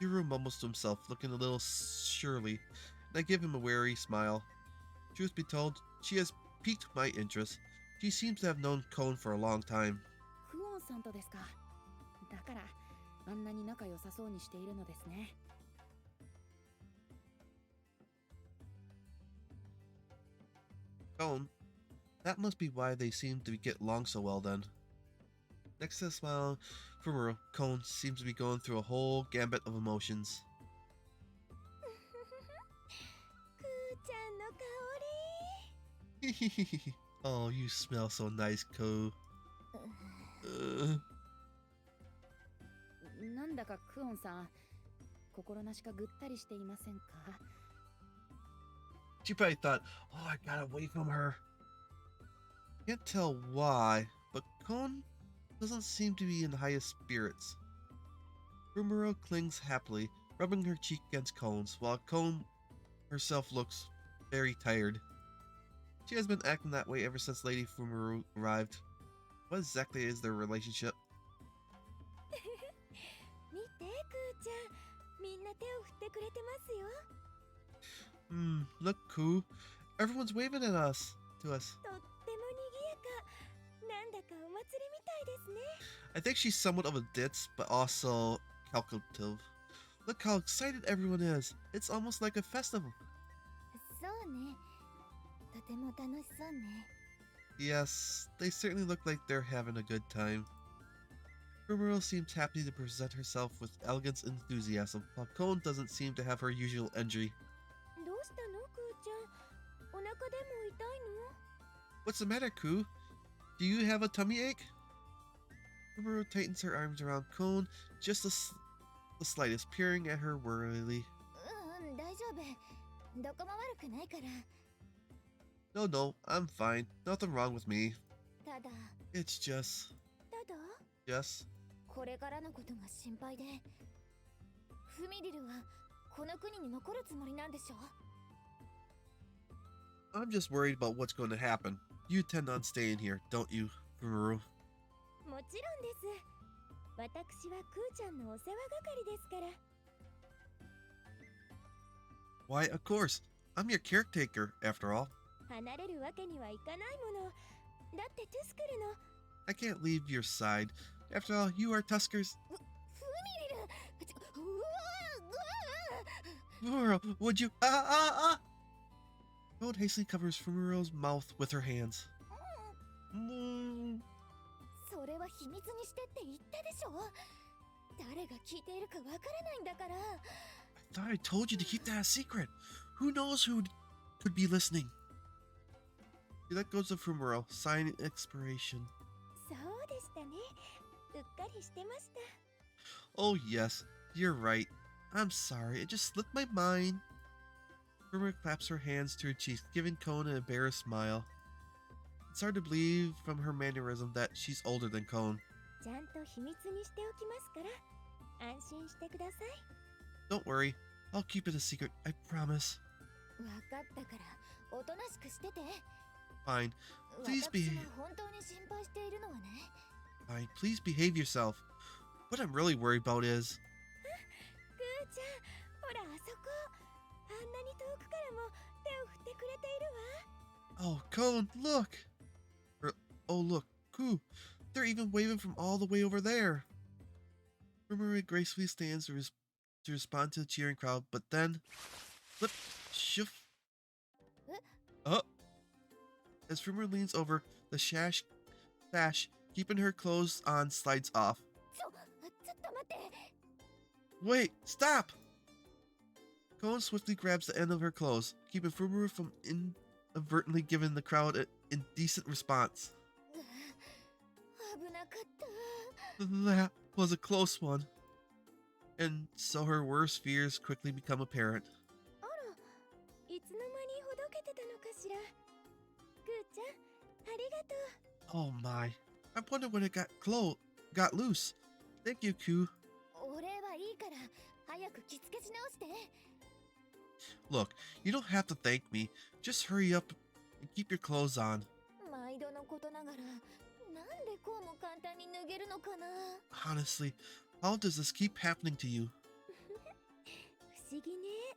Kiru mumbles to himself, looking a little surly, and I give him a wary smile. Truth be told, she has piqued my interest. She seems to have known Cone for a long time. クオンさんとですか。だからあんなに仲良さそうにしているのですね。 Cone, That must be why they seem to get along so well then. Next to the smile, Fumuro, Cone seems to be going through a whole gambit of emotions. くーちゃんの香り Oh, you smell so nice, Ko. なんだかクオンさん、心なしかぐったりしていませんか？ She probably thought, oh, I got away from her. Can't tell why, but Kon doesn't seem to be in the highest spirits. Fumuro clings happily, rubbing her cheek against Kone's, while Kone herself looks very tired. She has been acting that way ever since Lady Fumuro arrived. What exactly is their relationship? 見てくーちゃん、みんな手を振ってくれてますよ。 Look, Ku. Everyone's waving at us. To us. とっても賑やか。なんだかお祭りみたいですね。 I think she's somewhat of a ditz, but also calculative. Look how excited everyone is. It's almost like a festival. そうね。とても楽しそうね。 Yes, they certainly look like they're having a good time. Fumuro seems happy to present herself with elegance and enthusiasm, while Cone doesn't seem to have her usual energy. どうしたのくーちゃん。お腹でも痛いの？ What's the matter, Ku? Do you have a tummy ache? Fumuro tightens her arms around Cone, just the slightest, peering at her worriedly. 大丈夫。どこも悪くないから。 No, I'm fine. Nothing wrong with me. ただ、 It's just... ただ Just... これからのことが心配で。フミリルはこの国に残るつもりなんでしょ？ I'm just worried about what's going to happen. You intend on staying here, don't you, Fumuro? もちろんです。私はくーちゃんのお世話係ですから。 Why, of course. I'm your caretaker, after all. 離れるわけにはいかないもの。だってトゥスクルの I can't leave your side. After all, you are Tusker's... フミリル。 Fumuro, would you... Ah! Cone hastily covers Fumuro's mouth with her hands. それは秘密にしてって言ったでしょ？誰が聞いているかわからないんだから。 I thought I told you to keep that a secret. Who knows who could be listening? She let go of Fumuro, sighing in expiration. そうでしたね。うっかりしてました。 Oh yes, you're right. I'm sorry, it just slipped my mind. Fumuro claps her hands to her cheeks, giving Cone an embarrassed smile. It's hard to believe from her mannerism that she's older than Cone. ちゃんと秘密にしておきますから、安心してください。 Don't worry, I'll keep it a secret, I promise. わかったから、おとなしくしてて。 Fine, please 私 be... が本当に心配しているのはね。 Fine, please behave yourself. What I'm really worried about is... くーちゃん、ほらあそこ。あんなに遠くからも手を振ってくれているわ。 Oh, Cone, look! Oh, look, Ku! They're even waving from all the way over there! Fumuro gracefully stands to respond to the cheering crowd, but then... Flip! Shoof! Oh! As Fumuro leans over, the sash keeping her clothes on slides off. ちょっと待って。 Wait! Stop! Cone swiftly grabs the end of her clothes, keeping Fumuro from inadvertently giving the crowd an indecent response. 危なかった。 That was a close one. And so her worst fears quickly become apparent. あら、いつの間にほどけてたのかしら。くーちゃん、ありがとう。 Oh my. I wonder when it got loose. Thank you, Ku. お礼はいいから、早く着付けし直して。 Look, you don't have to thank me. Just hurry up and keep your clothes on. 毎度のことながら、なんでこうも簡単に脱げるのかな。 Honestly, how does this keep happening to you? 不思議ね。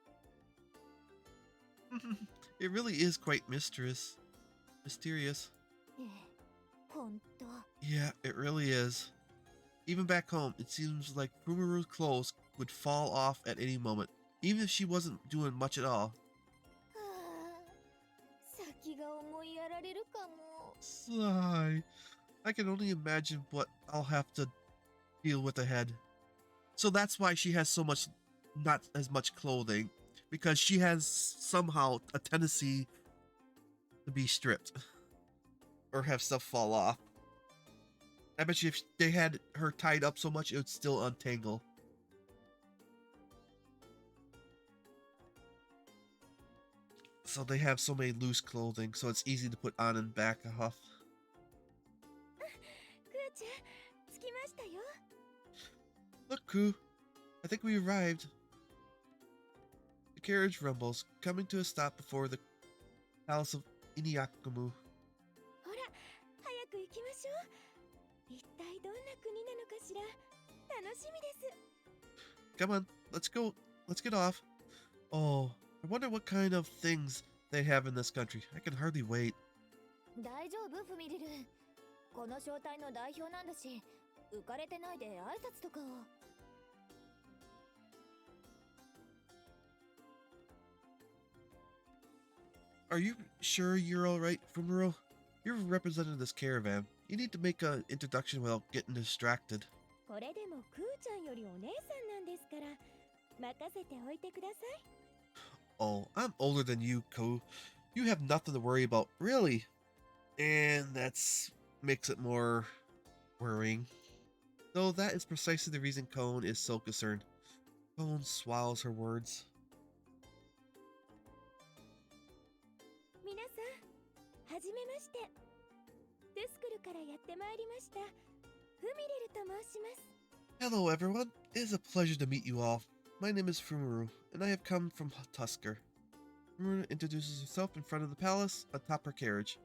It really is quite mysterious. ええ、本当。 Yeah, it really is. Even back home, it seems like Fumuro's clothes would fall off at any moment, even if she wasn't doing much at all. はあ、先が思いやられるかも。Sigh. I can only imagine what I'll have to deal with ahead. So that's why she has so much, not as much clothing, because she has somehow a tendency to be stripped or have stuff fall off. I bet you if they had her tied up so much, it would still untangle. So they have so many loose clothing, so it's easy to put on and back off. クーちゃん、着きましたよ。 Look, Ku, I think we arrived. The carriage rumbles, coming to a stop before the palace of Iniakumu. ほら、早く行きましょう。一体どんな国なのかしら。楽しみです。 Come on, let's go. Let's get off. Oh, I wonder what kind of things they have in this country. I can hardly wait. 大丈夫フミリル。この招待の代表なんだし、浮かれてないで挨拶とかを。Are you sure you're alright, Fumuro? You're representing this caravan. You need to make an introduction without getting distracted. これでもクーちゃんよりお姉さんなんですから、任せておいてください。 Oh, I'm older than you, Ku. You have nothing to worry about, really. And that's makes it more worrying. Though that is precisely the reason Cone is so concerned. Cone swallows her words. 皆さん、はじめまして。トゥスクルからやってまいりました。フミリルと申します。 Hello, everyone. It is a pleasure to meet you all. My name is Fumuru, and I have come from Tusker. Fumuru introduces herself in front of the palace atop her carriage.